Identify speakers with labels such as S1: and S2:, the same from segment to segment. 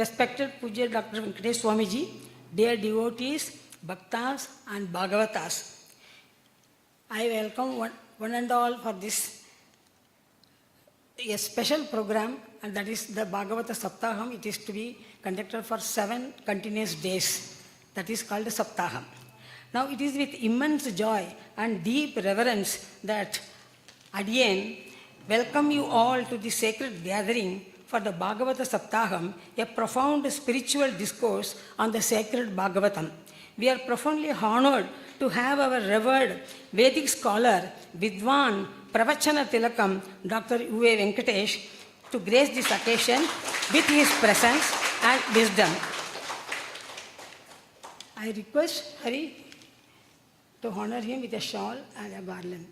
S1: respected Pujya Dr. Venkatesh Swamiji, dear devotees, Bhaktas and Bhagavatas. I welcome one and all for this a special program, and that is the Bhagawatha Sapthaham. It is to be conducted for 7 continuous days. That is called Sapthaham. Now it is with immense joy and deep reverence that Adiyan welcome you all to the sacred gathering for the Bhagawatha Sapthaham, a profound spiritual discourse on the sacred Bhagavatam. We are profoundly honored to have our revered Vedic scholar, Vidwan, Pravachana Thilakam, Dr. U.A. Venkatesh, to grace this occasion with his presence and wisdom. I request Hari to honor him with a shawl and a garland.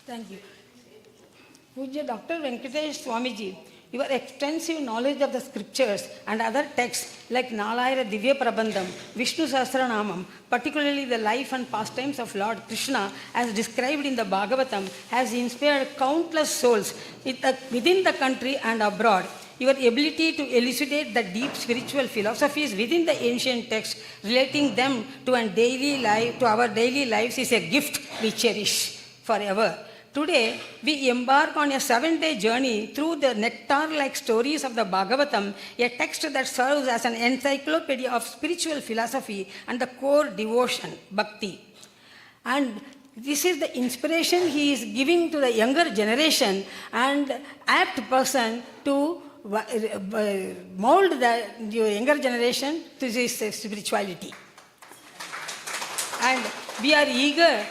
S1: Thank you. Pujya Dr. Venkatesh Swamiji, your extensive knowledge of the scriptures and other texts like Nalayara Divya Prabandham, Vishnu Sahasranamam, particularly the life and pastimes of Lord Krishna as described in the Bhagavatam, has inspired countless souls within the country and abroad. Your ability to elucidate the deep spiritual philosophies within the ancient texts, relating them to our daily lives is a gift we cherish forever. Today, we embark on a 7-day journey through the nectar-like stories of the Bhagavatam, a text that serves as an encyclopedia of spiritual philosophy and the core devotion, bhakti. And this is the inspiration he is giving to the younger generation and apt person to mold the younger generation to this spirituality. And we are eager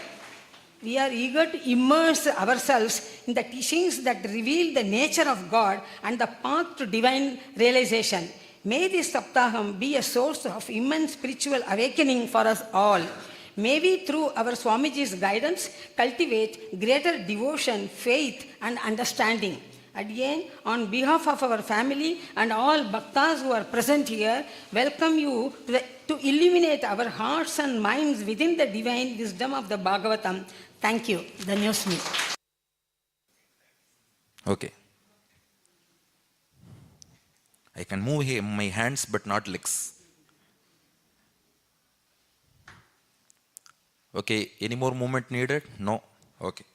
S1: to immerse ourselves in the teachings that reveal the nature of God and the path to divine realization. May this Saptaham be a source of immense spiritual awakening for us all. May we, through our Swamiji's guidance, cultivate greater devotion, faith, and understanding. Again, on behalf of our family and all bhaktas who are present here, welcome you to illuminate our hearts and minds within the divine wisdom of the Bhagavatam. Thank you. Dhanyosmi.
S2: Okay. I can move my hands but not legs. Okay. Any more movement needed? No. Okay.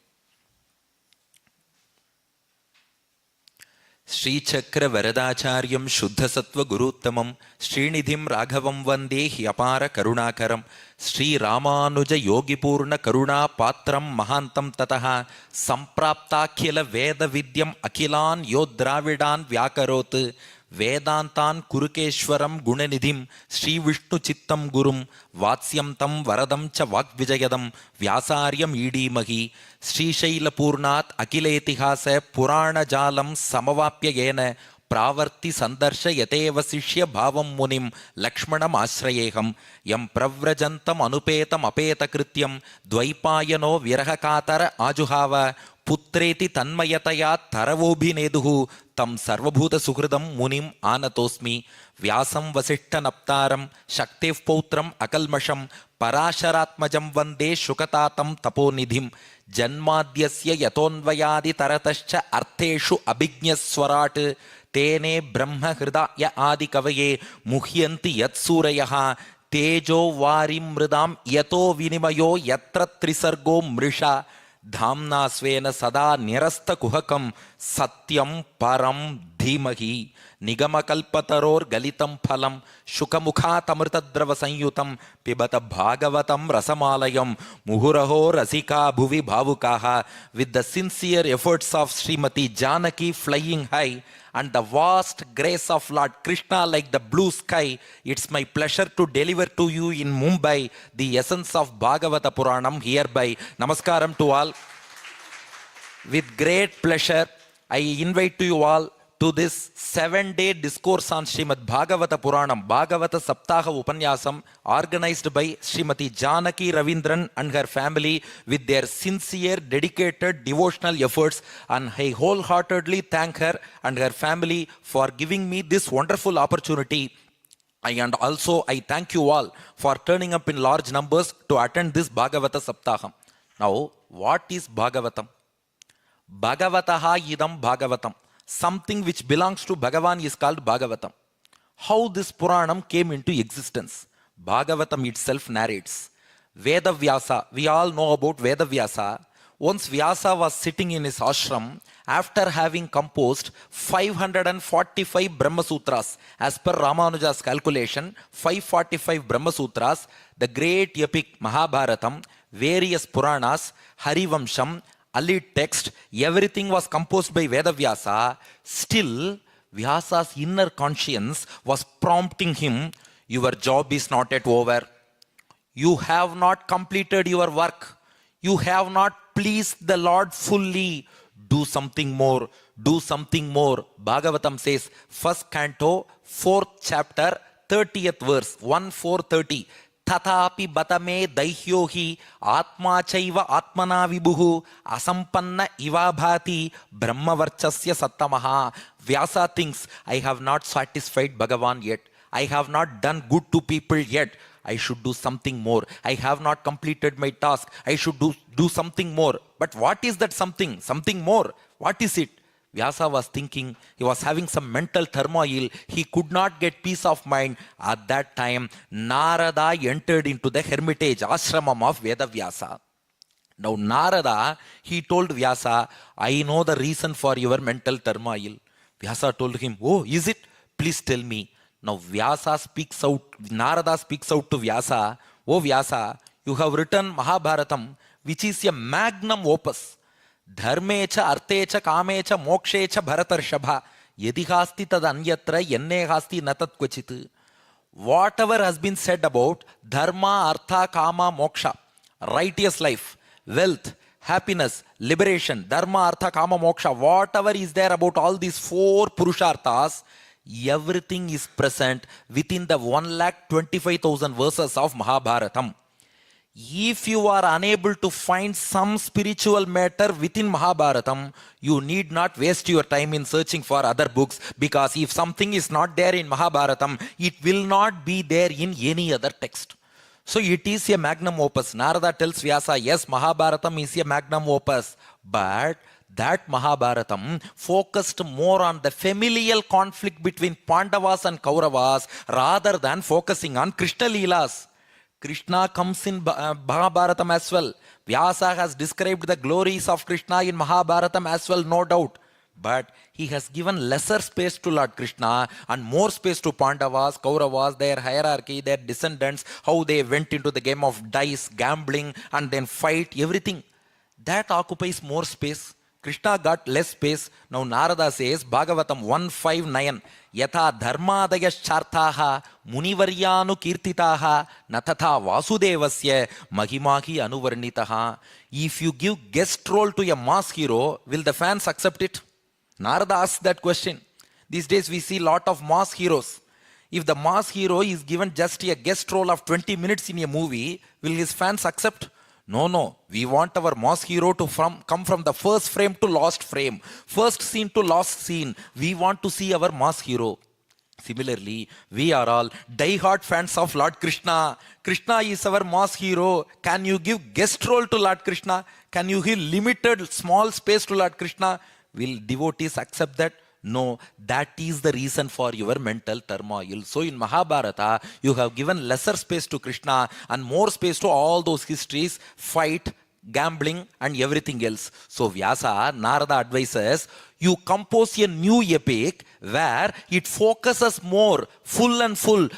S2: Sri Chakra Varadacharyam Shuddha Sattva Guruttamam Srinidhim Raghavam Vande Hyapara Karunakaram Sri Ramanuja Yogipurna Karuna Patram Mahantam Tataha Sampraptakhila Veda Vidyam Akhilan Yodravidan Vyakarot Vedantan Kurukeshwaram Gunanidhim Sri Vishnu Chittam Gurum Vatsyam Tam Varadam Cha Vakvijayadam Vyasaryam Idimahi Sri Shaila Purnat Akiletihasa Purana Jalam Samavapya Yena Pravarti Sandarsha Yateva Sishya Bhavam Munim Lakshmanam Ashrayeham Yam Pravrajantam Anupetam Apeta Krityam Dvaipayano Virahakatara Ajuhava Putreti Tanmayataya Taravobhineduhu Tam Sarvabhuta Sukridam Munim Anatosmi Vyasam Vasishta Naptaram Shaktev Pautram Akalmasham Parasharatmajam Vande Shukatatam Taponidhim Janmadyasya Yatonvayadi Taratascha Artheshu Abhijñaswarat Tene Brahma Hridaya Adi Kavaye Muhyanti Yatsurayaha Tejo Varim Mridam Yato Vinimayo Yatra Trisargo Mrisha Dhamna Svena Sada Nirasta Kuhakam Satyam Param Dhimahi Nigama Kalpataror Galitam Phalam Shukamukha Tamrtadrava Sanyutam Pibata Bhagavatam Rasamalayam Muhuraho Rasika Bhuvi Bhavukaha. With the sincere efforts of Srimate Janaki flying high and the vast grace of Lord Krishna like the blue sky, it's my pleasure to deliver to you in Mumbai the essence of Bhagavata Puranam hereby. Namaskaram to all. With great pleasure, I invite you all to this 7-day discourse on Srimad Bhagawatha Puranam, Bhagawatha Sapthaham Upanyasam, organized by Smt Janaki Ravindran and her family with their sincere, dedicated, devotional efforts. And I wholeheartedly thank her and her family for giving me this wonderful opportunity. And also I thank you all for turning up in large numbers to attend this Bhagawatha Sapthaham. Now, what is Bhagavatam? Bhagavataha idam Bhagavatam. Something which belongs to Bhagavan is called Bhagavatam. How this Puranam came into existence? Bhagavatam itself narrates. Veda Vyasa, we all know about Veda Vyasa. Once Vyasa was sitting in his ashram after having composed 545 Brahma Sutras. As per Ramanuja's calculation, 545 Brahma Sutras, the great epic Mahabharatam, various Puranas, Harivamsham, allied text, everything was composed by Veda Vyasa. Still, Vyasa's inner conscience was prompting him, your job is not yet over. You have not completed your work. You have not pleased the Lord fully. Do something more. Do something more. Bhagavatam says, first canto, 4th chapter, 30th verse, 1-4-30. Tathapi batame daihyo hi atma chaiva atmana vibuhu asampanna ivabhati brahmavarchasya sattamaha. Vyasa thinks, I have not satisfied Bhagavan yet. I have not done good to people yet. I should do something more. I have not completed my task. I should do something more. But what is that something? Something more. What is it? Vyasa was thinking, he was having some mental turmoil. He could not get peace of mind. At that time, Narada entered into the hermitage, ashramam of Veda Vyasa. Now Narada, he told Vyasa, I know the reason for your mental turmoil. Vyasa told him, oh, is it? Please tell me. Now Vyasa speaks out, Narada speaks out to Vyasa, oh Vyasa, you have written Mahabharatam, which is a magnum opus. Dharmecha, artecha, kamecha, mokshecha, bharatarshabha, yadihasti tad anyatra, yennehasti natat kvachit. Whatever has been said about dharma, artha, kama, moksha, righteous life, wealth, happiness, liberation, dharma, artha, kama, moksha, whatever is there about all these 4 purusharthas, everything is present within the 1,25,000 verses of Mahabharatam. If you are unable to find some spiritual matter within Mahabharatam, you need not waste your time in searching for other books, because if something is not there in Mahabharatam, it will not be there in any other text. So it is a magnum opus. Narada tells Vyasa, yes, Mahabharatam is a magnum opus, but that Mahabharatam focused more on the familial conflict between Pandavas and Kauravas rather than focusing on Krishna Leelas. Krishna comes in Mahabharatam as well. Vyasa has described the glories of Krishna in Mahabharatam as well, no doubt. But he has given lesser space to Lord Krishna and more space to Pandavas, Kauravas, their hierarchy, their descendants, how they went into the game of dice, gambling, and then fight, everything. That occupies more space. Krishna got less space. Now Narada says, Bhagavatam 1:5-9, Yatha dharmadayas charthaha munivaryanu kirtitaha nathatha vasudevasya mahimahi anuvarnitaha. If you give guest role to a mass hero, will the fans accept it? Narada asks that question. These days we see lot of mass heroes. If the mass hero is given just a guest role of 20 minutes in a movie, will his fans accept? No. We want our mass hero to come from the first frame to last frame, first scene to last scene. We want to see our mass hero. Similarly, we are all die-hard fans of Lord Krishna. Krishna is our mass hero. Can you give guest role to Lord Krishna? Can you give limited small space to Lord Krishna? Will devotees accept that? No, that is the reason for your mental turmoil. So in Mahabharata, you have given lesser space to Krishna and more space to all those histories, fight, gambling, and everything else. So Vyasa, Narada advises, you compose a new epic where it focuses more, full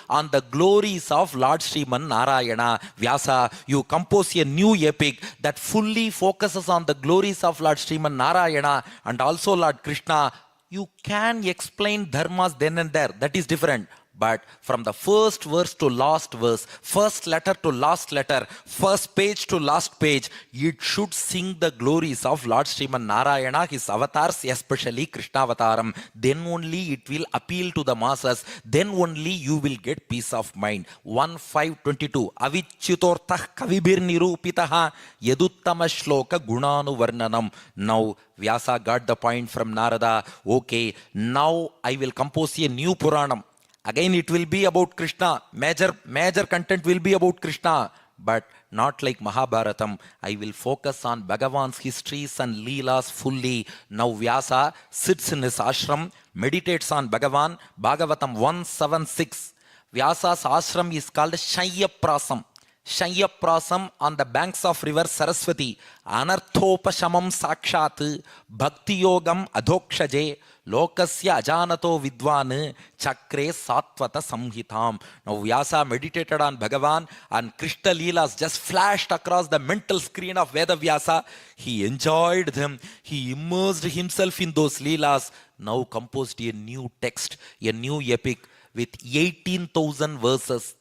S2: on the glories of Lord Sriman Narayana. Vyasa, you compose a new epic that fully focuses on the glories of Lord Sriman Narayana and also Lord Krishna. You can explain dharmas then and there, that is different. But from the first verse to last verse, first letter to last letter, first page to last page, it should sing the glories of Lord Sriman Narayana, his avatars, especially Krishna Avataram. Then only it will appeal to the masses. Then only you will get peace of mind. 1:5:22. Avichutortah kavibir nirupitaha yaduttama shloka gunanu varnanam. Now Vyasa got the point from Narada. Okay, now I will compose a new Puranam. Again it will be about Krishna. Major content will be about Krishna. But not like Mahabharatam. I will focus on Bhagavan's histories and Leelas fully. Now Vyasa sits in his ashram, meditates on Bhagavan. Bhagavatam 1:7-6. Vyasa's ashram is called Shayyaprasam. Shayyaprasam on the banks of river Saraswati. Anarthopashamam sakshat bhakti yogam adhokshaje lokasya ajanato vidwan chakre satvata samhitam. Now Vyasa meditated on Bhagavan and Krishna Leelas just flashed across the mental screen of Veda Vyasa. He enjoyed them. He immersed himself in those Leelas. Now composed a new text, a new epic with 18,000 verses.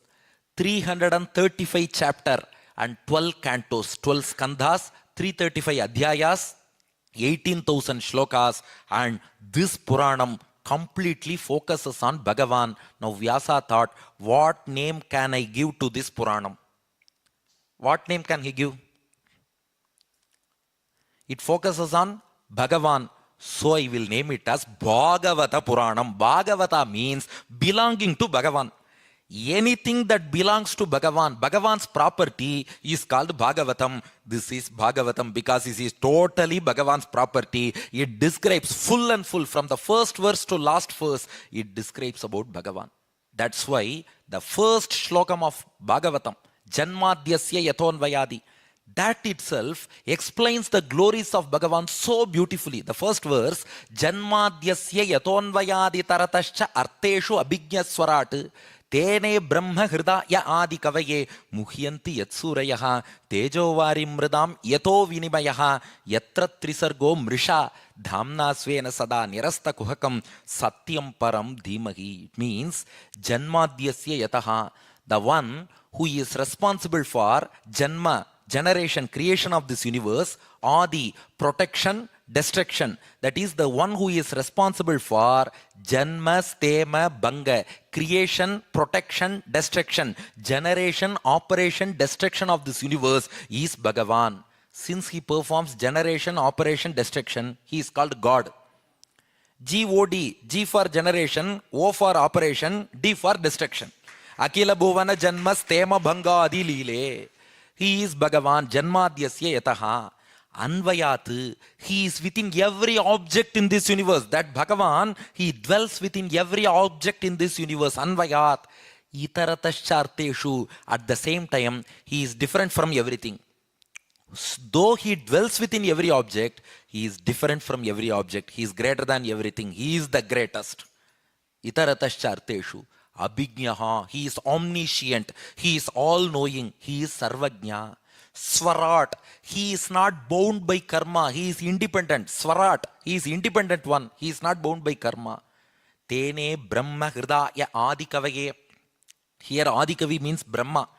S2: 335 chapter and 12 cantos, 12 skandhas, 335 adhyayas, 18,000 shlokas, and this Puranam completely focuses on Bhagavan. Now Vyasa thought, what name can I give to this Puranam? What name can he give? It focuses on Bhagavan. So I will name it as Bhagavata Puranam. Bhagavata means belonging to Bhagavan. Anything that belongs to Bhagavan, Bhagavan's property is called Bhagavatam. This is Bhagavatam because this is totally Bhagavan's property. It describes full and full from the first verse to last verse. It describes about Bhagavan. That's why the first shlokam of Bhagavatam, Janmadhyasya Yatonvayadi, that itself explains the glories of Bhagavan so beautifully. The first verse, Janmadhyasya Yatonvayadi Taratascha Arteshu Abhigyaswarat Tene Brahma Hrida Ya Adi Kavaye Muhyanti Yatsurayah Tejovari Mridam Yato Vinimayaha Yatra Trisargo Mrisha Dhamna Svena Sada Nirasta Kuhakam Satyam Param Dhimahi. It means Janmadhyasya Yataha, the one who is responsible for Janma, generation, creation of this universe, Adi, protection, destruction. That is the one who is responsible for Janma, Stema, Banga, creation, protection, destruction, generation, operation, destruction of this universe is Bhagavan. Since he performs generation, operation, destruction, he is called God. G-O-D, G for generation, O for operation, D for destruction. Akila Bhuvana Janma, Stema, Bhanga, Adi Lile. He is Bhagavan, Janmadhyasya Yataha. Anvayat, he is within every object in this universe. That Bhagavan, he dwells within every object in this universe. Anvayat, itaratasharteshu. At the same time, he is different from everything. Though he dwells within every object, he is different from every object. He is greater than everything. He is the greatest. Itaratasharteshu. Abhignaha, he is omniscient. He is all-knowing. He is Sarvajna. Swarat, he is not bound by karma, he is independent. Swarat, he is independent one, he is not bound by karma. Tene Brahma Hridaya Adikavaye. Here Adikavi means Brahma.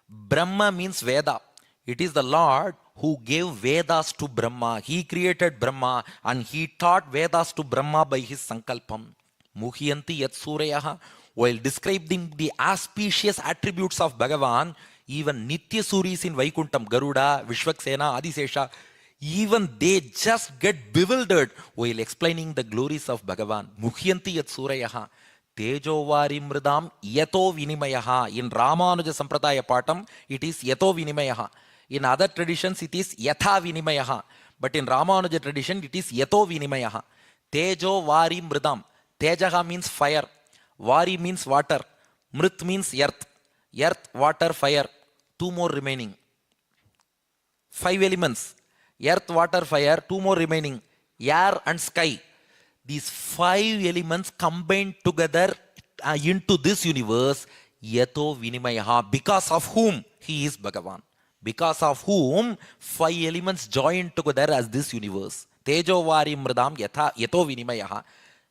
S2: Brahma means Veda. It is the Lord who gave Vedas to Brahma. He created Brahma and he taught Vedas to Brahma by his Sankalpam. Muhyanti Yat Surayaha. While describing the auspicious attributes of Bhagavan, even Nitya Suris in Vaikuntam, Garuda, Vishwaksena, Adisesha, even they just get bewildered while explaining the glories of Bhagavan. Muhyanti Yat Surayaha. Tejovari Mridam Yato Vinimayaha. In Ramanuja Sampradaya Patam, it is Yato Vinimayaha. In other traditions, it is Yatha Vinimayaha. But in Ramanuja tradition, it is Yato Vinimayaha. Tejovari Mridam. Tejaha means fire. Vari means water. Mrit means earth. Earth, water, fire. Two more remaining. 5 elements. Earth, water, fire. 2 more remaining. Air and sky. These 5 elements combined together into this universe. Yato Vinimayaha. Because of whom he is Bhagavan. Because of whom 5 elements joined together as this universe. Tejovari Mridam Yato Vinimayaha.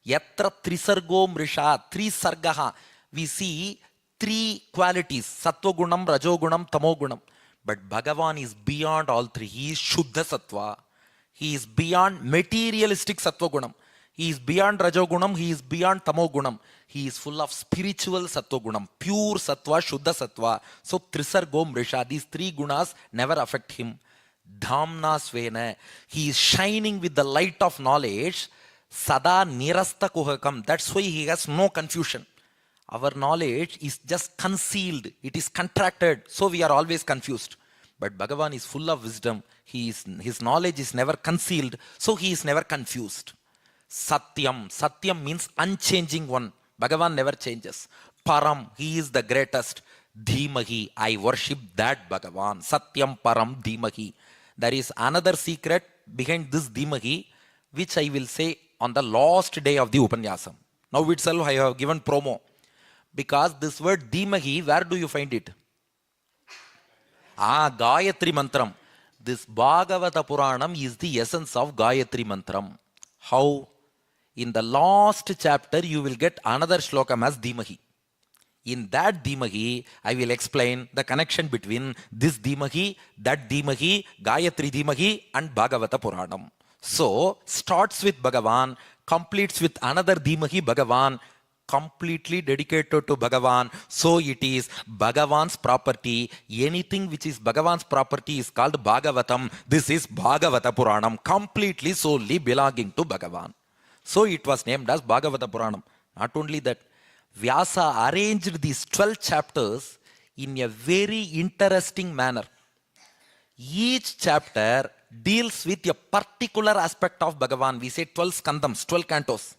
S2: Yatra Trisargo Mrisha, 3 sargaha. we see three qualities, Sattva Gunam, Rajo Gunam, Tamo Gunam. But Bhagavan is beyond all three. He is Shuddha Sattva. He is beyond materialistic Sattva Gunam. He is beyond Rajo Gunam. He is beyond Tamo Gunam. He is full of spiritual Sattva Gunam, pure Sattva, Shuddha Sattva. So Trisargo Mrisha, these three gunas never affect him. Dhamna Svena, he is shining with the light of knowledge. Sada Nirasta Kuhakam, that's why he has no confusion. Our knowledge is just concealed, it is contracted, so we are always confused. But Bhagavan is full of wisdom, his knowledge is never concealed, so he is never confused. Satyam, Satyam means unchanging one. Bhagavan never changes. Param, he is the greatest. Dhimahi, I worship that Bhagavan. Satyam Param Dhimahi. There is another secret behind this Dhimahi, which I will say on the last day of the Upanyasam. Now itself I have given promo. Because this word Dhimahi, where do you find it? Gayatri Mantram. This Bhagavata Puranam is the essence of Gayatri Mantram. How? In the last chapter, you will get another shlokam as Dhimahi. In that Dhimahi, I will explain the connection between this Dhimahi, that Dhimahi, Gayatri Dhimahi and Bhagavata Puranam. So, starts with Bhagavan, completes with another Dhimahi Bhagavan, completely dedicated to Bhagavan. So it is Bhagavan's property. Anything which is Bhagavan's property is called Bhagavatam. This is Bhagavata Puranam, completely solely belonging to Bhagavan. So it was named as Bhagavata Puranam. Not only that, Vyasa arranged these 12 chapters in a very interesting manner. Each chapter deals with a particular aspect of Bhagavan. We say 12 skandams, 12 cantos.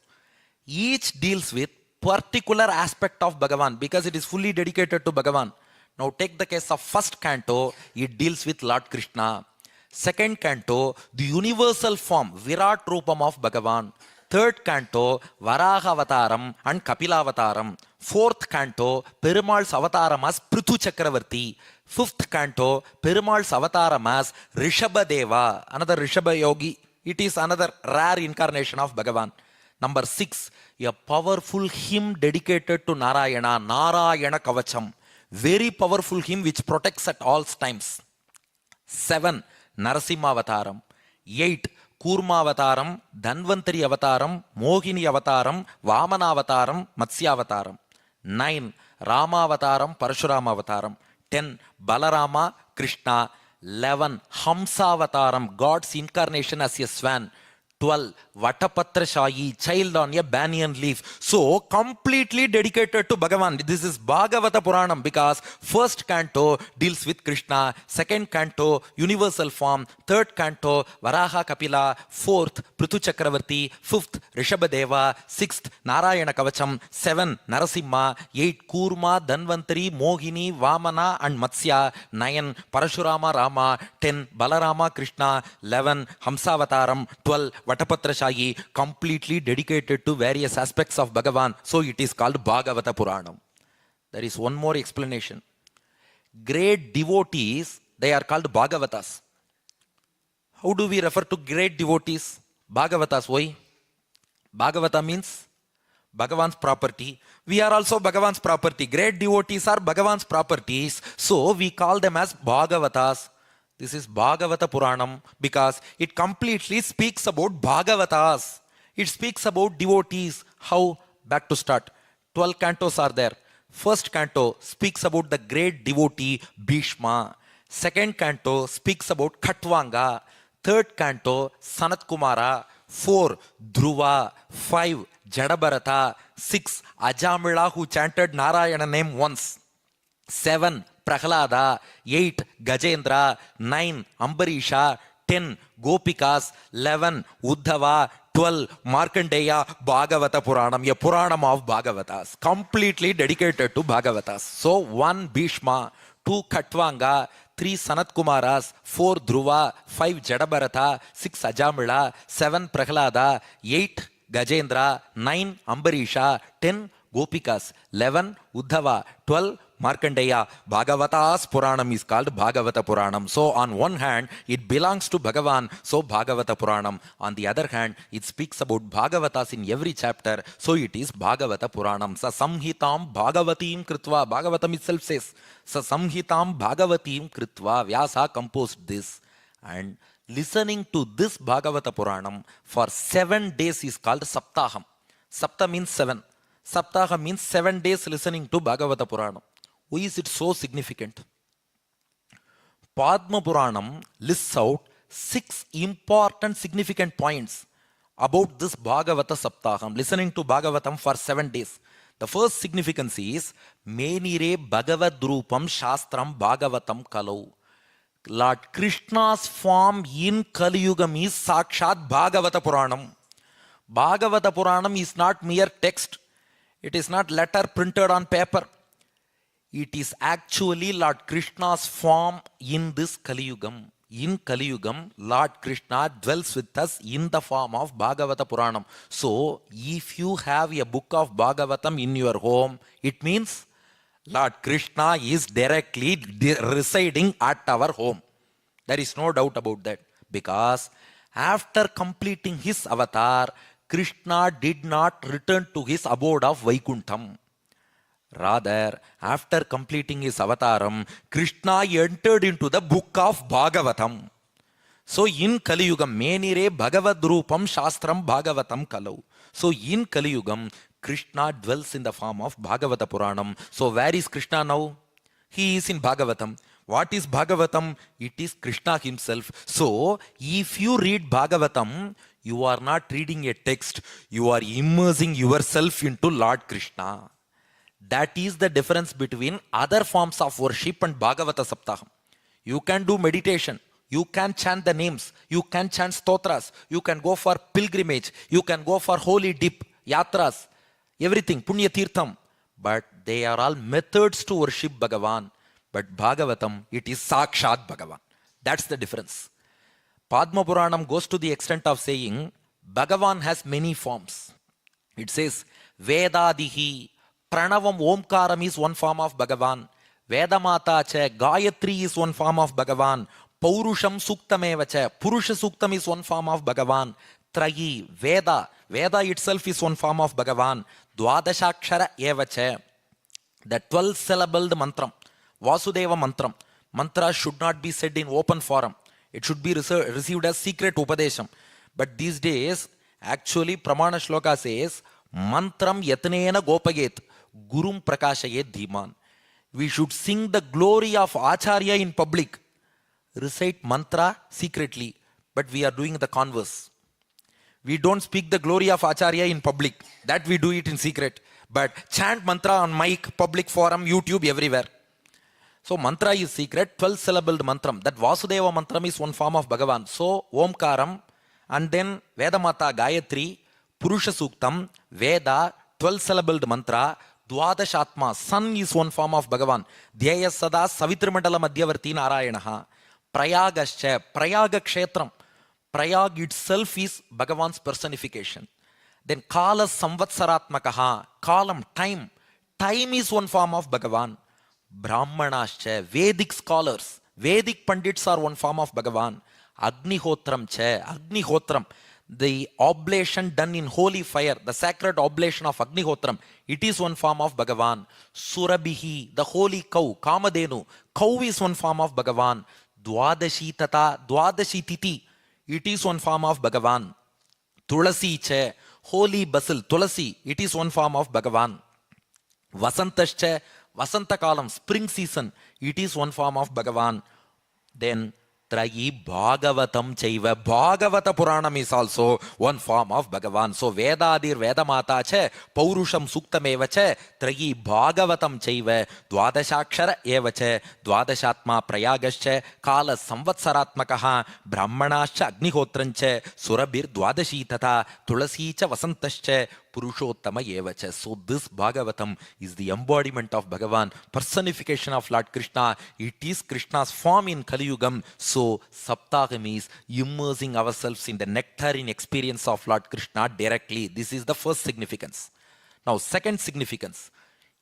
S2: Each deals with particular aspect of Bhagavan because it is fully dedicated to Bhagavan. Now take the case of first canto, it deals with Lord Krishna. Second canto, the universal form, Virat Rupam of Bhagavan. Third canto, Varaha Avataram and Kapila Avataram. Fourth canto, Perumal's Avataram as Prithu Chakravarti. Fifth canto, Perumal's Avataram as Rishabha Deva, another Rishabha Yogi. It is another rare incarnation of Bhagavan. Number 6, a powerful hymn dedicated to Narayana, Narayana Kavacham. Very powerful hymn which protects at all times. 7, Narasimha Avataram. 8, Kurma Avataram, Dhanvantari Avataram, Mohini Avataram, Vamana Avataram, Matsya Avataram. 9, Rama Avataram, Parashurama Avataram. 10, Balarama, Krishna. 11, Hamsa Avataram, God's incarnation as a swan. 12, Vatapatra Shayi, child on a banyan leaf. So, completely dedicated to Bhagavan. This is Bhagavata Puranam because first canto deals with Krishna, second canto, universal form, third canto, Varaha Kapila, fourth, Prithu Chakravarti, fifth, Rishabha Deva, sixth, Narayana Kavacham, 7, Narasimha, 8, Kurma, Dhanvantari, Mohini, Vamana and Matsya, 9, Parashurama Rama, 10, Balarama Krishna, 11, Hamsavataram, 12, Vatapatra Shayi, completely dedicated to various aspects of Bhagavan. So it is called Bhagavata Puranam. There is one more explanation. Great devotees, they are called Bhagavatas. How do we refer to great devotees? Bhagavatas, why? Bhagavata means Bhagavan's property. We are also Bhagavan's property. Great devotees are Bhagavan's properties. So we call them as Bhagavatas. This is Bhagavata Puranam because it completely speaks about Bhagavatas. It speaks about devotees. How? Back to start. 12 cantos are there. First canto speaks about the great devotee Bhishma. Second canto speaks about Khatvanga. Third canto Sanat Kumara. 4, Dhruva. 5, Jadabharata. 6, Ajamila who chanted Narayana name once. 7, Prahlada. 8, Gajendra. 9, Ambarisha. 10, Gopikas. 11, Uddhava. 12, Markandeya. Bhagavata Puranam, a Puranam of Bhagavatas, completely dedicated to Bhagavatas. So 1, Bhishma. 2, Khatvanga. 3, Sanat Kumaras. 4, Dhruva. 5, Jadabharata. 6, Ajamila. 7, Prahlada. 8, Gajendra. 9, Ambarisha. 10, Gopikas. 11, Uddhava. 12, Markandeya, Bhagavata's Puranam is called Bhagavata Puranam. So on one hand, it belongs to Bhagavan, so Bhagavata Puranam. On the other hand, it speaks about Bhagavatas in every chapter, so it is Bhagavata Puranam. Sa Samhitam Bhagavatim Kritva. Bhagavatam itself says, Sa Samhitam Bhagavatim Kritva. Vyasa composed this. And listening to this Bhagavata Puranam for 7 days is called Sapthaham. Sapta means 7. Saptaha means 7 days listening to Bhagavata Puranam. Why is it so significant? Padma Puranam lists out 6 important significant points about this Bhagavata Sapthaham, listening to Bhagavatam for 7 days. The first significance is Menire Bhagavad Rupam Shastram Bhagavatam Kalau. Lord Krishna's form in Kali Yugam is Sakshat Bhagavata Puranam. Bhagavata Puranam is not mere text. It is not letter printed on paper. It is actually Lord Krishna's form in this Kali Yugam. In Kali Yugam, Lord Krishna dwells with us in the form of Bhagavata Puranam. So, if you have a book of Bhagavatam in your home, it means Lord Krishna is directly residing at our home. There is no doubt about that. Because after completing his avatar, Krishna did not return to his abode of Vaikuntham. Rather, after completing his avataram, Krishna entered into the book of Bhagavatam. So in Kali Yugam, Menire Bhagavad Rupam Shastram Bhagavatam Kalau. So in Kali Yugam, Krishna dwells in the form of Bhagavata Puranam. So where is Krishna now? He is in Bhagavatam. What is Bhagavatam? It is Krishna himself. So if you read Bhagavatam, you are not reading a text. You are immersing yourself into Lord Krishna. That is the difference between other forms of worship and Bhagavata Sapthaham. You can do meditation. You can chant the names. You can chant stotras. You can go for pilgrimage. You can go for holy dip, yatras, everything, punya tirtham. But they are all methods to worship Bhagavan. But Bhagavatam, it is Sakshat Bhagavan. That's the difference. Padma Puranam goes to the extent of saying, Bhagavan has many forms. It says, Vedadihi, Pranavam Omkaram is one form of Bhagavan. Vedamata cha, Gayatri is one form of Bhagavan. Paurusham Suktameva cha, Purusha Suktam is one form of Bhagavan. Trayi, Veda, Veda itself is one form of Bhagavan. Dwadashakshara eva cha, the 12-syllabled mantram, Vasudeva mantram. Mantra should not be said in open forum. It should be received as secret upadesham. But these days, actually Pramana Shloka says, Mantram yatnena gopaget, Gurum prakashayet dhiman. We should sing the glory of Acharya in public. Recite mantra secretly. But we are doing the converse. We don't speak the glory of Acharya in public. That we do it in secret. But chant mantra on mic, public forum, YouTube, everywhere. So mantra is secret, 12-syllabled mantram. That Vasudeva mantram is one form of Bhagavan. So Omkaram, and then Vedamata Gayatri, Purusha Suktam, Veda, 12-syllabled mantra, Dwadashatma, sun is one form of Bhagavan. Dhyaya Sada Savitrimandala Madhyavarti Narayanaha. Prayagascha, Prayaga Kshetram. Prayag itself is Bhagavan's personification. Then Kala Samvatsaratmakaha, Kalam, time. Time is one form of Bhagavan. Brahmanascha, Vedic scholars, Vedic Pandits are one form of Bhagavan. Agnihotram cha, Agnihotram, the oblation done in holy fire, the sacred oblation of Agnihotram, it is one form of Bhagavan. Surabhihi, the holy cow, Kamadenu, cow is one form of Bhagavan. Dwadashi Tata, Dwadashi Titi, it is one form of Bhagavan. Tulasi cha, holy basil, Tulasi, it is one form of Bhagavan. Vasantascha, Vasanta Kalam, spring season, it is one form of Bhagavan. Then Trayi Bhagavatam Chaiva, Bhagavata Puranam is also one form of Bhagavan. So Vedadir Vedamata cha, Paurusham Suktameva cha, Trayi Bhagavatam Chaiva, Dwadashakshara eva cha, Dwadashatma Prayagascha, Kala Samvatsaratmakaha, Brahmanascha Agnihotrancha, Surabir Dwadashi Tata, Tulasi cha Vasantascha, Purushottama Yevacha. So this Bhagavatam is the embodiment of Bhagavan, personification of Lord Krishna. It is Krishna's form in Kali Yugam. So Saptaham is immersing ourselves in the nectarine experience of Lord Krishna directly. This is the first significance. Now second significance.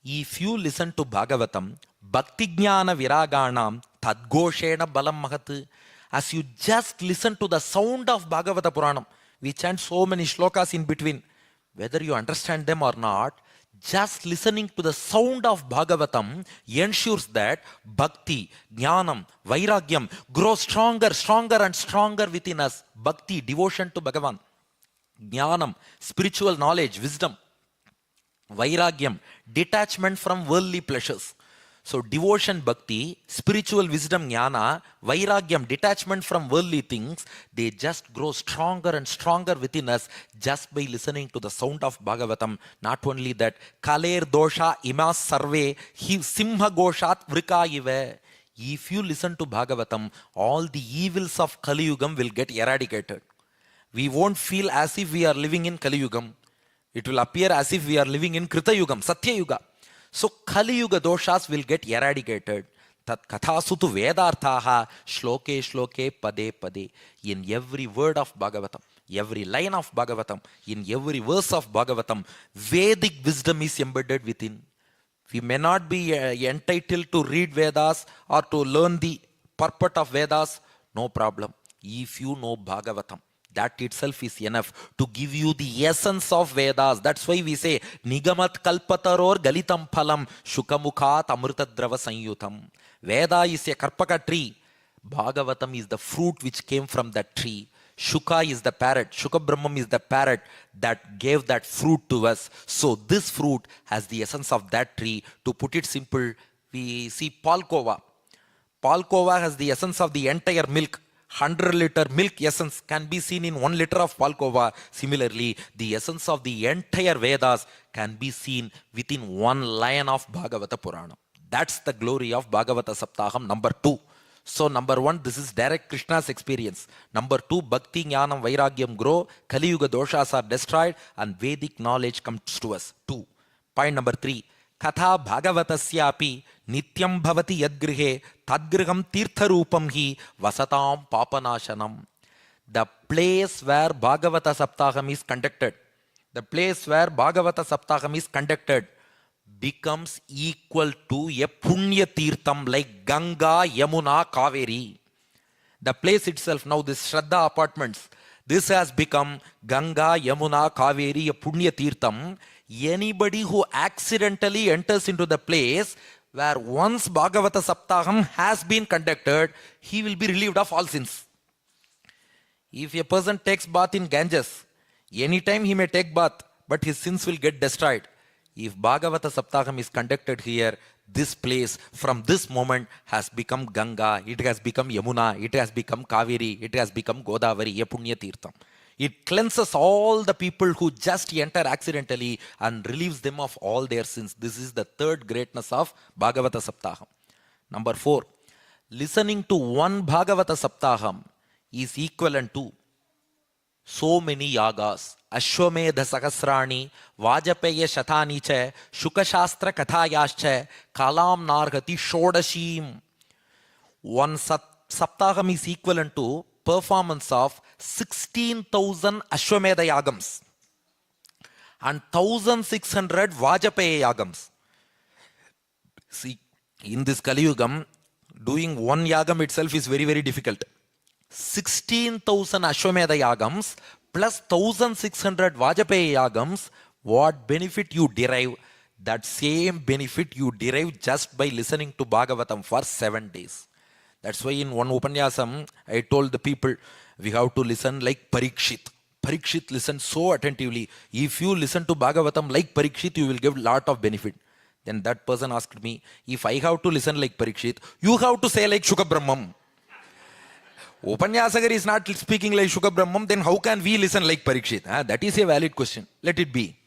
S2: If you listen to Bhagavatam, Bhakti Jnana Viraganam Tadgoshena Balam Mahat. As you just listen to the sound of Bhagavata Puranam, we chant so many shlokas in between. Whether you understand them or not, just listening to the sound of Bhagavatam ensures that Bhakti, Jnanam, Vairagyam grow stronger, stronger and stronger within us. Bhakti, devotion to Bhagavan. Jnanam, spiritual knowledge, wisdom. Vairagyam, detachment from worldly pleasures. So devotion, bhakti, spiritual wisdom, jnana, vairagyam, detachment from worldly things, they just grow stronger and stronger within us just by listening to the sound of Bhagavatam. Not only that, kaler dosha imas sarve hi simha goshat vrika ive. If you listen to Bhagavatam, all the evils of Kali Yugam will get eradicated. We won't feel as if we are living in Kali Yugam. It will appear as if we are living in Krita Yugam, Satya Yuga. So Kali Yuga doshas will get eradicated. Tat kathasutu vedarthaha shloke shloke pade pade. In every word of Bhagavatam, every line of Bhagavatam, in every verse of Bhagavatam, Vedic wisdom is embedded within. We may not be entitled to read Vedas or to learn the purport of Vedas. No problem. If you know Bhagavatam, that itself is enough to give you the essence of Vedas. That's why we say, Nigamat kalpataror galitam phalam shukamukhat amritadrava sanyutam. Veda is a karpaka tree. Bhagavatam is the fruit which came from that tree. Shuka is the parrot. Shuka Brahmam is the parrot that gave that fruit to us. So this fruit has the essence of that tree. To put it simple, we see Palkova. Palkova has the essence of the entire milk. 100-liter milk essence can be seen in 1 liter of Palkova. Similarly, the essence of the entire Vedas can be seen within 1 line of Bhagavata Purana. That's the glory of Bhagawatha Sapthaham number 2. So number 1, this is direct Krishna's experience. Number 2, Bhakti, Jnanam, Vairagyam grow, Kali Yuga doshas are destroyed and Vedic knowledge comes to us. 2. Point number 3, Katha Bhagavatasyapi Nityam Bhavati Yadgrihe Tadgriham Tirtharupam Hi Vasatam Papanashanam. The place where Bhagavata Sapthaham is conducted, becomes equal to a Punya Tirtham like Ganga, Yamuna, Kaveri. The place itself, now this Shraddha apartments, this has become Ganga, Yamuna, Kaveri, a Punya Tirtham. Anybody who accidentally enters into the place where once Bhagavata Sapthaham has been conducted, he will be relieved of all sins. If a person takes bath in Ganges, anytime he may take bath, but his sins will get destroyed. If Bhagavata Sapthaham is conducted here, this place from this moment has become Ganga, it has become Yamuna, it has become Kaveri, it has become Godavari, a Punya Tirtham. It cleanses all the people who just enter accidentally and relieves them of all their sins. This is the third greatness of Bhagavata Sapthaham. Number 4, listening to one Bhagavata Sapthaham is equivalent to so many yagas. Ashwamedha Sahasrani, Vajapeya Shatani Cha, Shukashastra Kathayascha, Kalam Nargati Shodashim. One Saptaham is equivalent to performance of 16,000 Ashwamedha Yagams and 1,600 Vajapeya Yagams. See, in this Kali Yugam, doing one Yagam itself is very, very difficult. 16,000 Ashwamedha Yagams plus 1,600 Vajapeya Yagams, what benefit you derive? That same benefit you derive just by listening to Bhagavatam for 7 days. That's why in one Upanyasam, I told the people, we have to listen like Parikshit. Parikshit listened so attentively. If you listen to Bhagavatam like Parikshit, you will give lot of benefit. Then that person asked me, if I have to listen like Parikshit, you have to say like Shuka Brahmam. Upanyasakar is not speaking like Shuka Brahmam, then how can we listen like Parikshit? That is a valid question. Let it be.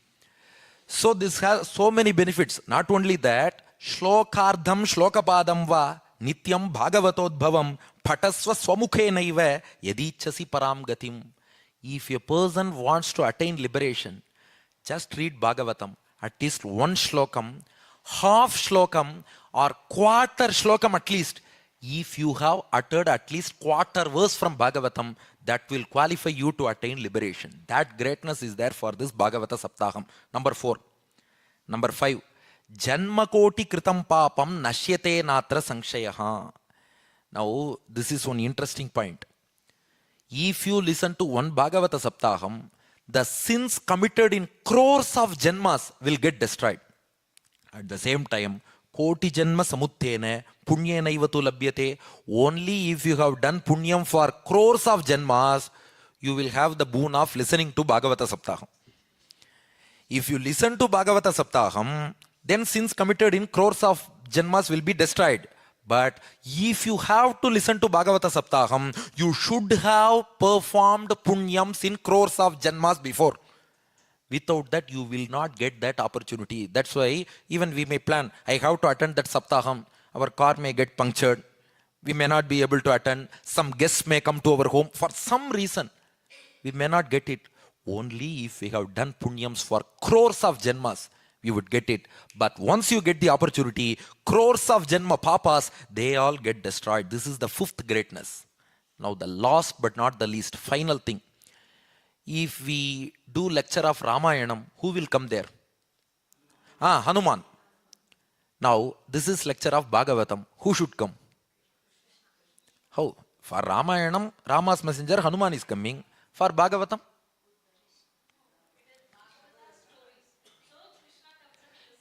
S2: So this has so many benefits. Not only that, Shlokardham Shlokapadam va Nityam Bhagavatodbhavam Patasva Swamukhe Naiva Yadichasi Param Gatim. If a person wants to attain liberation, just read Bhagavatam. At least one shlokam, half shlokam or quarter shlokam at least. If you have uttered at least quarter verse from Bhagavatam, that will qualify you to attain liberation. That greatness is there for this Bhagavata Sapthaham. Number 4. Number 5. Janmakoti kritam papam nashyate natra sangshayaha. Now, this is one interesting point. If you listen to one Bhagavata Sapthaham, the sins committed in crores of janmas will get destroyed. At the same time, koti janma samuttene punyena ivatu labhyate. Only if you have done punyam for crores of janmas, you will have the boon of listening to Bhagavata Sapthaham. If you listen to Bhagavata Sapthaham, then sins committed in crores of janmas will be destroyed. But if you have to listen to Bhagavata Sapthaham, you should have performed punyams in crores of janmas before. Without that, you will not get that opportunity. That's why even we may plan, I have to attend that Sapthaham. Our car may get punctured. We may not be able to attend. Some guests may come to our home. For some reason, we may not get it. Only if we have done punyams for crores of janmas, you would get it. But once you get the opportunity, crores of janma papas, they all get destroyed. This is the fifth greatness. Now the last but not the least, final thing. If we do lecture of Ramayanam, who will come there? Hanuman. Now this is lecture of Bhagavatam. Who should come? How? For Ramayanam, Rama's messenger Hanuman is coming. For Bhagavatam?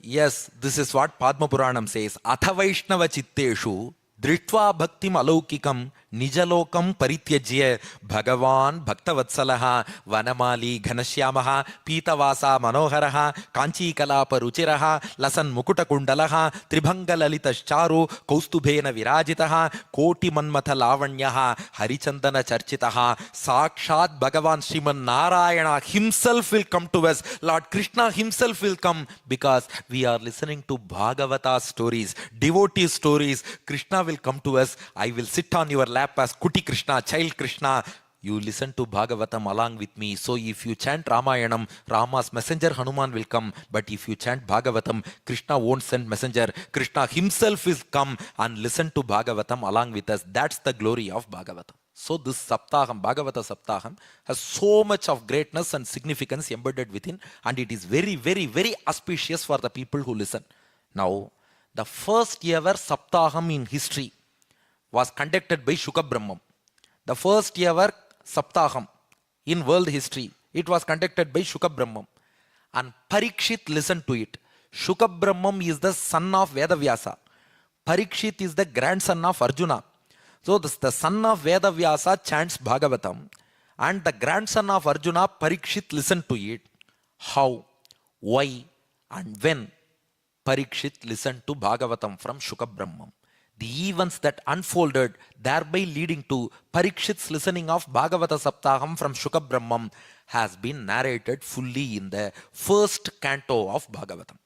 S2: Yes, this is what Padma Puranam says. Atha Vaishnava Chitteshu Dritva Bhaktim Alaukikam Nijalokam Parityajya Bhagavan Bhaktavatsalaha Vanamali Ghanashyamaha Pitavasa Manoharaha Kanchi Kalapa Ruchiraha Lasan Mukuta Kundalaha Tribhangalalitascharo Kaustubhena Virajitaha Koti Manmatha Lavanyaha Harichandana Charchitaha Sakshat Bhagavan Sriman Narayana himself will come to us. Lord Krishna himself will come because we are listening to Bhagavata stories, devotee stories. Krishna will come to us. I will sit on your lap as Kuti Krishna, child Krishna. You listen to Bhagavatam along with me. So if you chant Ramayanam, Rama's messenger Hanuman will come. But if you chant Bhagavatam, Krishna won't send messenger. Krishna himself will come and listen to Bhagavatam along with us. That's the glory of Bhagavatam. So this Saptaham, Bhagavata Saptaham, has so much of greatness and significance embedded within, and it is very, very, very auspicious for the people who listen. Now, the first ever Saptaham in history was conducted by Shuka Brahmam. The first ever Saptaham in world history, it was conducted by Shuka Brahmam. And Parikshit listened to it. Shuka Brahmam is the son of Vedavyasa. Parikshit is the grandson of Arjuna. So the son of Vedavyasa chants Bhagavatam, and the grandson of Arjuna, Parikshit, listened to it. How, why, and when Parikshit listened to Bhagavatam from Shuka Brahmam? The events that unfolded, thereby leading to Parikshit's listening of Bhagavata Saptaham from Shuka Brahmam, has been narrated fully in the first canto of Bhagavatam.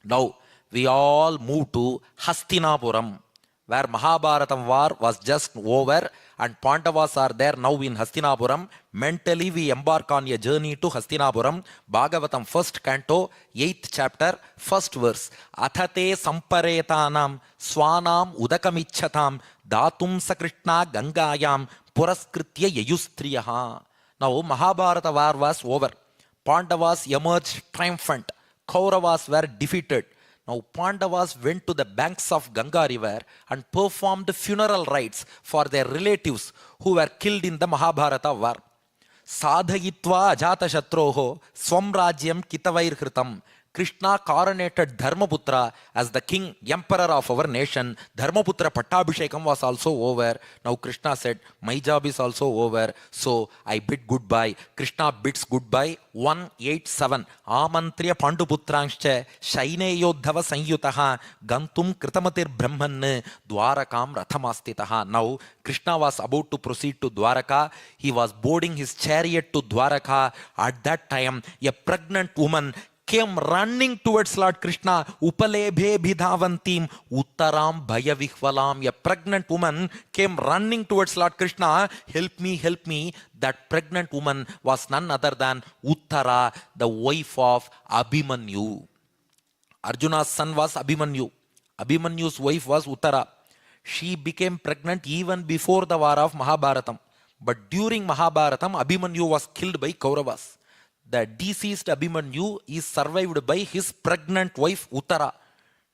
S2: Now, we all move to Hastinapuram, where Mahabharatam war was just over and Pandavas are there now in Hastinapuram. Mentally we embark on a journey to Hastinapuram. Bhagavatam first canto, 8th chapter, first verse. Athate samparetanam swanam udakamichatam datum sakrishna gangayam puraskritya yayustriyaha. Now Mahabharata war was over. Pandavas emerged triumphant. Kauravas were defeated. Now Pandavas went to the banks of Ganga river and performed funeral rites for their relatives who were killed in the Mahabharata war. Sadhayitva ajata shatroho swam rajyam kitavair hritam. Krishna coronated Dharmaputra as the king, emperor of our nation. Dharmaputra Pattabhishekam was also over. Now Krishna said, my job is also over, so I bid goodbye. Krishna bids goodbye. 187. Amantriya Panduputranscha Shaine Yodhava Sanyutaha Gantum Kritamatir Brahman Dwarakam Rathamastitaha. Now Krishna was about to proceed to Dwaraka. He was boarding his chariot to Dwaraka. At that time, a pregnant woman came running towards Lord Krishna. Upalebhe bhidhavantim uttaram bhayavihvalam. A pregnant woman came running towards Lord Krishna. Help me, help me. That pregnant woman was none other than Uttara, the wife of Abhimanyu. Arjuna's son was Abhimanyu. Abhimanyu's wife was Uttara. She became pregnant even before the war of Mahabharatam. But during Mahabharatam, Abhimanyu was killed by Kauravas. The deceased Abhimanyu is survived by his pregnant wife Uttara.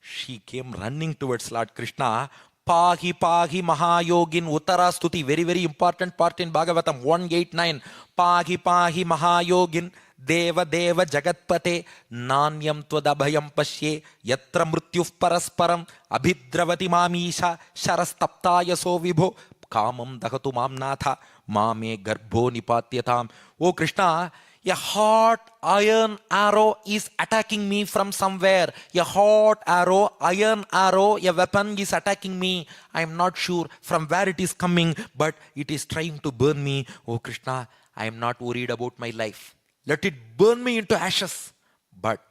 S2: She came running towards Lord Krishna. Pahi Pahi Mahayogin Uttara Stuti, very, very important part in Bhagavatam 189. Pahi Pahi Mahayogin Deva Deva Jagatpate Nanyam Twadabhayam Pashye Yatra Mrityuf Parasparam Abhidravati Mamisha Sharastaptaya So Vibho Kamam Dahatu Mamnatha Mame Garbho Nipatyatam. Oh Krishna, a hot iron arrow is attacking me from somewhere. A hot arrow, iron arrow, a weapon is attacking me. I am not sure from where it is coming, but it is trying to burn me. Oh Krishna, I am not worried about my life. Let it burn me into ashes. But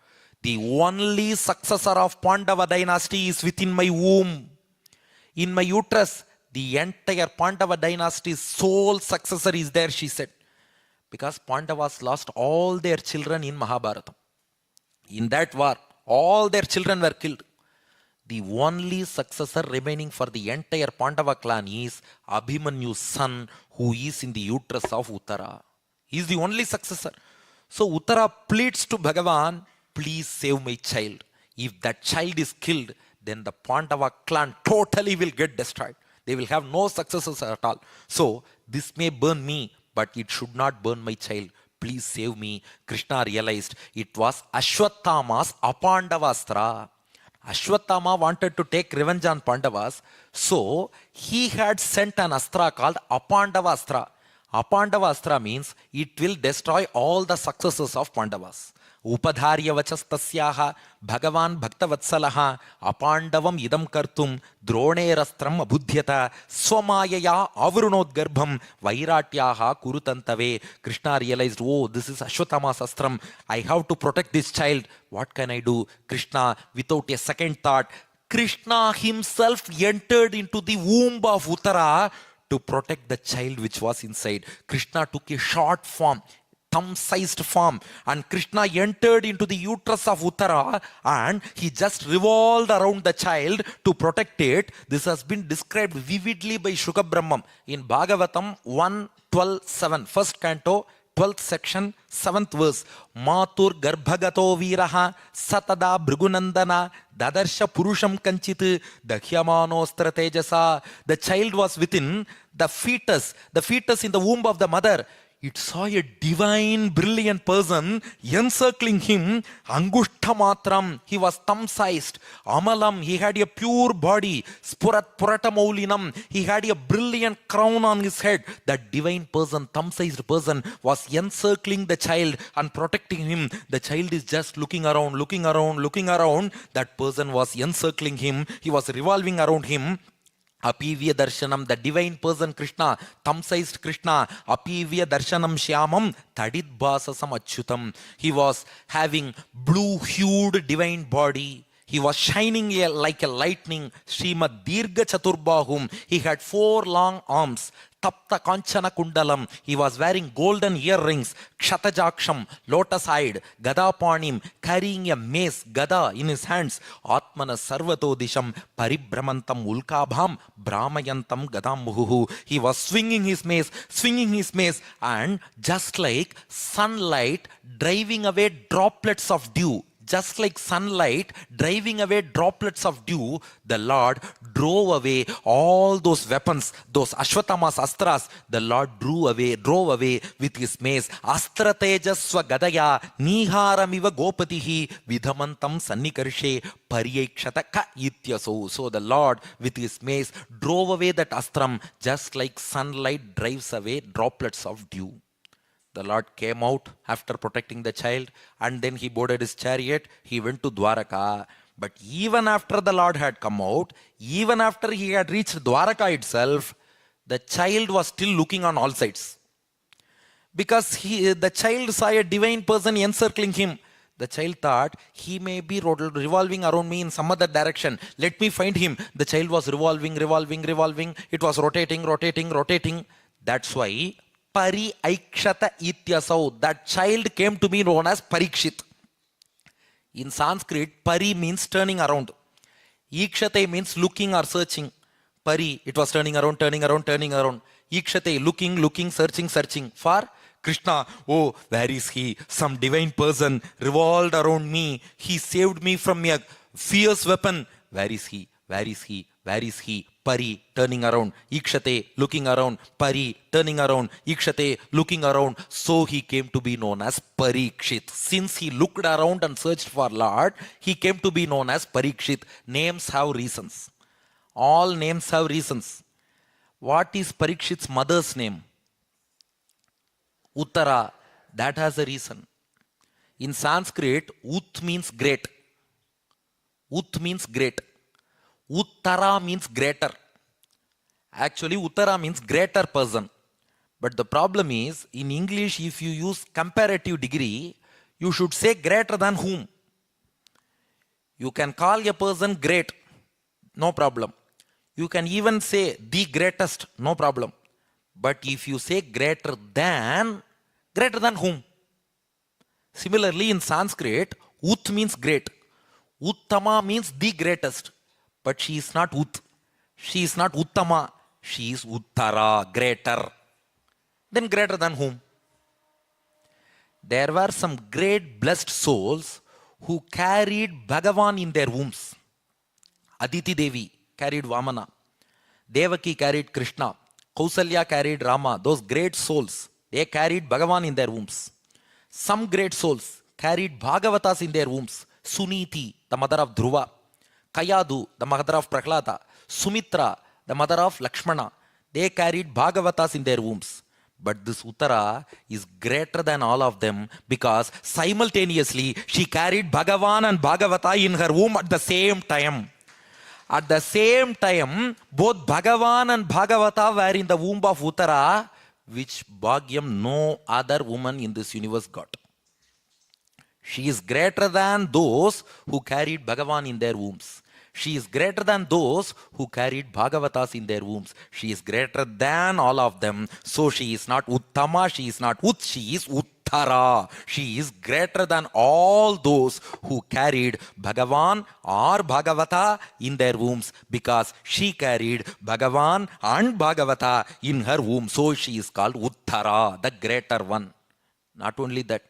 S2: the only successor of Pandava dynasty is within my womb. In my uterus, the entire Pandava dynasty's sole successor is there, she said. Because Pandavas lost all their children in Mahabharata. In that war, all their children were killed. The only successor remaining for the entire Pandava clan is Abhimanyu's son, who is in the uterus of Uttara. He is the only successor. So Uttara pleads to Bhagavan, please save my child. If that child is killed, then the Pandava clan totally will get destroyed. They will have no successors at all. So this may burn me, but it should not burn my child. Please save me. Krishna realized it was Ashwathama's Apandavastra. Ashwathama wanted to take revenge on Pandavas. So he had sent an astra called Apandavastra. Apandavastra means it will destroy all the successors of Pandavas. Upadharya vachastasyaha Bhagavan Bhaktavatsalaha Apandavam idam kartum Dronerastram abudhyata Swamayaya avurunodgarbham Vairatyaha kurutantave. Krishna realized, oh, this is Ashwathama's astram. I have to protect this child. What can I do? Krishna, without a second thought, Krishna himself entered into the womb of Uttara to protect the child which was inside. Krishna took a short form, thumb-sized form, and Krishna entered into the uterus of Uttara and he just revolved around the child to protect it. This has been described vividly by Shuka Brahmam in Bhagavatam 1.12.7, first canto, 12th section, 7th verse. Matur garbhagato viraha satada bhrigunandana dadarsha purusham kanchit dakhyamanostra tejasa. The child was within the fetus in the womb of the mother. It saw a divine, brilliant person encircling him. Angushta matram, he was thumb-sized. Amalam, he had a pure body. Spurat puratamaulinam, he had a brilliant crown on his head. That divine person, thumb-sized person, was encircling the child and protecting him. The child is just looking around. That person was encircling him. He was revolving around him. Apivya darshanam, the divine person Krishna, thumb-sized Krishna, apivya darshanam shyamam tadidbhasasam achyutam. He was having blue-hued divine body. He was shining like a lightning. Srimad Dirga Chaturbahum. He had 4 long arms. Tapta Kanchana Kundalam. He was wearing golden earrings. Kshatajaksham, lotus-eyed. Gadapanim, carrying a mace, Gada, in his hands. Atmana Sarvato Disham, Paribhramantam Ulkabham, Brahmayantam Gadam Muhuhu. He was swinging his mace, and just like sunlight driving away droplets of dew, just like sunlight driving away droplets of dew, the Lord drove away all those weapons, those Ashwathama's astras. The Lord drove away with his mace. Astra tejasva gadaya niharamiva gopatihi vidhamantam sannikarshe paryekshata ka ityaso. So the Lord with his mace drove away that astram just like sunlight drives away droplets of dew. The Lord came out after protecting the child, and then he boarded his chariot. He went to Dwaraka. But even after the Lord had come out, even after he had reached Dwaraka itself, the child was still looking on all sides. Because the child saw a divine person encircling him. The child thought, he may be revolving around me in some other direction. Let me find him. The child was revolving. It was rotating. That's why Pari Aikshata Ityasau, that child came to be known as Parikshit. In Sanskrit, Pari means turning around. Ikshate means looking or searching. Pari, it was turning around. Ikshate, looking, searching. For Krishna, oh, where is he? Some divine person revolved around me. He saved me from fierce weapon. Where is he? Where is he? Where is he? Pari, turning around. Ikshate, looking around. Pari, turning around. Ikshate, looking around. So he came to be known as Parikshit. Since he looked around and searched for Lord, he came to be known as Parikshit. Names have reasons. All names have reasons. What is Parikshit's mother's name? Uttara. That has a reason. In Sanskrit, Ut means great. Ut means great. Uttara means greater. Actually, Uttara means greater person. But the problem is, in English, if you use comparative degree, you should say greater than whom. You can call a person great, no problem. You can even say the greatest, no problem. But if you say greater than whom? Similarly, in Sanskrit, Ut means great. Uttama means the greatest. But she is not Ut. She is not Uttama. She is Uttara, greater. Then greater than whom? There were some great blessed souls who carried Bhagavan in their wombs. Aditi Devi carried Vamana. Devaki carried Krishna. Kausalya carried Rama. Those great souls, they carried Bhagavan in their wombs. Some great souls carried Bhagavatas in their wombs. Suniti, the mother of Dhruva. Kayadu, the mother of Prahlada. Sumitra, the mother of Lakshmana. They carried Bhagavatas in their wombs. But this Uttara is greater than all of them because simultaneously she carried Bhagavan and Bhagavata in her womb at the same time. At the same time, both Bhagavan and Bhagavata were in the womb of Uttara, which Bhagyam no other woman in this universe got. She is greater than those who carried Bhagavan in their wombs. She is greater than those who carried Bhagavatas in their wombs. She is greater than all of them. So she is not Uttama, she is not Ut, she is Uttara. She is greater than all those who carried Bhagavan or Bhagavata in their wombs because she carried Bhagavan and Bhagavata in her womb. So she is called Uttara, the greater one. Not only that,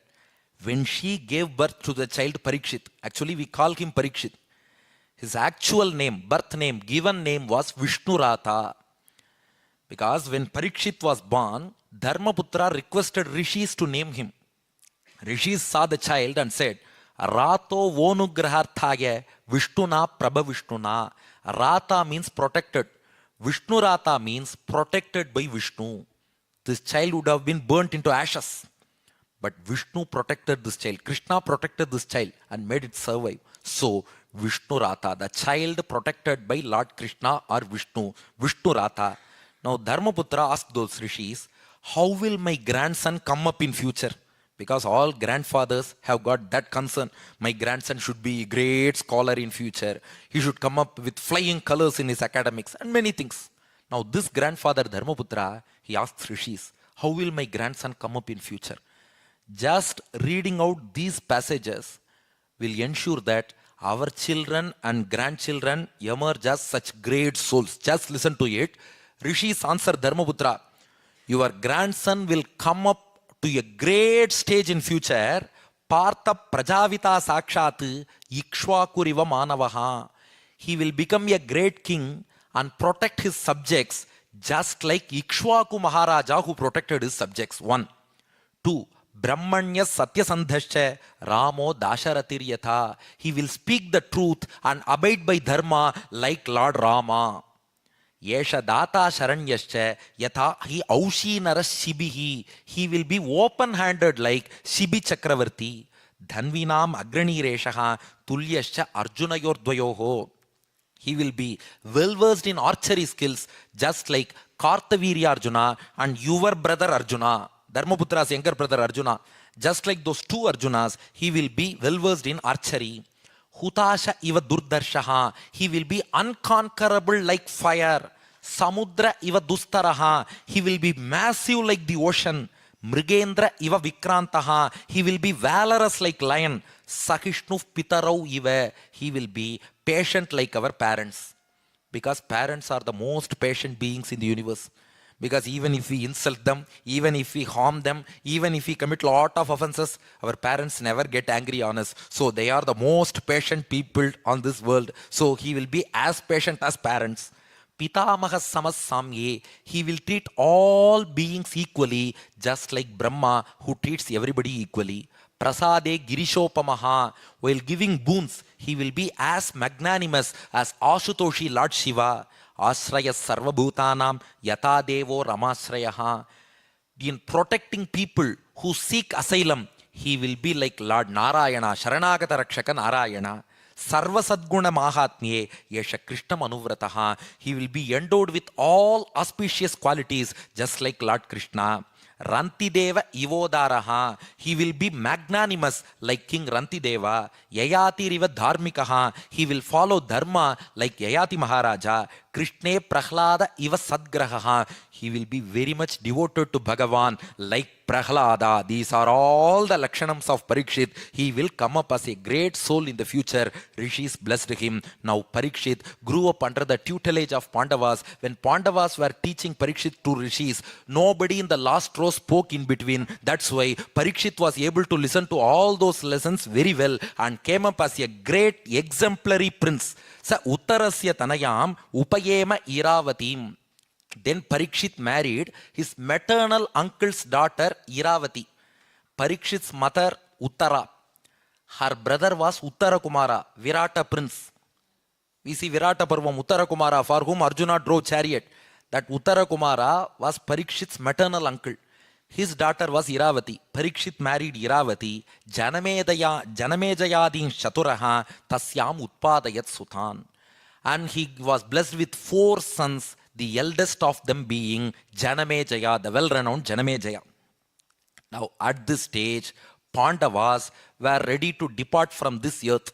S2: when she gave birth to the child Parikshit, actually we call him Parikshit. His actual name, birth name, given name was Vishnuratha. Because when Parikshit was born, Dharmaputra requested rishis to name him. Rishis saw the child and said, Rato vonugraharthaya Vishnuna Prabha Vishnuna. Rata means protected. Vishnurata means protected by Vishnu. This child would have been burnt into ashes. But Vishnu protected this child. Krishna protected this child and made it survive. So, Vishnurata, the child protected by Lord Krishna or Vishnu, Vishnurata. Now, Dharmaputra asked those rishis, how will my grandson come up in future? Because all grandfathers have got that concern. My grandson should be a great scholar in future. He should come up with flying colors in his academics and many things. Now, this grandfather Dharmaputra, he asked rishis, how will my grandson come up in future? Just reading out these passages will ensure that our children and grandchildren emerge as such great souls. Just listen to it. Rishis answered Dharmaputra, your grandson will come up to a great stage in future. Partha Prajavita Sakshat Ikshvakuriva Manavaha. He will become a great king and protect his subjects just like Ikshvaku Maharaja who protected his subjects. 1. 2. Brahmanya Satyasandhascha Ramo Dasharatir Yatha. He will speak the truth and abide by dharma like Lord Rama. Yesha Data Sharanyascha Yatha Hi Aushi Naras Shibihi. He will be open-handed like Shibi Chakravarti. Dhanvinam Agrani Reshaha Tulyascha Arjunayor Dvayoho. He will be well-versed in archery skills just like Kartavirya Arjuna and your brother Arjuna. Dharmaputra's younger brother Arjuna. Just like those two Arjunas, he will be well-versed in archery. Hutasha iva durdarshaha. He will be unconquerable like fire. Samudra iva dustaraha. He will be massive like the ocean. Mrigendra iva vikrantaha. He will be valorous like lion. Sakishnu pitarau iva. He will be patient like our parents. Because parents are the most patient beings in the universe. Because even if we insult them, even if we harm them, even if we commit lot of offenses, our parents never get angry on us. So they are the most patient people on this world. So he will be as patient as parents. Pitamaha Samasamye, he will treat all beings equally, just like Brahma, who treats everybody equally. Prasade Girishopamaha, while giving boons, he will be as magnanimous as Ashutoshi Lord Shiva. Ashraya Sarvabhutanam Yata Devo Ramasrayaha. In protecting people who seek asylum, he will be like Lord Narayana, Sharanagata Rakshaka Narayana. Sarva Sadguna Mahatmye Yesha Krishna Manuvrataha. He will be endowed with all auspicious qualities, just like Lord Krishna. Rantideva Ivodaraha. He will be magnanimous like King Rantideva. Yayati Riva Dharmikaha. He will follow Dharma like Yayati Maharaja. Krishne Prahlada Iva Sadgrahaha. He will be very much devoted to Bhagavan like Prahlada. These are all the Lakshanams of Parikshit. He will come up as a great soul in the future. Rishis blessed him. Now Parikshit grew up under the tutelage of Pandavas. When Pandavas were teaching Parikshit to Rishis, nobody in the last row spoke in between. That's why Parikshit was able to listen to all those lessons very well and came up as a great exemplary prince. Sa Uttarasya Tanayam Upayema Iravatim. Then Parikshit married his maternal uncle's daughter Iravati. Parikshit's mother Uttara. Her brother was Uttara Kumara, Virata prince. We see Virata Parvam, Uttara Kumara, for whom Arjuna drove chariot. That Uttara Kumara was Parikshit's maternal uncle. His daughter was Iravati. Parikshit married Iravati. Janamejayadin Shaturaha Tasyam Utpadayat Sutan. And he was blessed with 4 sons, the eldest of them being Janamejaya, the well-renowned Janamejaya. Now at this stage, Pandavas were ready to depart from this earth.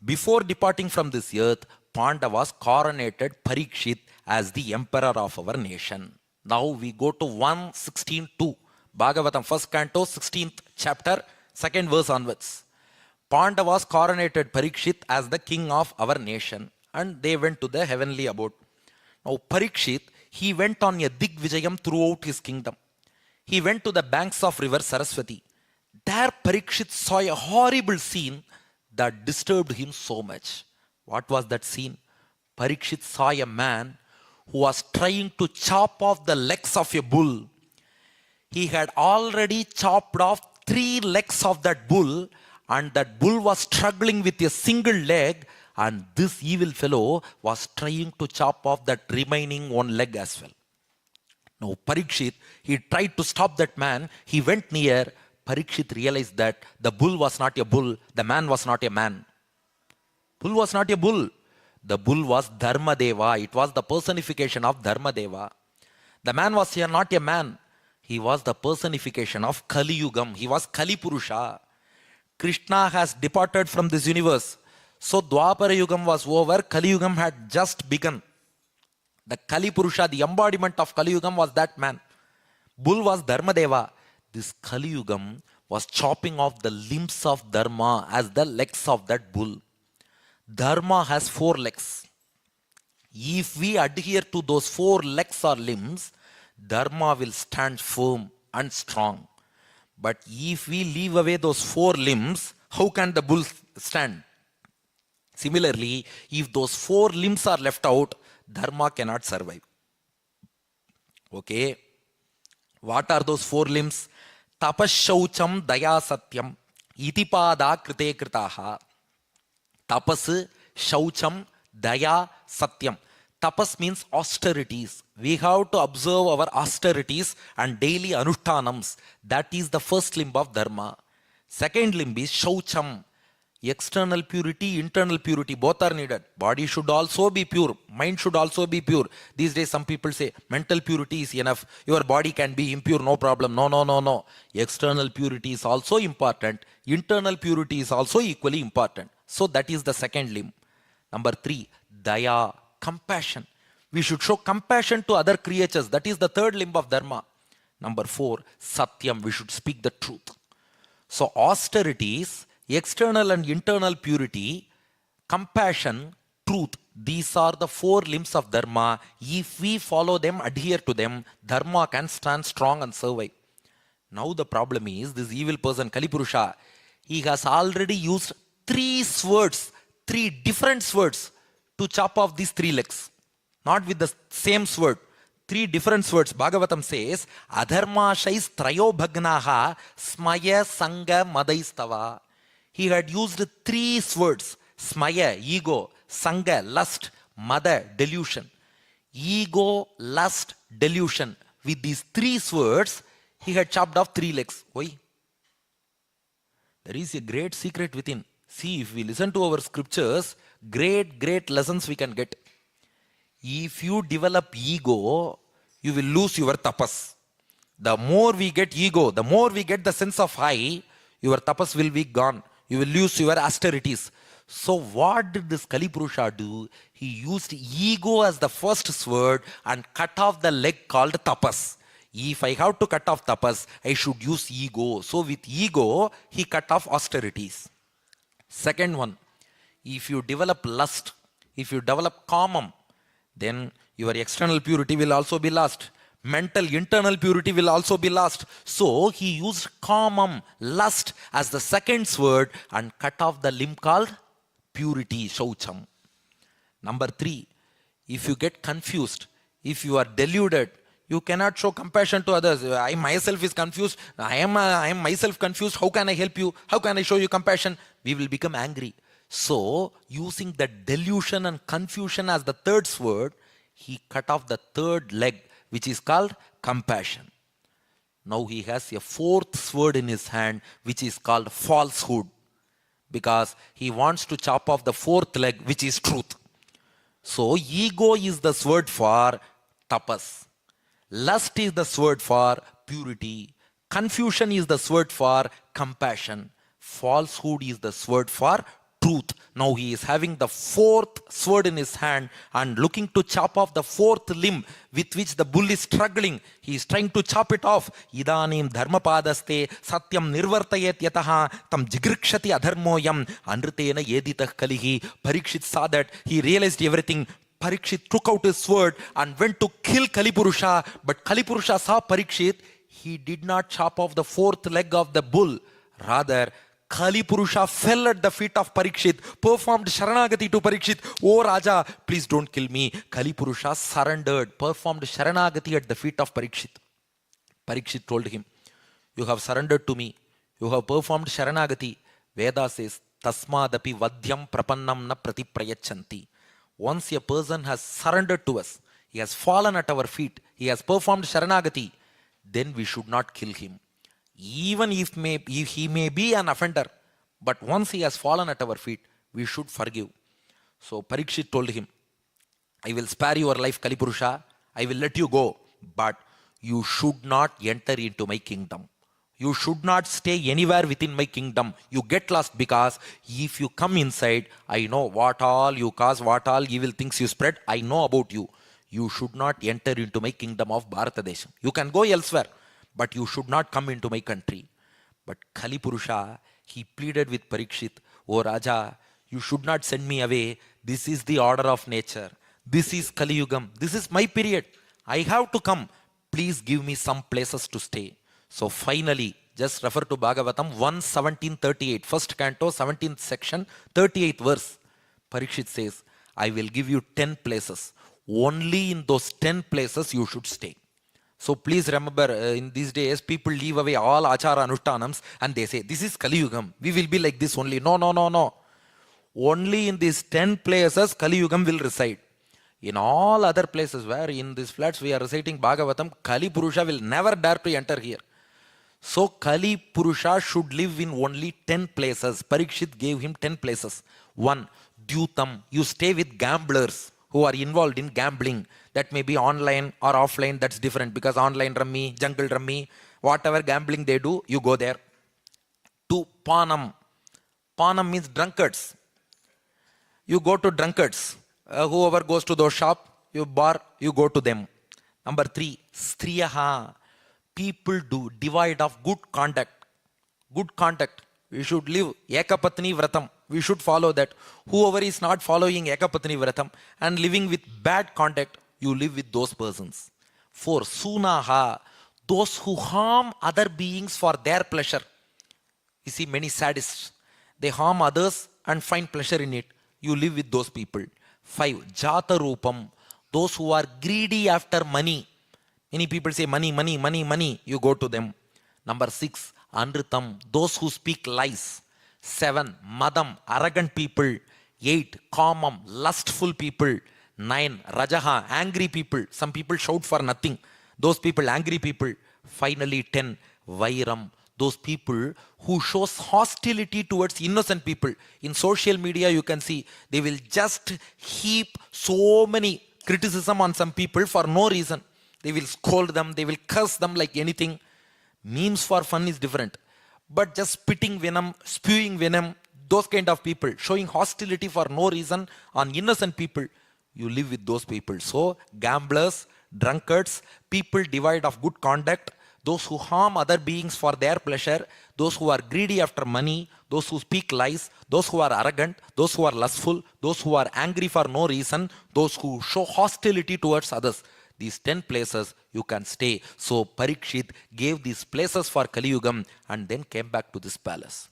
S2: Before departing from this earth, Pandavas coronated Parikshit as the emperor of our nation. Now we go to 1:16:2. Bhagavatam, 1st canto, 16th chapter, 2nd verse onwards. Pandavas coronated Parikshit as the king of our nation and they went to the heavenly abode. Now Parikshit, he went on a Digvijayam throughout his kingdom. He went to the banks of river Saraswati. There Parikshit saw a horrible scene that disturbed him so much. What was that scene? Parikshit saw a man who was trying to chop off the legs of a bull. He had already chopped off 3 legs of that bull, and that bull was struggling with a single leg, and this evil fellow was trying to chop off that remaining 1 leg as well. Now Parikshit, he tried to stop that man. He went near. Parikshit realized that the bull was not a bull, the man was not a man. Bull was not a bull. The bull was Dharmadeva. It was the personification of Dharmadeva. The man was here not a man. He was the personification of Kali Yugam. He was Kali Purusha. Krishna has departed from this universe. So Dwapara Yugam was over. Kali Yugam had just begun. The Kali Purusha, the embodiment of Kali Yugam was that man. Bull was Dharmadeva. This Kali Yugam was chopping off the limbs of Dharma as the legs of that bull. Dharma has 4 legs. If we adhere to those 4 legs or limbs, Dharma will stand firm and strong. But if we leave away those 4 limbs, how can the bull stand? Similarly, if those 4 limbs are left out, Dharma cannot survive. Okay. What are those 4 limbs? Tapashaucham daya satyam itipada krite kritaha. Tapas, shaucham, daya, satyam. Tapas means austerities. We have to observe our austerities and daily anushtanams. That is the first limb of dharma. Second limb is shaucham. External purity, internal purity, both are needed. Body should also be pure. Mind should also be pure. These days some people say mental purity is enough. Your body can be impure, no problem. No. External purity is also important. Internal purity is also equally important. So that is the second limb. Number 3, daya, compassion. We should show compassion to other creatures. That is the third limb of dharma. Number 4, satyam. We should speak the truth. So austerities, external and internal purity, compassion, truth. These are the four limbs of dharma. If we follow them, adhere to them, dharma can stand strong and survive. Now the problem is this evil person, Kalipurusha, he has already used three different swords to chop off these three legs. Not with the same sword. Three different swords. Bhagavatam says, Adharmashais trayo bhagnaha smaya sanga madaistava. He had used three swords. Smaya, ego. Sanga, lust. Mada, delusion. Ego, lust, delusion. With these three swords, he had chopped off three legs. Why? There is a great secret within. See, if we listen to our scriptures, great lessons we can get. If you develop ego, you will lose your tapas. The more we get ego, the more we get the sense of I, your tapas will be gone. You will lose your austerities. So what did this Kalipurusha do? He used ego as the first sword and cut off the leg called tapas. If I have to cut off tapas, I should use ego. So with ego, he cut off austerities. Second one, if you develop lust, if you develop kamam, then your external purity will also be lost. Mental, internal purity will also be lost. So he used kamam, lust, as the second sword and cut off the limb called purity, shaucham. Number three, if you get confused, if you are deluded, you cannot show compassion to others. I myself is confused. I am myself confused. How can I help you? How can I show you compassion? We will become angry. So, using the delusion and confusion as the third sword, he cut off the third leg, which is called compassion. Now he has a fourth sword in his hand, which is called falsehood, because he wants to chop off the fourth leg, which is truth. So, ego is the sword for tapas. Lust is the sword for purity. Confusion is the sword for compassion. Falsehood is the sword for truth. Now he is having the fourth sword in his hand and looking to chop off the fourth limb with which the bull is struggling. He is trying to chop it off. Idanim dharmapadaste satyam nirvartayet yataha tam jigrikshati adharmoyam anritena yeditah kalihi. Parikshit saw that. He realized everything. Parikshit took out his sword and went to kill Kalipurusha. But Kalipurusha saw Parikshit. He did not chop off the fourth leg of the bull. Rather, Kalipurusha fell at the feet of Parikshit, performed Sharanagati to Parikshit. Oh Raja, please don't kill me. Kalipurusha surrendered, performed Sharanagati at the feet of Parikshit. Parikshit told him, you have surrendered to me. You have performed Sharanagati. Veda says, Tasmadapi vadhyam prapannam na pratiprayachanti. Once a person has surrendered to us, he has fallen at our feet, he has performed Sharanagati, then we should not kill him. Even if he may be an offender, but once he has fallen at our feet, we should forgive. So Parikshit told him, I will spare your life, Kalipurusha, I will let you go, but you should not enter into my kingdom. You should not stay anywhere within my kingdom. You get lost, because if you come inside, I know what all you cause, what all evil things you spread, I know about you. You should not enter into my kingdom of Bharatadesham. You can go elsewhere, but you should not come into my country. But Kalipurusha, he pleaded with Parikshit, oh Raja, you should not send me away. This is the order of nature. This is Kali Yugam. This is my period. I have to come. Please give me some places to stay. So finally, just refer to Bhagavatam 1:17:38, first canto, 17th section, 38th verse. Parikshit says, I will give you 10 places. Only in those 10 places you should stay. So please remember, in these days, people leave away all achara anushtanams and they say, this is Kali Yugam. We will be like this only. No. Only in these 10 places, Kali Yugam will reside. In all other places where in these flats we are reciting Bhagavatam, Kali Purusha will never dare to enter here. So Kali Purusha should live in only 10 places. Parikshit gave him 10 places. 1, Dyutam. You stay with gamblers who are involved in gambling. That may be online or offline, that's different, because online rummy, jungle rummy, whatever gambling they do, you go there. 2, Panam. Panam means drunkards. You go to drunkards. Whoever goes to those shop, you bar, you go to them. Number 3, Striyaha. People do devoid of good conduct. Good conduct. We should live Ekapatni Vratam. We should follow that. Whoever is not following Ekapatni Vratam and living with bad conduct, you live with those persons. 4. Sunaha, those who harm other beings for their pleasure. You see, many sadists, they harm others and find pleasure in it. You live with those people. 5. Jata Rupam, those who are greedy after money. Many people say money, money, money, money. You go to them. Number 6. Anritam, those who speak lies. 7. Madam, arrogant people. 8. Kamam, lustful people. 9. Rajaha, angry people. Some people shout for nothing. Those people, angry people. Finally, 10. Vairam, those people who shows hostility towards innocent people. In social media, you can see they will just heap so many criticism on some people for no reason. They will scold them, they will curse them like anything. Memes for fun is different. But just spitting venom, spewing venom, those kind of people, showing hostility for no reason on innocent people, you live with those people. So, gamblers, drunkards, people devoid of good conduct, those who harm other beings for their pleasure, those who are greedy after money, those who speak lies, those who are arrogant, those who are lustful, those who are angry for no reason, those who show hostility towards others. These 10 places you can stay. So Parikshit gave these places for Kali Yugam and then came back to this palace.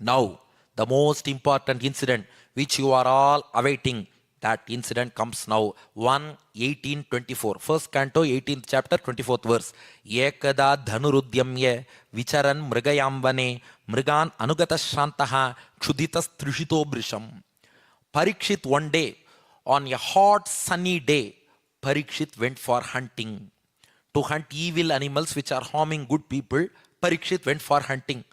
S2: Now, the most important incident which you are all awaiting, that incident comes now. 1:18:24. First canto, 18th chapter, 24th verse. Ekada dhanurudyamye vicharan mrigayamvane mrigan anugata shantaha kshuditas trishito brisham. Parikshit one day, on a hot sunny day, Parikshit went for hunting. To hunt evil animals which are harming good people, Parikshit went for hunting.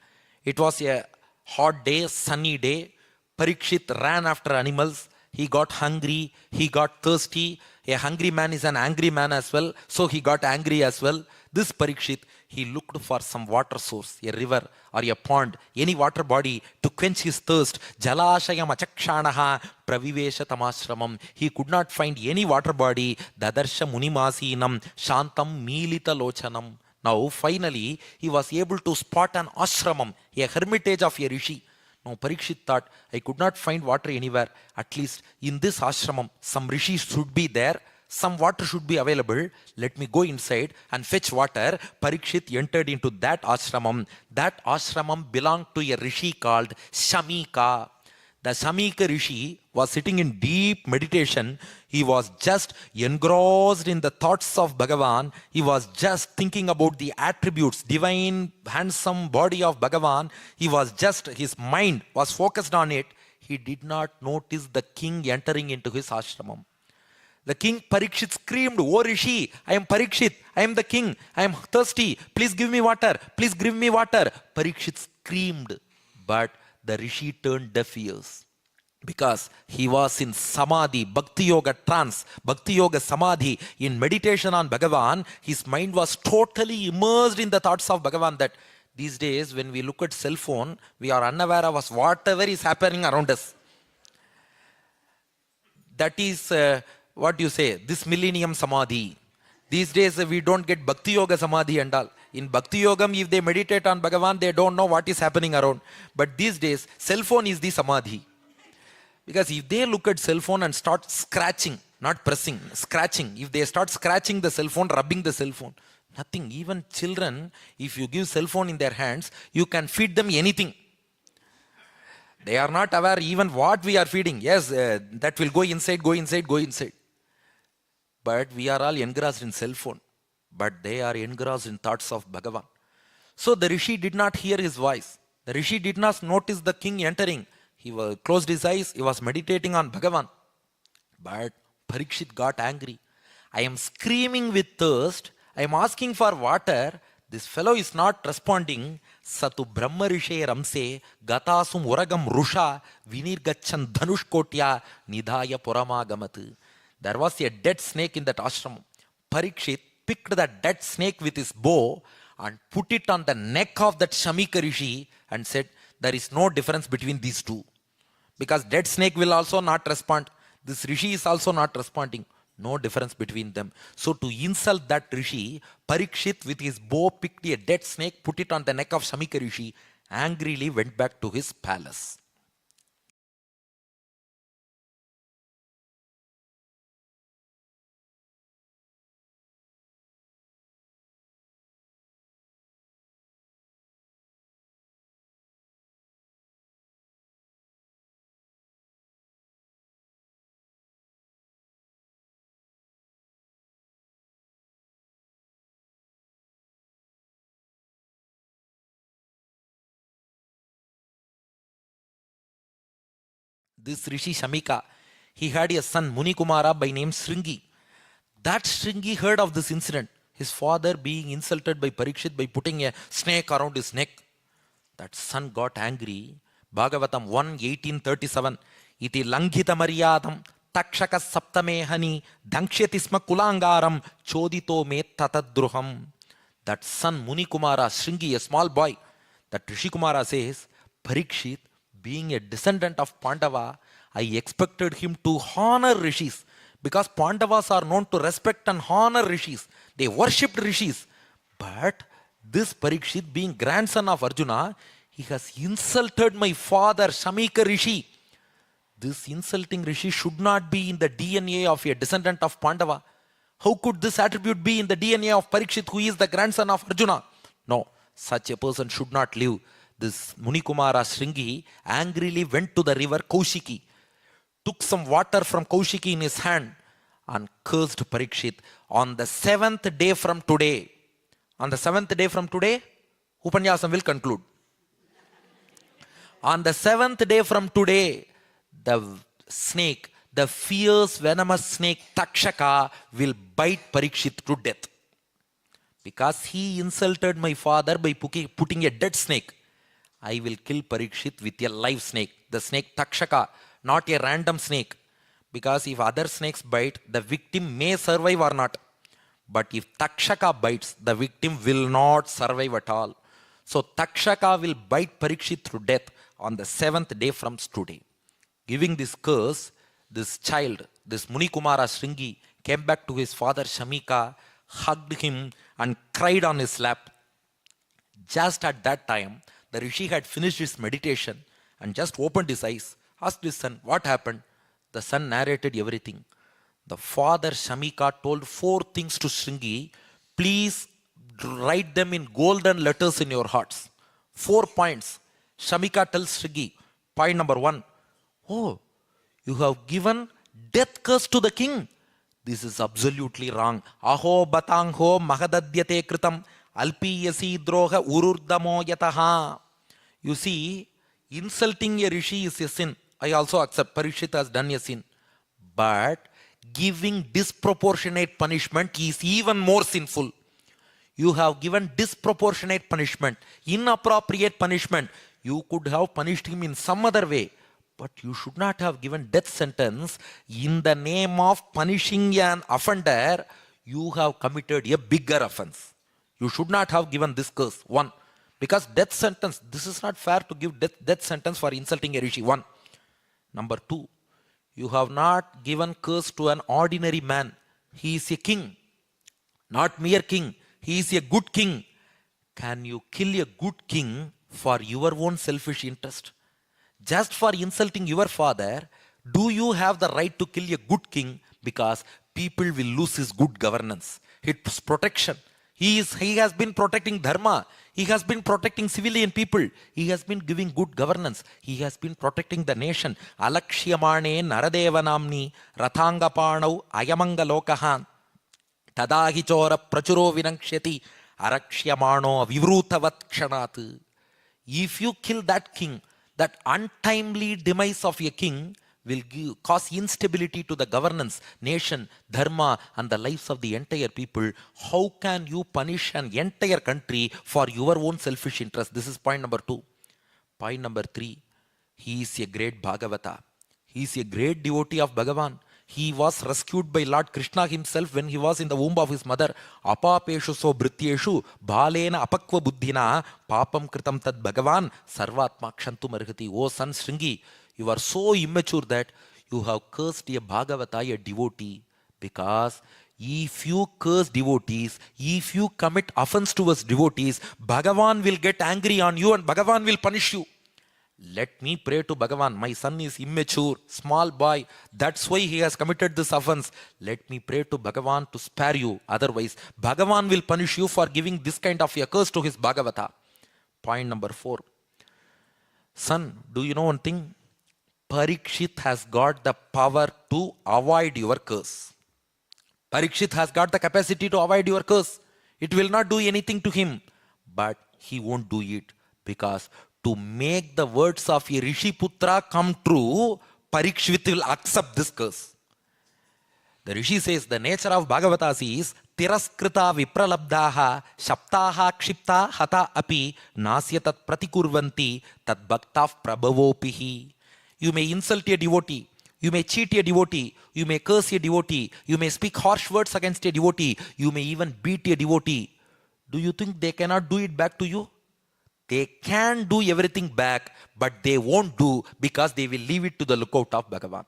S2: It was a hot day, sunny day. Parikshit ran after animals. He got hungry, he got thirsty. A hungry man is an angry man as well, so he got angry as well. This Parikshit, he looked for some water source, a river or a pond, any water body to quench his thirst. Jalashayam achakshanaha pravivesha tamashramam. He could not find any water body. Dadarsha munimasinam shantam milita lochanam. Now finally, he was able to spot an ashramam, a hermitage of a rishi. Now Parikshit thought, I could not find water anywhere. At least in this ashramam, some rishis should be there. Some water should be available. Let me go inside and fetch water. Parikshit entered into that ashramam. That ashramam belonged to a rishi called Shamika. The Shamika rishi was sitting in deep meditation. He was just engrossed in the thoughts of Bhagavan. He was just thinking about the attributes, divine, handsome body of Bhagavan. His mind was focused on it. He did not notice the king entering into his ashramam. The king Parikshit screamed, "O Rishi, I am Parikshit, I am the king, I am thirsty, please give me water, please give me water." Parikshit screamed, but the Rishi turned deaf ears because he was in Samadhi, Bhakti Yoga trance, Bhakti Yoga Samadhi, in meditation on Bhagavan. His mind was totally immersed in the thoughts of Bhagavan. That these days when we look at cell phone, we are unaware of whatever is happening around us. That is this millennium Samadhi. These days we don't get Bhakti Yoga Samadhi and all. In Bhakti Yogam, if they meditate on Bhagavan, they don't know what is happening around. But these days, cell phone is the Samadhi. Because if they look at cell phone and start scratching, not pressing, scratching, if they start scratching the cell phone, rubbing the cell phone, nothing. Even children, if you give cell phone in their hands, you can feed them anything. They are not aware even what we are feeding. Yes, that will go inside, go inside, go inside. But we are all engrossed in cell phone. But they are engrossed in thoughts of Bhagavan. So the Rishi did not hear his voice. The Rishi did not notice the king entering. He closed his eyes. He was meditating on Bhagavan. But Parikshit got angry. I am screaming with thirst. I am asking for water. This fellow is not responding. Satu Brahma Rishe Ramse Gatasum Uragam Rusha Vinirgachan Dhanushkotya Nidhaya Puramagamatu. There was a dead snake in that ashram. Parikshit picked that dead snake with his bow and put it on the neck of that Shamika Rishi and said, there is no difference between these two. Because dead snake will also not respond. This Rishi is also not responding. No difference between them. So to insult that Rishi, Parikshit with his bow picked a dead snake, put it on the neck of Shamika Rishi, angrily went back to his palace. this Rishi Shamika, he had a son Munikumara by name Shringi. That Shringi heard of this incident, his father being insulted by Parikshit by putting a snake around his neck. That son got angry. Bhagavatam 1:18-37. Iti langhita maryadam takshaka saptamehani dankshati sma kulangaram chodito me tatadruham. That son Munikumara, Shringi, a small boy, that Rishi Kumara says, Parikshit, being a descendant of Pandava, I expected him to honor rishis, because Pandavas are known to respect and honor rishis. They worshipped rishis. But this Parikshit, being grandson of Arjuna, he has insulted my father, Shamika Rishi. This insulting Rishi should not be in the DNA of a descendant of Pandava. How could this attribute be in the DNA of Parikshit, who is the grandson of Arjuna? No, such a person should not live. This Munikumara Shringi angrily went to the river Kaushiki, took some water from Kaushiki in his hand and cursed Parikshit. On the seventh day from today, Upanyasam will conclude. On the seventh day from today, the snake, the fierce venomous snake Takshaka will bite Parikshit to death. Because he insulted my father by putting a dead snake, I will kill Parikshit with a live snake, the snake Takshaka, not a random snake. Because if other snakes bite, the victim may survive or not. But if Takshaka bites, the victim will not survive at all. So Takshaka will bite Parikshit to death on the seventh day from today. Giving this curse, this child, this Munikumara Shringi, came back to his father Shamika, hugged him and cried on his lap. Just at that time, the Rishi had finished his meditation and just opened his eyes, asked his son, what happened? The son narrated everything. The father Shamika told 4 things to Shringi. Please write them in golden letters in your hearts. 4 points. Shamika tells Shringi, point number 1, oh, you have given death curse to the king. This is absolutely wrong. Aho batangho mahadadyate kritam alpiyasi droha ururdamo yataha. You see, insulting a rishi is a sin. I also accept Parikshit has done a sin. But giving disproportionate punishment is even more sinful. You have given disproportionate punishment, inappropriate punishment. You could have punished him in some other way. But you should not have given death sentence. In the name of punishing an offender, you have committed a bigger offense. You should not have given this curse. 1. Because death sentence, this is not fair to give death sentence for insulting a rishi. 1. Number 2, you have not given curse to an ordinary man. He is a king, not mere king. He is a good king. Can you kill a good king for your own selfish interest? Just for insulting your father, do you have the right to kill a good king? Because people will lose his good governance, his protection. He has been protecting dharma. He has been protecting civilian people. He has been giving good governance. He has been protecting the nation. Alakshyamane naradeva namni rathanga panau ayamanga lokahan tadahi chora prachuro vinakshyati arakshyamano vivrutavat kshanat. If you kill that king, that untimely demise of a king will cause instability to the governance, nation, dharma and the lives of the entire people. How can you punish an entire country for your own selfish interest? This is point number 2. Point number 3, he is a great Bhagavata. He is a great devotee of Bhagavan. He was rescued by Lord Krishna himself when he was in the womb of his mother. Apapeshu so bhrityeshu bhalena apakva buddhina papam kritam tad Bhagavan sarvatma kshantu marhati. O son Shringi, you are so immature that you have cursed a Bhagavata, a devotee. Because if you curse devotees, if you commit offense towards devotees, Bhagavan will get angry on you and Bhagavan will punish you. Let me pray to Bhagavan. My son is immature, small boy. That's why he has committed this offense. Let me pray to Bhagavan to spare you. Otherwise, Bhagavan will punish you for giving this kind of a curse to his Bhagavata. Point number 4. Son, do you know one thing? Parikshit has got the power to avoid your curse. Parikshit has got the capacity to avoid your curse. It will not do anything to him. But he won't do it. Because to make the words of a Rishi Putra come true, Parikshit will accept this curse. The Rishi says the nature of Bhagavatas is tiraskrita vipralabdhaha shaptaha kshipta hata api nasyatat pratikurvanti tad bhaktav prabhavopihi. You may insult a devotee, you may cheat a devotee, you may curse a devotee, you may speak harsh words against a devotee, you may even beat a devotee. Do you think they cannot do it back to you? They can do everything back, but they won't do because they will leave it to the lookout of Bhagavan.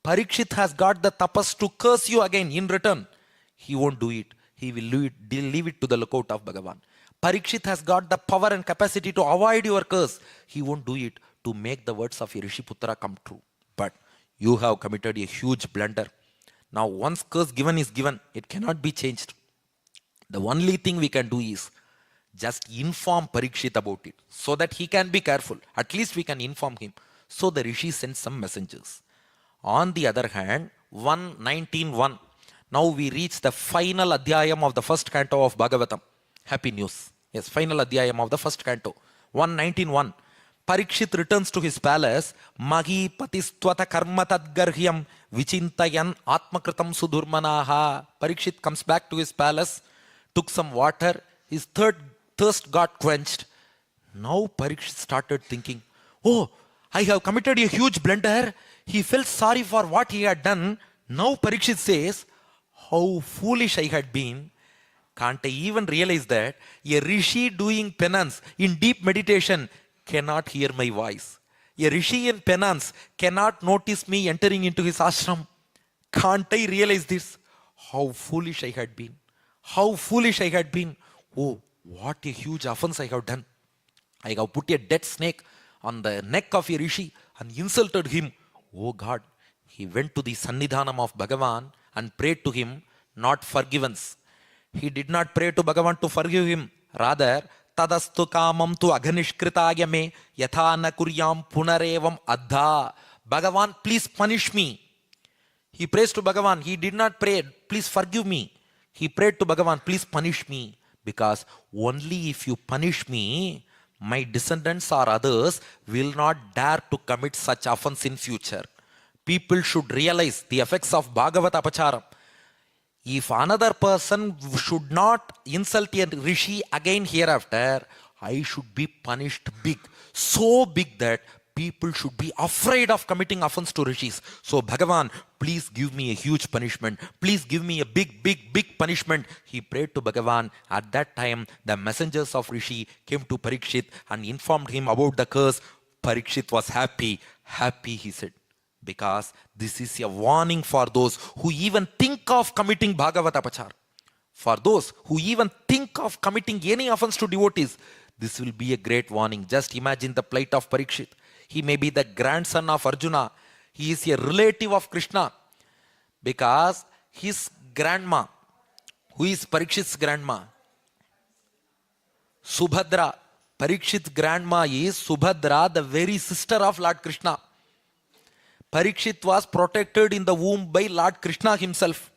S2: Parikshit has got the tapas to curse you again in return. He won't do it. He will leave it to the lookout of Bhagavan. Parikshit has got the power and capacity to avoid your curse. He won't do it to make the words of your Rishiputra come true. But you have committed a huge blunder. Now once curse given is given, it cannot be changed. The only thing we can do is just inform Parikshit about it so that he can be careful. At least we can inform him. So the Rishi sent some messengers. On the other hand, 119.1. Now we reach the final adhyayam of the first canto of Bhagavatam. Happy news. Yes, final adhyayam of the first canto. 119.1. Parikshit returns to his palace. Magi patistvata karma tadgarhyam vichintayan atmakritam sudurmanaha. Parikshit comes back to his palace, took some water. His thirst got quenched. Now Parikshit started thinking, oh, I have committed a huge blunder. He felt sorry for what he had done. Now Parikshit says, how foolish I had been. Can't I even realize that a rishi doing penance in deep meditation cannot hear my voice? A rishi in penance cannot notice me entering into his ashram. Can't I realize this? How foolish I had been. How foolish I had been. Oh, what a huge offense I have done. I have put a dead snake on the neck of a rishi and insulted him. Oh God, he went to the Sannidhanam of Bhagavan and prayed to him, not forgiveness. He did not pray to Bhagavan to forgive him. Rather, tadastu kamam tu aghanishkritaya me yatha na kuryam punarevam adha. Bhagavan, please punish me. He prays to Bhagavan. He did not pray, please forgive me. He prayed to Bhagavan, please punish me. Because only if you punish me, my descendants or others will not dare to commit such offense in future. People should realize the effects of Bhagavata Apacharam. If another person should not insult a rishi again hereafter, I should be punished big. So big that people should be afraid of committing offense to rishis. So Bhagavan, please give me a huge punishment. Please give me a big punishment. He prayed to Bhagavan. At that time, the messengers of Rishi came to Parikshit and informed him about the curse. Parikshit was happy. Happy, he said. Because this is a warning for those who even think of committing Bhagavata Apachar. For those who even think of committing any offense to devotees, this will be a great warning. Just imagine the plight of Parikshit. He may be the grandson of Arjuna. He is a relative of Krishna. Because his grandma, who is Parikshit's grandma? Subhadra. Parikshit's grandma is Subhadra, the very sister of Lord Krishna. Parikshit was protected in the womb by Lord Krishna himself.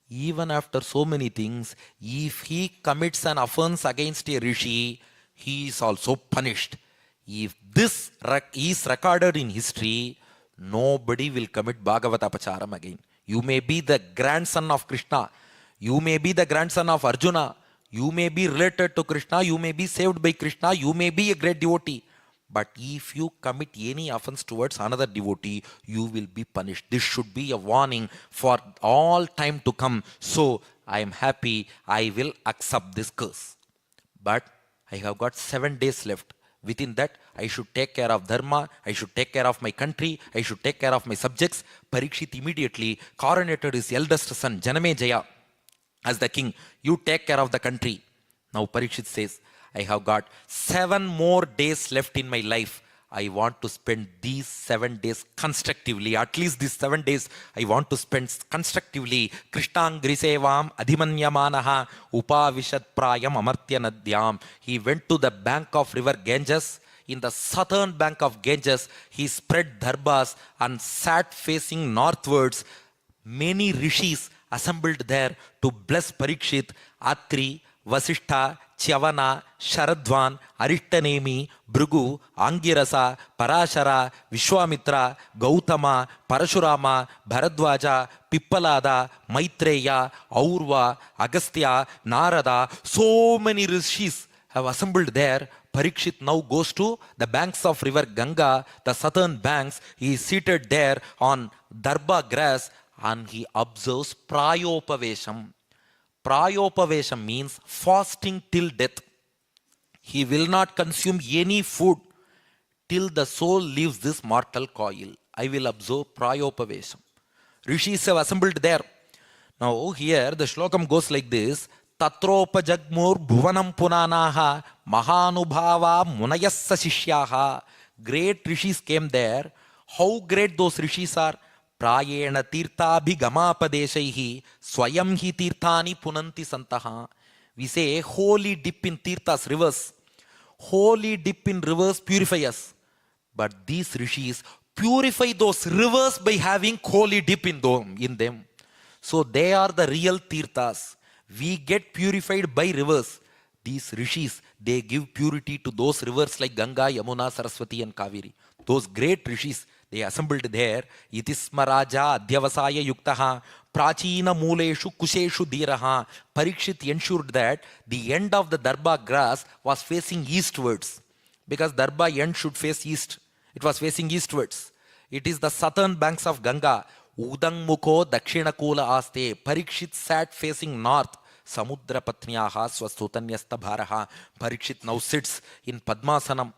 S2: Even after so many things, if he commits an offense against a rishi, he is also punished. If this is recorded in history, nobody will commit Bhagavata Apacharam again. You may be the grandson of Krishna. You may be the grandson of Arjuna. You may be related to Krishna. You may be saved by Krishna. You may be a great devotee. But if you commit any offense towards another devotee, you will be punished. This should be a warning for all time to come. So I am happy. I will accept this curse. But I have got 7 days left. Within that, I should take care of dharma, I should take care of my country, I should take care of my subjects. Parikshit immediately coronated his eldest son, Janamejaya, as the king. You take care of the country. Now Parikshit says, I have got 7 more days left in my life. I want to spend these 7 days constructively. At least these 7 days I want to spend constructively. Krishnangrisevam adhimanyamanaha upavishat prayam amartya nadyam. He went to the bank of river Ganges. In the southern bank of Ganges, he spread dharbas and sat facing northwards. Many rishis assembled there to bless Parikshit. Atri, Vasishtha, Chavana, Sharadvan, Arittanemi, Bhrigu, Angirasa, Parashara, Vishwamitra, Gautama, Parashurama, Bharadwaja, Pippalada, Maitreya, Aurva, Agastya, Narada, so many rishis have assembled there. Parikshit now goes to the banks of river Ganga, the southern banks. He is seated there on darba grass and he observes Prayopavesham. Prayopavesham means fasting till death. He will not consume any food till the soul leaves this mortal coil. I will observe Prayopavesham. Rishis have assembled there. Now here the shlokam goes like this. Tatropajagmur bhuvanam punanaha mahanubhava munayassa shishyaha. Great rishis came there. How great those rishis are? Prayena tirthabhigamapadeshaihi swayam hi tirthani punanti santaha. We say holy dip in tirthas, rivers. Holy dip in rivers purify us. But these rishis purify those rivers by having holy dip in them. So they are the real tirthas. We get purified by rivers. These rishis, they give purity to those rivers like Ganga, Yamuna, Saraswati and Kaveri. Those great rishis, they assembled there. Itismaraja adhyavasaya yuktaha prachina muleshu kusheshu dhiraha. Parikshit ensured that the end of the darba grass was facing eastwards. Because darba end should face east. It was facing eastwards. It is the southern banks of Ganga. Udang mukho dakshina kula aste. Parikshit sat facing north. Samudra patniyaha swastutanyasta bharaha. Parikshit now sits in Padmasanam.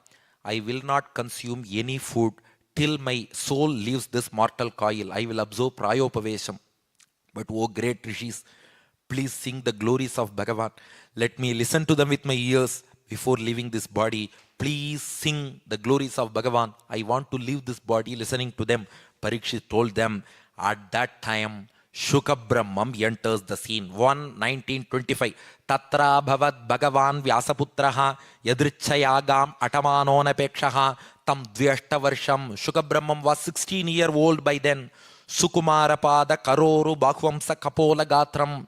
S2: I will not consume any food till my soul leaves this mortal coil. I will observe Prayopavesham. But O great rishis, please sing the glories of Bhagavan. Let me listen to them with my ears before leaving this body. Please sing the glories of Bhagavan. I want to leave this body listening to them. Parikshit told them. At that time, Shuka Brahmam enters the scene. 1925. Tatra bhavat Bhagavan Vyasaputraha Yadrichayagam Atamanonapekshaha Tam Dvyashtavarsham. Shuka Brahmam was 16-year-old by then. Sukumarapada Karoru Bakhvamsa Kapola Gatram.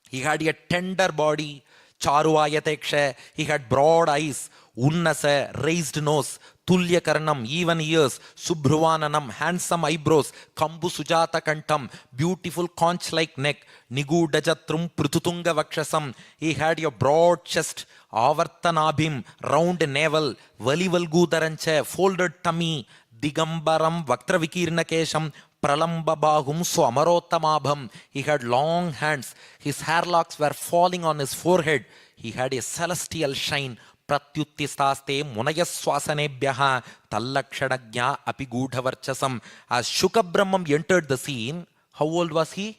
S2: He had a tender body. Charuayateksha. He had broad eyes. Unnasa, raised nose. Tulya Karanam, even ears. Subhruvananam, handsome eyebrows. Kambu Sujata Kantam, beautiful conch-like neck. Nigu Dajatrum Prututunga Vakshasam. He had a broad chest. Avartanabhim, round navel. Valivalgudarancha, folded tummy. Digambaram Vaktravikirnakesham. Pralamba Bahum Swamarottamabham. He had long hands. His hairlocks were falling on his forehead. He had a celestial shine. Pratyuttistaste munayaswasanebhyaha tallakshanagya apigudhavarchasam. As Shuka Brahmam entered the scene, how old was he?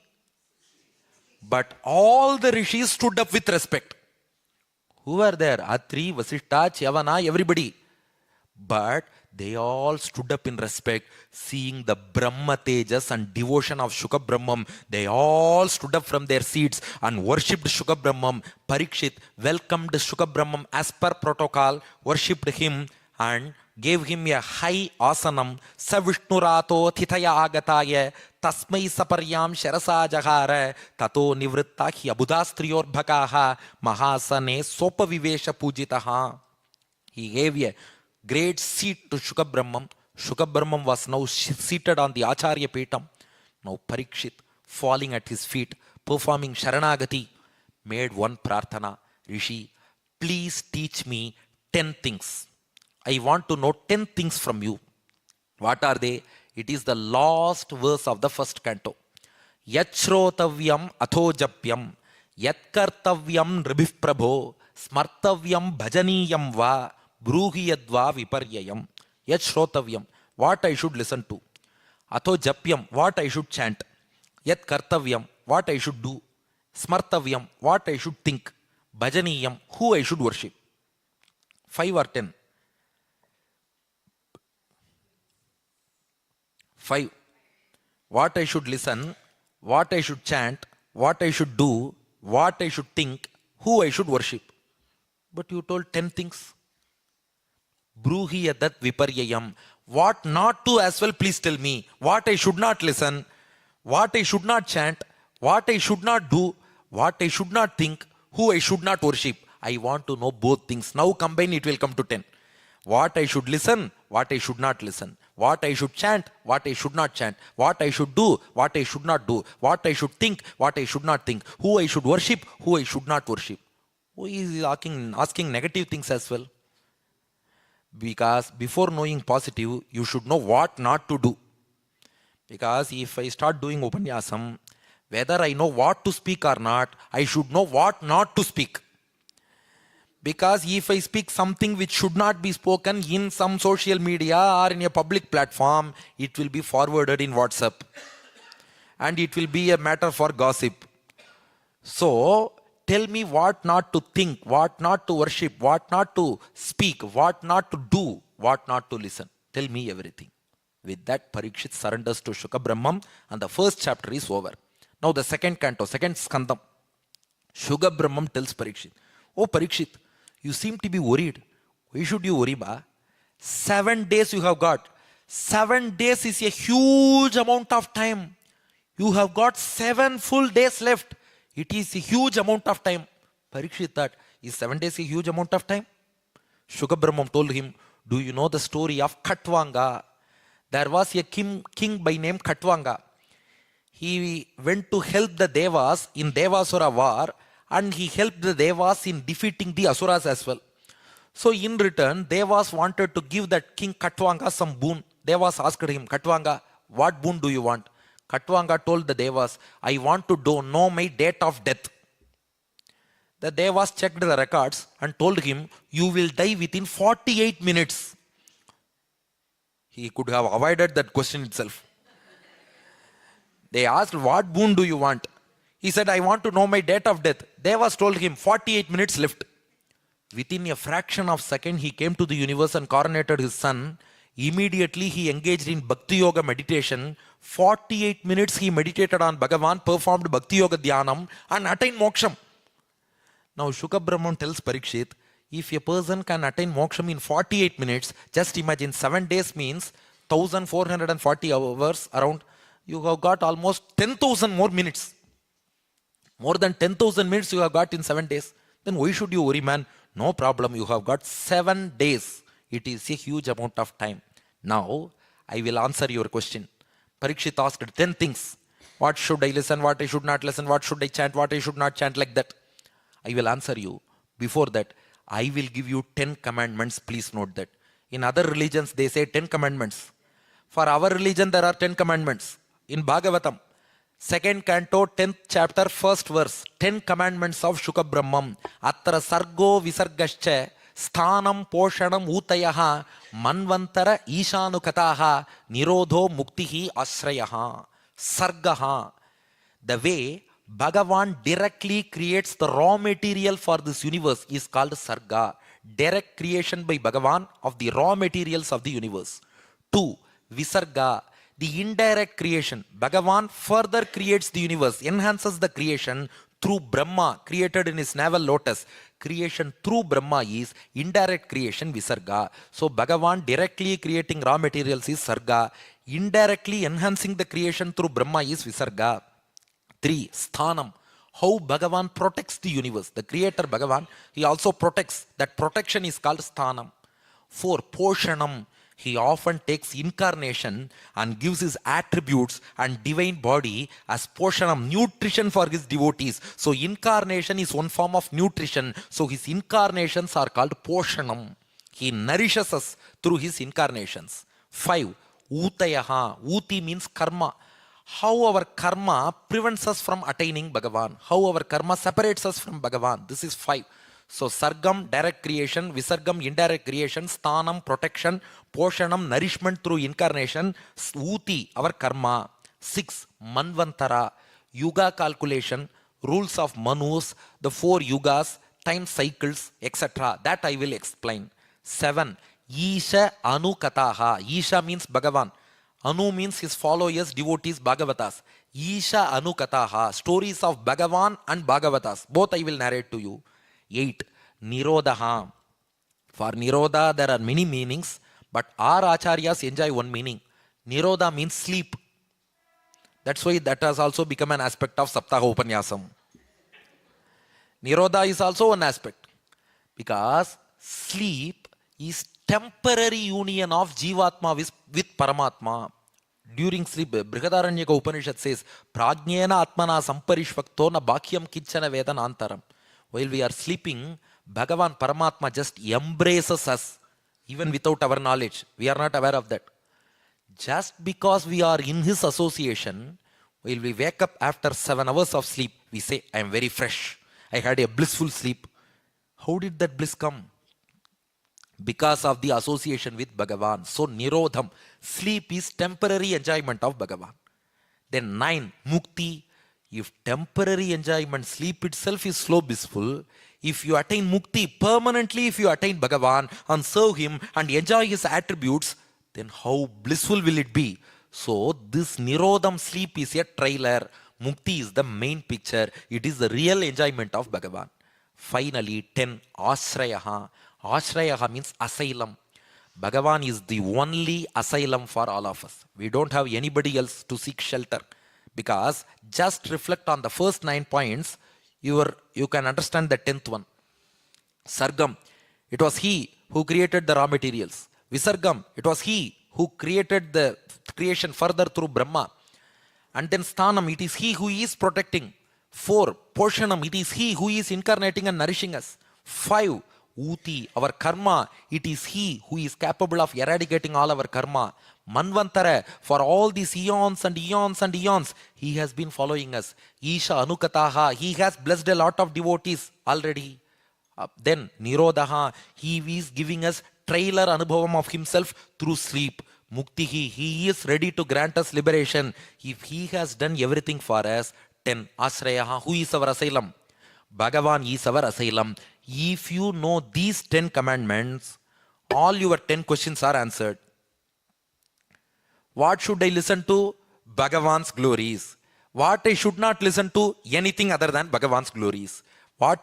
S2: But all the rishis stood up with respect. Who were there? Atri, Vasishta, Chavana, everybody. But they all stood up in respect, seeing the Brahma Tejas and devotion of Shuka Brahmam. They all stood up from their seats and worshipped Shuka Brahmam. Parikshit welcomed Shuka Brahmam as per protocol, worshipped him and gave him a high asanam. Savishnurato thithaya agataya tasmai saparyam sharasa jahara tato nivritta hi abudastriyor bhakaha mahasane sopa vivesha pujitaha. He gave a great seat to Shuka Brahmam. Shuka Brahmam was now seated on the Acharya Petam. Now Parikshit, falling at his feet, performing Sharanagati, made one prarthana. Rishi, please teach me 10 things. I want to know 10 things from you. What are they? It is the last verse of the first canto. Yachrotavyam athojapyam yatkartavyam ribhif prabho smartavyam bhajaniyam va Bruhi yadva viparyayam. Yat shrotavyam, what I should listen to. Atho japyam, what I should chant. Yat kartavyam, what I should do. Smartavyam, what I should think. Bhajaniyam, who I should worship. 5 or 10. 5. What I should listen, what I should chant, what I should do, what I should think, who I should worship. But you told 10 things. Bruhi yadat viparyayam. What not to as well, please tell me. What I should not listen, what I should not chant, what I should not do, what I should not think, who I should not worship. I want to know both things. Now combine, it will come to 10. What I should listen, what I should not listen. What I should chant, what I should not chant. What I should do, what I should not do. What I should think, what I should not think. Who I should worship, who I should not worship. Who is asking negative things as well? Because before knowing positive, you should know what not to do. Because if I start doing Upanyasam, whether I know what to speak or not, I should know what not to speak. Because if I speak something which should not be spoken in some social media or in a public platform, it will be forwarded in WhatsApp. And it will be a matter for gossip. So, tell me what not to think, what not to worship, what not to speak, what not to do, what not to listen. Tell me everything. With that, Parikshit surrenders to Shuka Brahmam and the first chapter is over. Now the second canto, second skandam. Shuka Brahmam tells Parikshit, "Oh Parikshit, you seem to be worried. Why should you worry, ba? 7 days you have got. 7 days is a huge amount of time. You have got 7 full days left. It is a huge amount of time." Parikshit thought, is 7 days a huge amount of time? Shuka Brahmam told him, "Do you know the story of Khatvanga? There was a king by name Khatvanga. He went to help the Devas in Devasura war, and he helped the Devas in defeating the Asuras as well. So in return, Devas wanted to give that king Khatvanga some boon. Devas asked him, Khatvanga, what boon do you want? Khatvanga told the Devas, I want to know my date of death. The Devas checked the records and told him, you will die within 48 minutes. He could have avoided that question itself. They asked, what boon do you want? He said, I want to know my date of death. Devas told him, 48 minutes left. Within a fraction of a second, he came to the universe and coronated his son. Immediately, he engaged in Bhakti Yoga meditation. 48 minutes he meditated on Bhagavan, performed Bhakti Yoga Dhyanam and attained moksham. Now, Shuka Brahman tells Parikshit, if a person can attain moksham in 48 minutes, just imagine 7 days means 1440 hours around. You have got almost 10,000 more minutes. More than 10,000 minutes you have got in 7 days. Then why should you worry, man? No problem. You have got 7 days. It is a huge amount of time. Now, I will answer your question. Parikshit asked 10 things. What should I listen? What I should not listen? What should I chant? What I should not chant? Like that. I will answer you. Before that, I will give you 10 commandments. Please note that. In other religions, they say 10 commandments. For our religion, there are 10 commandments. In Bhagavatam, 2nd canto, 10th chapter, 1st verse, 10 commandments of Shuka Brahmam. Atra sargo visargascha, sthanam poshanam utayaha, manvantara ishanukataha, nirodho muktihi asrayaha. Sargaha. The way Bhagavan directly creates the raw material for this universe is called Sarga. Direct creation by Bhagavan of the raw materials of the universe. 2. Visarga. The indirect creation. Bhagavan further creates the universe, enhances the creation through Brahma, created in his navel lotus. Creation through Brahma is indirect creation, Visarga. So Bhagavan directly creating raw materials is Sarga. Indirectly enhancing the creation through Brahma is Visarga. 3. Sthanam. How Bhagavan protects the universe. The creator Bhagavan, he also protects. That protection is called Sthanam. 4. Poshanam. He often takes incarnation and gives his attributes and divine body as poshanam, nutrition for his devotees. So incarnation is one form of nutrition. So his incarnations are called poshanam. He nourishes us through his incarnations. 5. Utayaha. Uti means karma. How our karma prevents us from attaining Bhagavan. How our karma separates us from Bhagavan. This is 5. So Sargam, direct creation, Visargam, indirect creation, Sthanam, protection, Poshanam, nourishment through incarnation, Uti, our karma. 6. Manvantara, Yuga calculation, rules of Manus, the 4 yugas, time cycles, etc. That I will explain. 7. Isha Anukataha. Isha means Bhagavan. Anu means his followers, devotees, Bhagavatas. Isha Anukataha, stories of Bhagavan and Bhagavatas. Both I will narrate to you. 8. Nirodha. For Nirodha, there are many meanings, but our acharyas enjoy one meaning. Nirodha means sleep. That's why that has also become an aspect of Saptaha Upanyasam. Nirodha is also one aspect. Because sleep is temporary union of Jivatma with Paramatma. During sleep, Brihadaranyaka Upanishad says, Prajnena Atmana Samparishvakto na Bhakyam Kinchana Vedanantaram. While we are sleeping, Bhagavan Paramatma just embraces us, even without our knowledge. We are not aware of that. Just because we are in his association, while we wake up after 7 hours of sleep, we say, I am very fresh. I had a blissful sleep. How did that bliss come? Because of the association with Bhagavan. So Nirodham, sleep is temporary enjoyment of Bhagavan. Then 9, Mukti. If temporary enjoyment, sleep itself is slow blissful. If you attain Mukti permanently, if you attain Bhagavan and serve him and enjoy his attributes, then how blissful will it be? So this Nirodham sleep is a trailer. Mukti is the main picture. It is the real enjoyment of Bhagavan. Finally, 10, Ashrayaha. Ashrayaha means asylum. Bhagavan is the only asylum for all of us. We don't have anybody else to seek shelter. Because just reflect on the first 9 points, you can understand the 10th one. Sargam, it was he who created the raw materials. Visargam, it was he who created the creation further through Brahma. And then Sthanam, it is he who is protecting. 4, Poshanam, it is he who is incarnating and nourishing us. 5, Uti, our karma, it is he who is capable of eradicating all our karma. Manvantara, for all these eons and eons and eons, he has been following us. Isha Anukataha, he has blessed a lot of devotees already. Then Nirodhaha, he is giving us trailer anubhavam of himself through sleep. Muktihi, he is ready to grant us liberation if he has done everything for us. 10, Ashrayaha, who is our asylum? Bhagavan is our asylum. If you know these 10 commandments, all your 10 questions are answered. What should I listen to? Bhagavan's glories. What I should not listen to? Anything other than Bhagavan's glories. What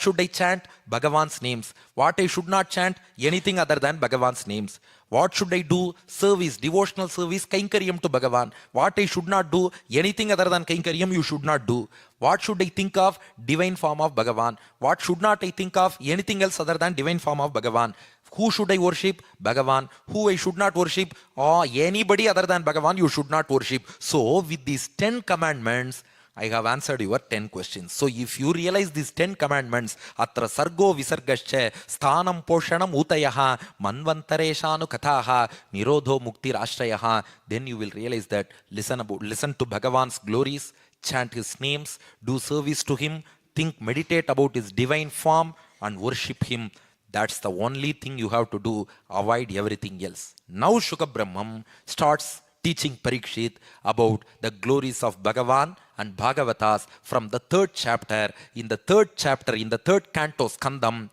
S2: should I chant? Bhagavan's names. What I should not chant? Anything other than Bhagavan's names. What should I do? Service, devotional service, Kainkaryam to Bhagavan. What I should not do? Anything other than Kainkaryam you should not do. What should I think of? Divine form of Bhagavan. What should not I think of? Anything else other than divine form of Bhagavan. Who should I worship? Bhagavan. Who I should not worship? Anybody other than Bhagavan you should not worship. So with these 10 commandments, I have answered your 10 questions. So if you realize these 10 commandments, Atra Sargo Visargascha, Sthanam Poshanam Utayaha, Manvantareshanu Kathaha, Nirodho Mukti Rashtrayaha, then you will realize that listen to Bhagavan's glories, chant his names, do service to him, think, meditate about his divine form and worship him. That's the only thing you have to do. Avoid everything else. Now Shuka Brahmam starts teaching Parikshit about the glories of Bhagavan and Bhagavatas from the 3rd chapter. In the 3rd chapter, in the 3rd canto, Skandam,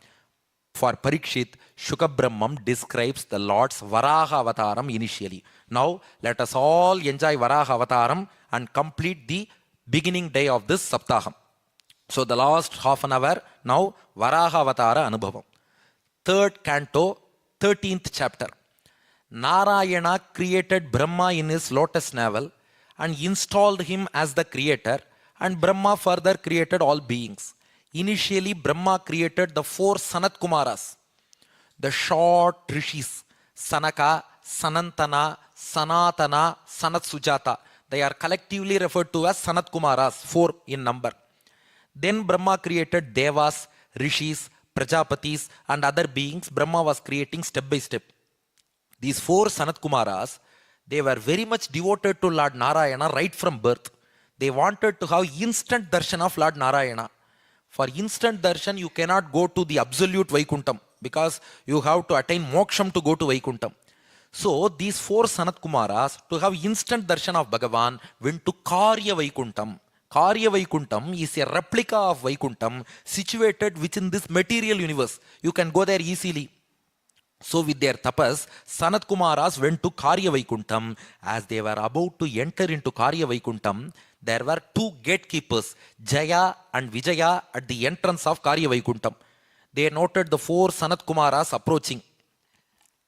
S2: for Parikshit, Shuka Brahmam describes the Lord's Varaha Avataram initially. Now, let us all enjoy Varaha Avataram and complete the beginning day of this Saptaham. So, the last half an hour, now Varaha Avatara Anubhavam. 3rd canto, 13th chapter. Narayana created Brahma in his lotus navel and installed him as the creator, and Brahma further created all beings. Initially, Brahma created the 4 Sanat Kumaras, the short rishis, Sanaka, Sanantana, Sanatana, Sanat Sujata. They are collectively referred to as Sanat Kumaras, 4 in number. Then Brahma created Devas, Rishis, Prajapatis and other beings. Brahma was creating step by step. These 4 Sanat Kumaras, they were very much devoted to Lord Narayana right from birth. They wanted to have instant darshan of Lord Narayana. For instant darshan, you cannot go to the absolute Vaikuntham because you have to attain moksham to go to Vaikuntham. So these 4 Sanat Kumaras, to have instant darshan of Bhagavan, went to Karya Vaikuntham. Karya Vaikuntham is a replica of Vaikuntham situated within this material universe. You can go there easily. So with their tapas, Sanat Kumaras went to Karya Vaikuntham. As they were about to enter into Karya Vaikuntham, there were 2 gatekeepers, Jaya and Vijaya, at the entrance of Karya Vaikuntham. They noted the 4 Sanat Kumaras approaching.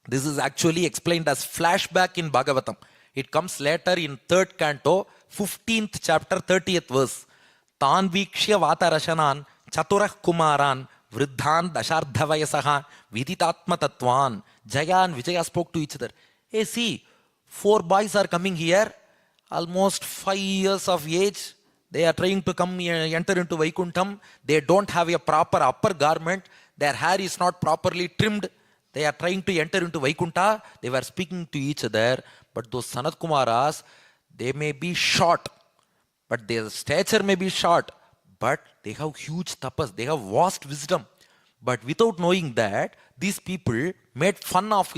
S2: This is actually explained as flashback in Bhagavatam. It comes later in 3rd canto, 15th chapter, 30th verse. Tanvikshya Vatarashanan Chaturah Kumaran Vriddhan Dashardhavayasaha Viditatma Tatwan. Jaya and Vijaya spoke to each other. Hey, see, 4 boys are coming here, almost 5 years of age. They are trying to come enter into Vaikuntham. They don't have a proper upper garment. Their hair is not properly trimmed. They are trying to enter into Vaikuntha. They were speaking to each other. But those Sanat Kumaras, they may be short, but their stature may be short, but they have huge tapas. They have vast wisdom. But without knowing that, these people made fun of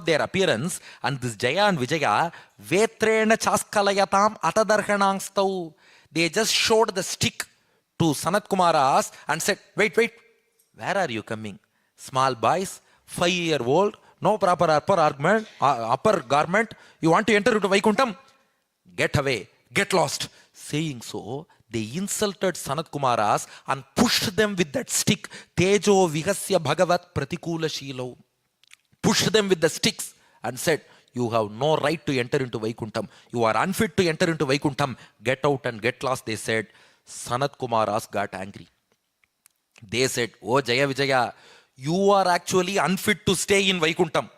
S2: their appearance, and this Jaya and Vijaya, Vetrena Chaskalayatam Atadarhanangstau. They just showed the stick to Sanat Kumaras and said, wait, where are you coming? Small boys, 5-year-old, no proper upper garment. You want to enter into Vaikuntham? Get away, get lost. Saying so, they insulted Sanat Kumaras and pushed them with that stick. Tejo Vihasya Bhagavat Pratikula Shilo. Pushed them with the sticks and said, you have no right to enter into Vaikuntham. You are unfit to enter into Vaikuntham. Get out and get lost, they said. Sanat Kumaras got angry. They said, oh Jaya Vijaya, you are actually unfit to stay in Vaikuntham.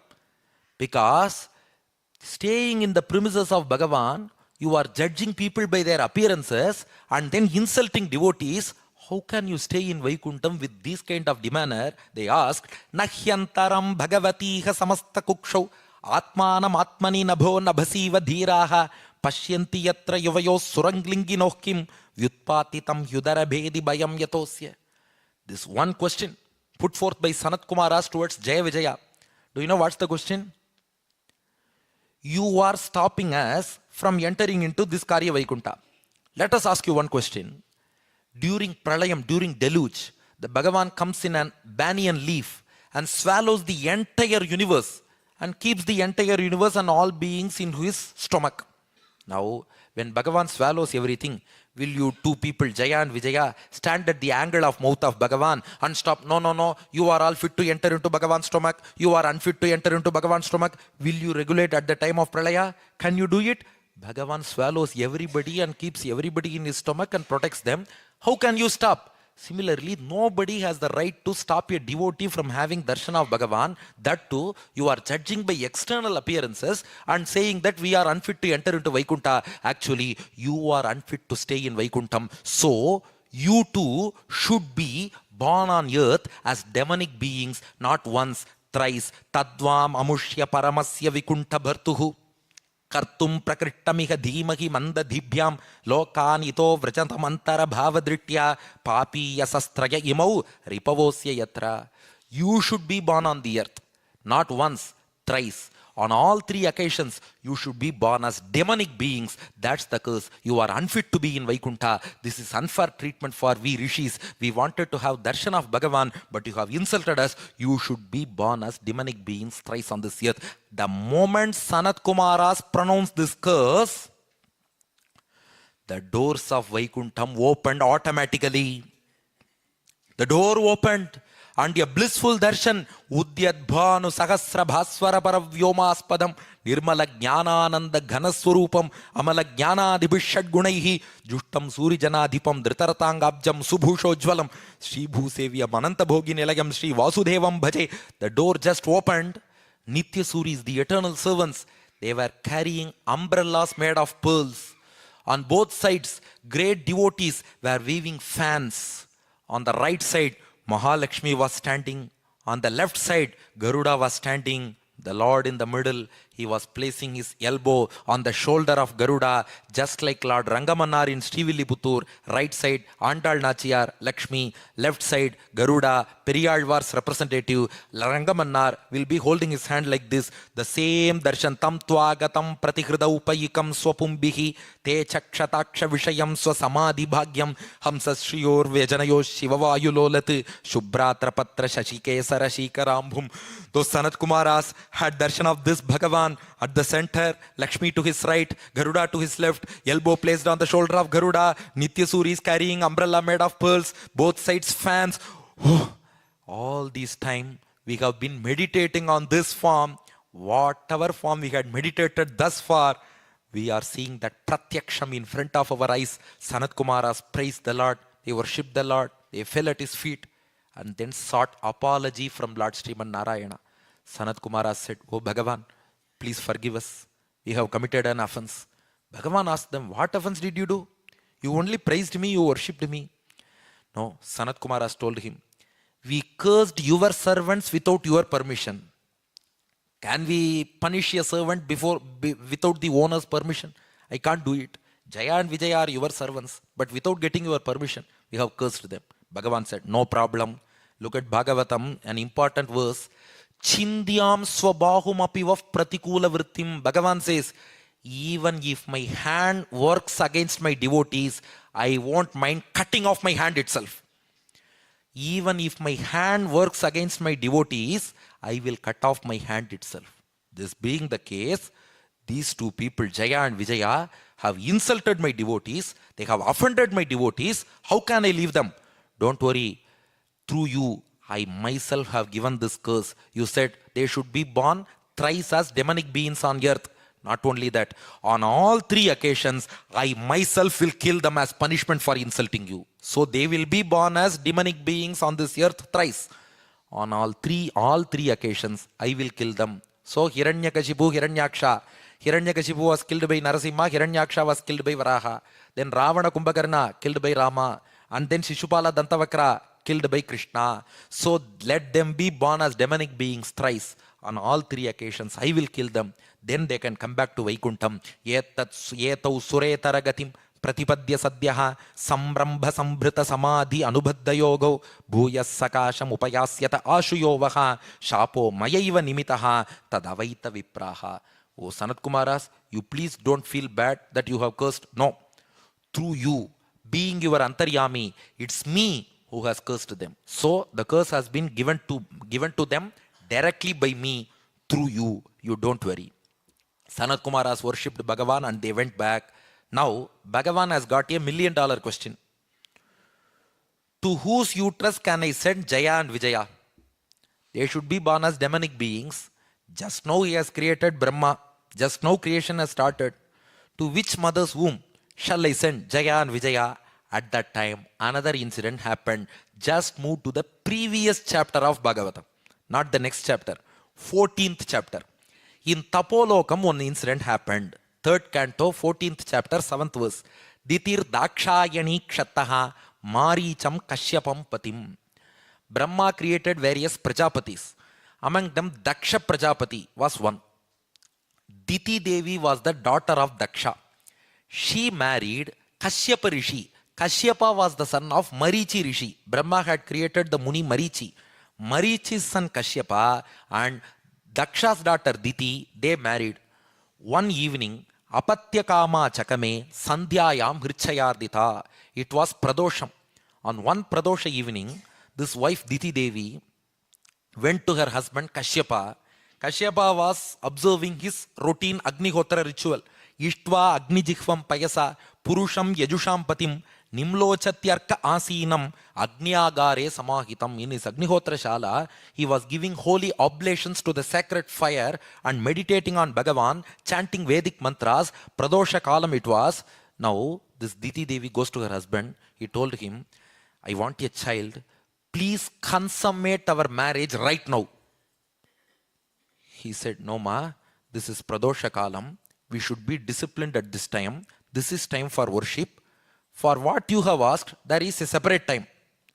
S2: Because staying in the premises of Bhagavan, you are judging people by their appearances and then insulting devotees. How can you stay in Vaikuntham with this kind of demeanor? They asked, Nahyantaram Bhagavatiha Samasta Kukshav Atmanam Atmani Nabho Nabhasiva Dhiraha Pashyanti Yatra Yuvayo Suranglingi Nohkim Vyutpatitam Yudara Bhedi Bayam Yatosya. This one question put forth by Sanat Kumaras towards Jaya Vijaya. Do you know what's the question? You are stopping us from entering into this Karya Vaikuntha. Let us ask you one question. During Pralayam, during deluge, the Bhagavan comes in an banyan leaf and swallows the entire universe and keeps the entire universe and all beings in his stomach. Now, when Bhagavan swallows everything, will you two people, Jaya and Vijaya, stand at the angle of mouth of Bhagavan and stop? No. You are all fit to enter into Bhagavan's stomach. You are unfit to enter into Bhagavan's stomach. Will you regulate at the time of Pralaya? Can you do it? Bhagavan swallows everybody and keeps everybody in his stomach and protects them. How can you stop? Similarly, nobody has the right to stop a devotee from having darshan of Bhagavan. That too, you are judging by external appearances and saying that we are unfit to enter into Vaikuntha. Actually, you are unfit to stay in Vaikuntham. So, you too should be born on earth as demonic beings, not once, thrice. Tadvam amushya paramasya Vikuntha bhartuhu. Kartum prakrittamiha dhimahi mandadhibhyam lokanito vrajantamantara bhavadritya papi yasastraya imau ripavosya yatra. You should be born on the earth, not once, thrice. On all 3 occasions, you should be born as demonic beings. That's the curse. You are unfit to be in Vaikuntha. This is unfair treatment for we rishis. We wanted to have darshan of Bhagavan, but you have insulted us. You should be born as demonic beings thrice on this earth. The moment Sanat Kumaras pronounced this curse, the doors of Vaikuntham opened automatically. The door opened. And a blissful darshan, Udyadbhanu Sahasra Bhaswara Paravyomaspadam, Nirmala Jnanananda Ghanaswarupam, Amala Jnanadibhishad Gunaihi, Justam Surijanadipam, Dritaratangabjam, Subhushojvalam, Sri Bhusevya Mananta Bhogi Nilayam, Sri Vasudevam Bhaje. The door just opened. Nitya Suris, the eternal servants, they were carrying umbrellas made of pearls. On both sides, great devotees were waving fans. On the right side, Mahalakshmi was standing. On the left side, Garuda was standing. The Lord in the middle, he was placing his elbow on the shoulder of Garuda, just like Lord Rangamanar in Srivilliputur. Right side, Andal Nachiyar, Lakshmi. Left side, Garuda, Periyalvar's representative. Rangamanar will be holding his hand like this. The same darshan, tam twagatam pratihridau upayikam swapumbihi te chakshataksha vishayam swasamadhi bhagyam hamsas shriyor vejanayo shivavayulolat shubhratrapatra shashikesara shikarambhum. Those Sanat Kumaras had darshan of this Bhagavan at the center, Lakshmi to his right, Garuda to his left, elbow placed on the shoulder of Garuda, Nitya Suris carrying umbrella made of pearls, both sides fans. Oh, all this time we have been meditating on this form. Whatever form we had meditated thus far, we are seeing that pratyaksham in front of our eyes. Sanat Kumaras praised the Lord, they worshipped the Lord, they fell at his feet. and then sought apology from Lord Sriman Narayana. Sanat Kumara said, "Oh Bhagavan, please forgive us. We have committed an offense." Bhagavan asked them, "What offense did you do? You only praised me, you worshipped me." No, Sanat Kumara told him, "We cursed your servants without your permission." Can we punish a servant without the owner's permission? I can't do it. Jaya and Vijaya are your servants, but without getting your permission, we have cursed them. Bhagavan said, "No problem. Look at Bhagavatam, an important verse. Chindyam swabahum apivav pratikula vrittim." Bhagavan says, even if my hand works against my devotees, I won't mind cutting off my hand itself. Even if my hand works against my devotees, I will cut off my hand itself. This being the case, these two people, Jaya and Vijaya, have insulted my devotees. They have offended my devotees. How can I leave them? Don't worry. Through you, I myself have given this curse. You said they should be born thrice as demonic beings on earth. Not only that, on all three occasions, I myself will kill them as punishment for insulting you. So they will be born as demonic beings on this earth thrice. On all three occasions, I will kill them. So Hiranyakashipu, Hiranyaksha. Hiranyakashipu was killed by Narasimha, Hiranyaksha was killed by Varaha. Then Ravana Kumbhakarna killed by Rama. And then Shishupala Dantavakra killed by Krishna. So let them be born as demonic beings thrice. On all three occasions, I will kill them. Then they can come back to Vaikuntham. Yetau suretaragatim pratipadya sadhyaha samrambha sambhrita samadhi anubhaddha yogo bhuyas sakasham upayasyata ashuyovaha shapo mayaiva nimitaha tadavaita vipraha. Oh Sanat Kumaras, you please don't feel bad that you have cursed. No. Through you, being your Antaryami, it's me who has cursed them. So the curse has been given to them directly by me through you. You don't worry. Sanat Kumaras worshipped Bhagavan and they went back. Now Bhagavan has got $1 million question. To whose uterus can I send Jaya and Vijaya? They should be born as demonic beings. Just now he has created Brahma. Just now creation has started. To which mother's womb shall I send Jaya and Vijaya? At that time, another incident happened. Just move to the previous chapter of Bhagavatam. Not the next chapter. 14th chapter. In Tapolokam, one incident happened. 3rd canto, 14th chapter, 7th verse. Ditir dakshayani kshattaha maricham kashyapam patim. Brahma created various Prajapatis. Among them, Daksha Prajapati was one. Diti Devi was the daughter of Daksha. She married Kashyapa Rishi. Kashyapa was the son of Marichi Rishi. Brahma had created the Muni Marichi. Marichi's son Kashyapa and Daksha's daughter Diti, they married. One evening, Apatyakama Chakame Sandhyayam Hrichayardita. It was Pradosham. On one Pradosha evening, this wife Diti Devi went to her husband Kashyapa. Kashyapa was observing his routine Agnihotra ritual. Ishtva Agnijihvam Payasa Purusham Yajusham Patim Nimlochatyarka Asinam Agnyagare Samahitam. In his Agnihotra Shala, he was giving holy oblations to the sacred fire and meditating on Bhagavan, chanting Vedic mantras. Pradosha Kalam it was. Now, this Diti Devi goes to her husband. He told him, I want a child. Please consummate our marriage right now. He said, no ma, this is Pradosha Kalam. We should be disciplined at this time. This is time for worship. For what you have asked, there is a separate time.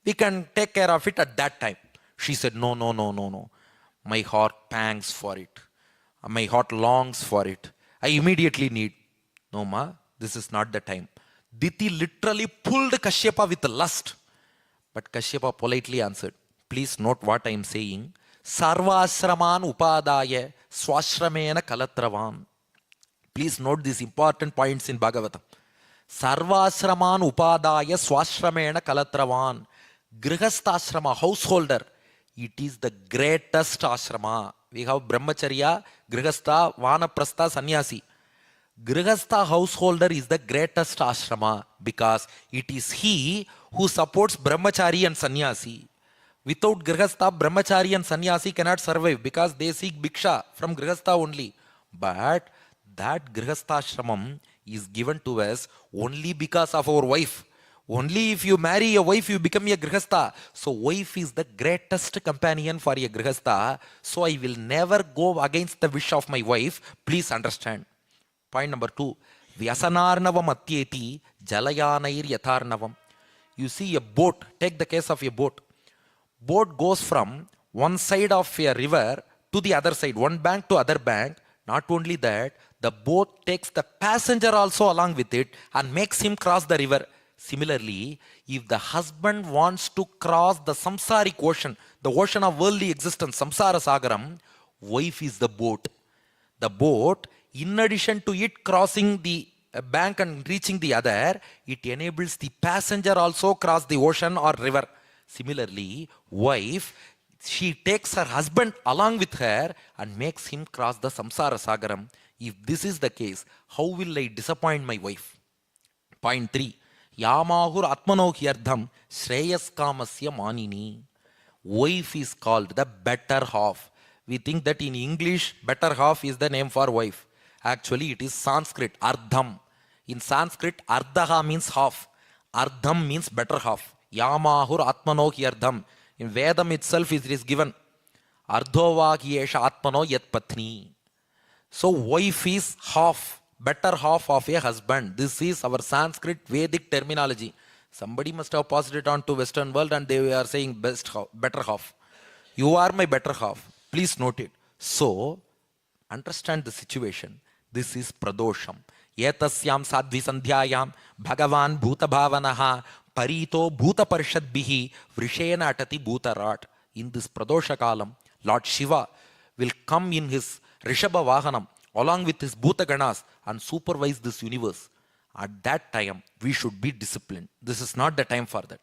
S2: We can take care of it at that time. She said, no. My heart pangs for it. My heart longs for it. I immediately need. No ma, this is not the time. Diti literally pulled Kashyapa with lust. But Kashyapa politely answered, please note what I am saying. Sarvasraman upadaya swashramena kalatravan. Please note these important points in Bhagavatam. Sarvasraman upadaya swashramena kalatravan. Grihasthashrama, householder. It is the greatest ashrama. We have Brahmacharya, Grihastha, Vanaprastha, Sannyasi. Grihastha householder is the greatest ashrama because it is he who supports Brahmachari and Sannyasi. Without Grihastha, Brahmachari and Sannyasi cannot survive because they seek Bhiksha from Grihastha only. But that Grihasthashramam is given to us only because of our wife. Only if you marry a wife, you become a grihastha. So wife is the greatest companion for a grihastha. So I will never go against the wish of my wife. Please understand. Point number 2. Vyasanarnavam atyeti jalayanair yatharnavam. You see a boat. Take the case of a boat. Boat goes from one side of a river to the other side, one bank to other bank. Not only that, the boat takes the passenger also along with it and makes him cross the river. Similarly, if the husband wants to cross the samsaric ocean, the ocean of worldly existence, samsara sagaram, wife is the boat. The boat, in addition to it crossing the bank and reaching the other, it enables the passenger also cross the ocean or river. Similarly, wife, she takes her husband along with her and makes him cross the samsara sagaram. If this is the case, how will I disappoint my wife? Point 3. Yamahur atmano hyardham shreyas kamasya manini. Wife is called the better half. We think that in English, better half is the name for wife. Actually, it is Sanskrit, ardham. In Sanskrit, ardhaha means half. Ardham means better half. Yamahur atmano hyardham. In Vedam itself it is given. Ardhova hyesha atmano yat patni. So wife is half, better half of a husband. This is our Sanskrit Vedic terminology. Somebody must have passed it on to Western world and they are saying best half, better half. You are my better half. Please note it. So, understand the situation. This is pradosham. Yetasyam sadvi sandhyayam bhagavan bhuta bhavanaha parito bhuta parishadbihi vrishena atati bhutarat. In this pradosha kalam, Lord Shiva will come in his Rishabha Vahanam along with his Bhuta Ganas and supervise this universe. At that time, we should be disciplined. This is not the time for that.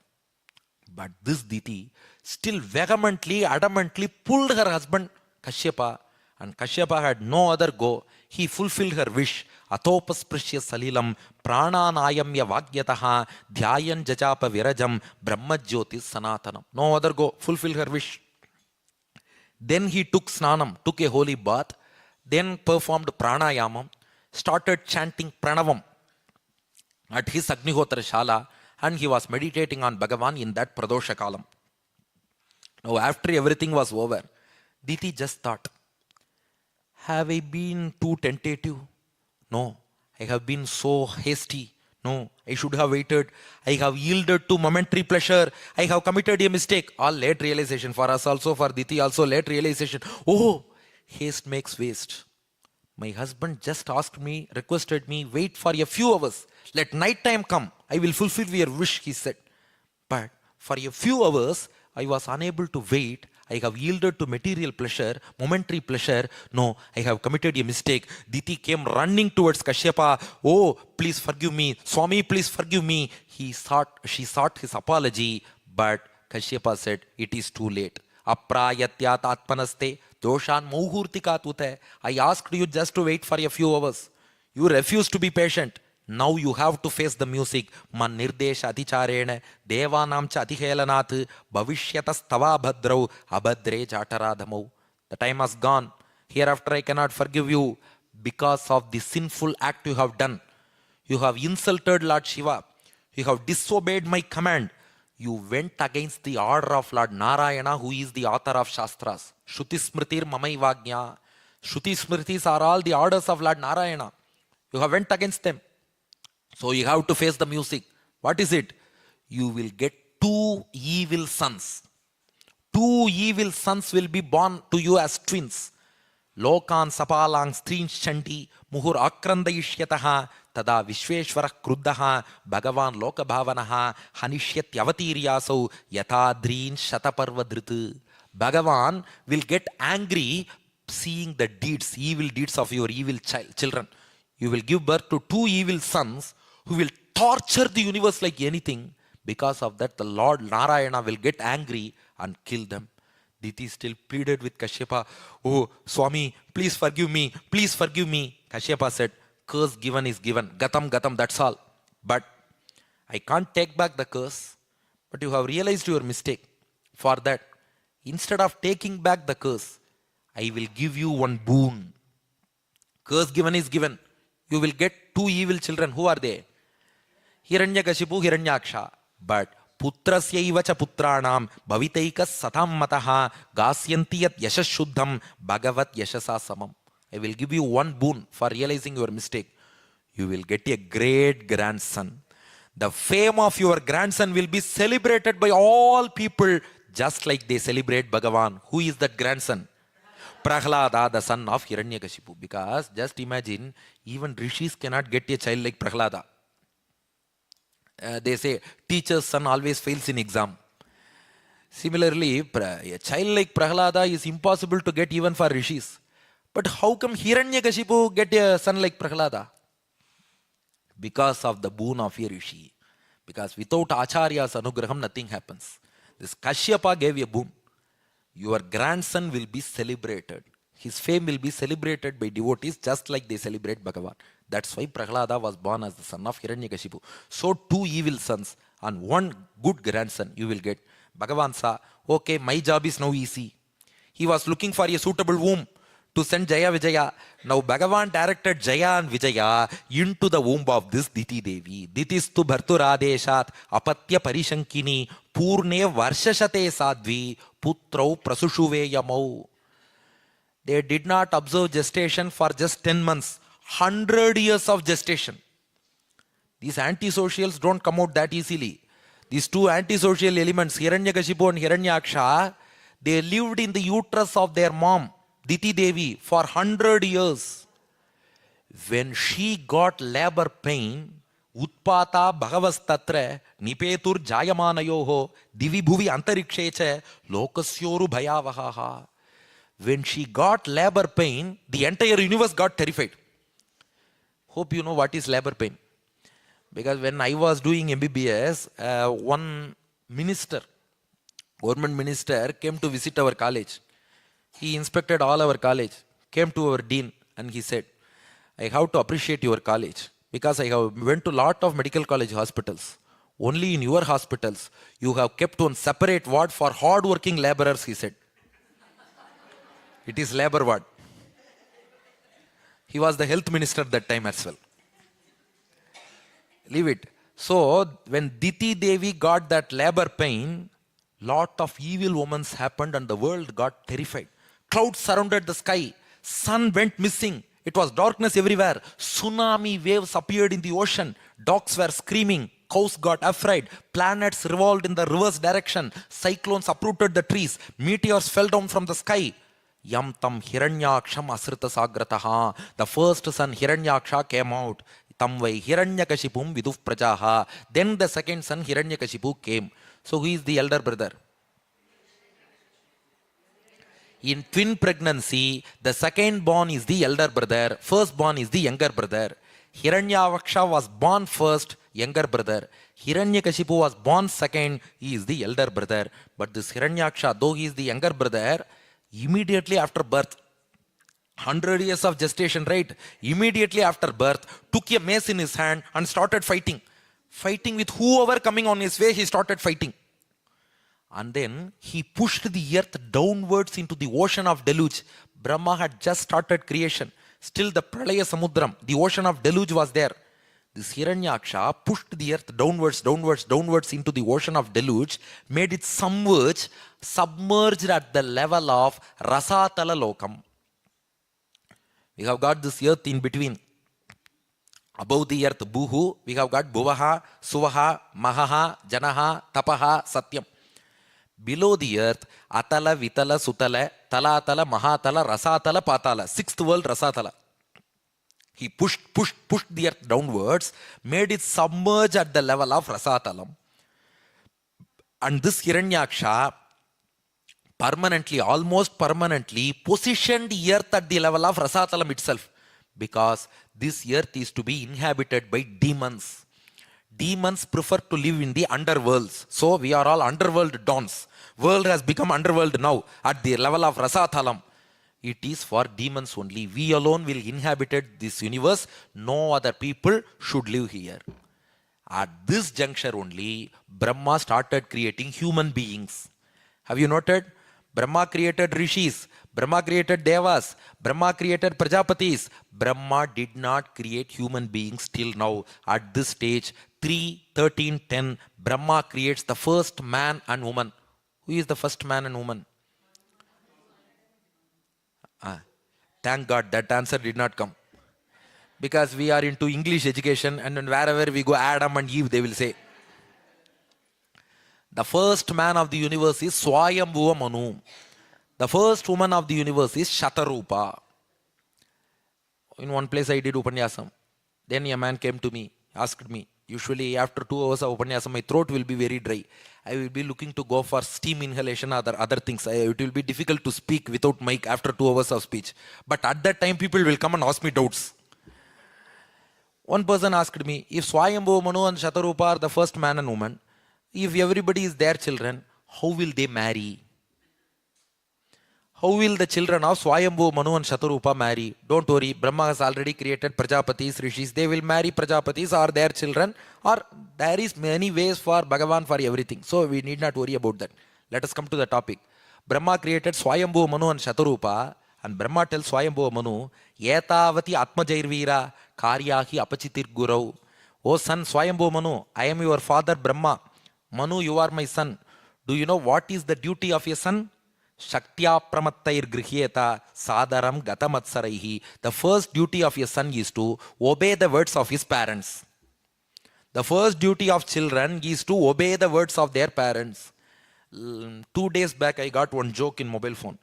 S2: But this Diti still vehemently, adamantly pulled her husband Kashyapa, and Kashyapa had no other go. He fulfilled her wish. Atopasprishya salilam prananayamya vagyataha dhyayan jajapa virajam brahmajyotis sanatanam. No other go. Fulfill her wish. Then he took snanam, took a holy bath, then performed pranayamam, started chanting pranavam at his Agnihotra Shala, and he was meditating on Bhagavan in that Pradosha Kalam. Now after everything was over, Diti just thought, have I been too tentative? No. I have been so hasty. No. I should have waited. I have yielded to momentary pleasure. I have committed a mistake. All late realization for us also, for Diti also late realization. Oh, haste makes waste. My husband just asked me, requested me, wait for a few hours. Let night time come. I will fulfill your wish, he said. But for a few hours, I was unable to wait. I have yielded to material pleasure, momentary pleasure. No, I have committed a mistake. Diti came running towards Kashyapa. Oh, please forgive me. Swami, please forgive me. She sought his apology, but Kashyapa said, it is too late. Aprayatyat atmanaste doshan muhurtikat ute. I asked you just to wait for a few hours. You refused to be patient. Now you have to face the music. Man nirdesha adhicharene devanam cha adhihelanath bhavishyatas tava bhadrau abhadre jataradhamau. The time has gone. Hereafter I cannot forgive you because of the sinful act you have done. You have insulted Lord Shiva. You have disobeyed my command. You went against the order of Lord Narayana, who is the author of Shastras. Shruti Smritir Mamai Vagnya. Shruti Smritis are all the orders of Lord Narayana. You have went against them. So you have to face the music. What is it? You will get two evil sons. Two evil sons will be born to you as twins. Lokan sapalang strin chanti muhur akrandayishyataha tada vishveshwara kruddaha bhagavan lokabhavanaha hanishyatyavatiriyaso yatadrin shataparvadrit. Bhagavan will get angry seeing the deeds, evil deeds of your evil children. You will give birth to two evil sons who will torture the universe like anything. Because of that, the Lord Narayana will get angry and kill them. Diti still pleaded with Kashyapa, oh, Swami, please forgive me, please forgive me. Kashyapa said, curse given is given. Gatam, gatam, that's all. But I can't take back the curse. But you have realized your mistake. For that, instead of taking back the curse, I will give you one boon. Curse given is given. You will get two evil children. Who are they? Hiranyakashipu, Hiranyaksha. But putrasyaiva cha putranam bhavitaika satam mataha gasyanti yat yashashuddham bhagavat yashasa samam. I will give you one boon for realizing your mistake. You will get a great grandson. The fame of your grandson will be celebrated by all people just like they celebrate Bhagavan. Who is that grandson? Prahlada, the son of Hiranyakashipu. Because just imagine, even rishis cannot get a child like Prahlada. They say teacher's son always fails in exam. Similarly, a child like Prahlada is impossible to get even for rishis. But how come Hiranyakashipu get a son like Prahlada? Because of the boon of a rishi. Because without Acharya's anugraham, nothing happens. This Kashyapa gave a boon. Your grandson will be celebrated. His fame will be celebrated by devotees just like they celebrate Bhagavan. That's why Prahlada was born as the son of Hiranyakashipu. So two evil sons and one good grandson you will get. Bhagavan saw, okay, my job is now easy. He was looking for a suitable womb to send Jaya Vijaya. Now Bhagavan directed Jaya and Vijaya into the womb of this Diti Devi. Ditistu Bharturadeshat apatya parishankini purne varshashate sadvi putrau prasushuve yamau. They did not observe gestation for just 10 months. 100 years of gestation. These antisocials don't come out that easily. These two antisocial elements, Hiranyakashipu and Hiranyaksha, they lived in the uterus of their mom, Diti Devi, for 100 years. When she got labor pain, Utpata Bhagavastatra Nipetur Jayamanayoho Divi Bhuvi Antarikshecha Lokasyoru Bhayavahaha. When she got labor pain, the entire universe got terrified. Hope you know what is labor pain. Because when I was doing MBBS, one minister, government minister, came to visit our college. He inspected all our college, came to our dean, and he said, I have to appreciate your college because I have went to lot of medical college hospitals. Only in your hospitals, you have kept one separate ward for hard-working laborers, he said. It is labor ward. He was the health minister that time as well. Leave it. So, when Diti Devi got that labor pain, lot of evil omens happened and the world got terrified. Clouds surrounded the sky. Sun went missing. It was darkness everywhere. Tsunami waves appeared in the ocean. Dogs were screaming. Cows got afraid. Planets revolved in the reverse direction. Cyclones uprooted the trees. Meteors fell down from the sky. Yam tam Hiranyaksham asrita sagrataha. The first son Hiranyaksha came out. Tam vai Hiranyakashipum viduf prajaha. Then the second son Hiranyakashipu came. So who is the elder brother? In twin pregnancy, the second born is the elder brother. First born is the younger brother. Hiranyavaksha was born first, younger brother. Hiranyakashipu was born second, he is the elder brother. But this Hiranyaksha, though he is the younger brother, immediately after birth, 100 years of gestation, right? Immediately after birth, took a mace in his hand and started fighting. Fighting with whoever coming on his way, he started fighting. And then he pushed the earth downwards into the ocean of deluge. Brahma had just started creation. Still the Pralaya Samudram, the ocean of deluge was there. This Hiranyaksha pushed the earth downwards into the ocean of deluge, made it submerged at the level of Rasatala Lokam. We have got this earth in between. Above the earth, Buhu, we have got Bhuvaha, Suvaha, Mahaha, Janaha, Tapaha, Satyam. Below the earth, Atala, Vitala, Sutala, Talatala, Mahatala, Rasatala, Patala. Sixth world, Rasatala. He pushed the earth downwards, made it submerge at the level of Rasatalam. And this Hiranyaksha permanently, almost permanently, positioned the earth at the level of Rasatalam itself. Because this earth is to be inhabited by demons. Demons prefer to live in the underworlds. So we are all underworld dons. World has become underworld now at the level of Rasathalam. It is for demons only. We alone will inhabit this universe. No other people should live here. At this juncture only, Brahma started creating human beings. Have you noted? Brahma created rishis. Brahma created Devas. Brahma created Prajapatis. Brahma did not create human beings till now. At this stage, 3:13:10, Brahma creates the first man and woman. Who is the first man and woman? Thank God that answer did not come. Because we are into English education, and wherever we go, Adam and Eve, they will say. The first man of the universe is Swayambhuva Manu. The first woman of the universe is Shatarupa. In one place I did Upanyasam. Then a man came to me, asked me, usually after 2 hours of Upanyasam, my throat will be very dry. I will be looking to go for steam inhalation or other things. It will be difficult to speak without mic after 2 hours of speech. But at that time, people will come and ask me doubts. One person asked me, if Swayambhuva Manu and Shatarupa are the first man and woman, if everybody is their children, how will they marry? How will the children of Swayambhuva Manu and Shatarupa marry? Don't worry, Brahma has already created Prajapatis, Rishis. They will marry Prajapatis or their children, or there is many ways for Bhagavan for everything. So we need not worry about that. Let us come to the topic. Brahma created Swayambhuva Manu and Shatarupa, and Brahma tells Swayambhuva Manu, Yetavati Atmajairvira Karyahi Apachitir Gurau. O son Swayambhuva Manu, I am your father Brahma. Manu, you are my son. Do you know what is the duty of a son? Shaktya pramattair grihyeta sadaram gatamatsaraihi. The first duty of a son is to obey the words of his parents. The first duty of children is to obey the words of their parents. 2 days back, I got one joke in mobile phone.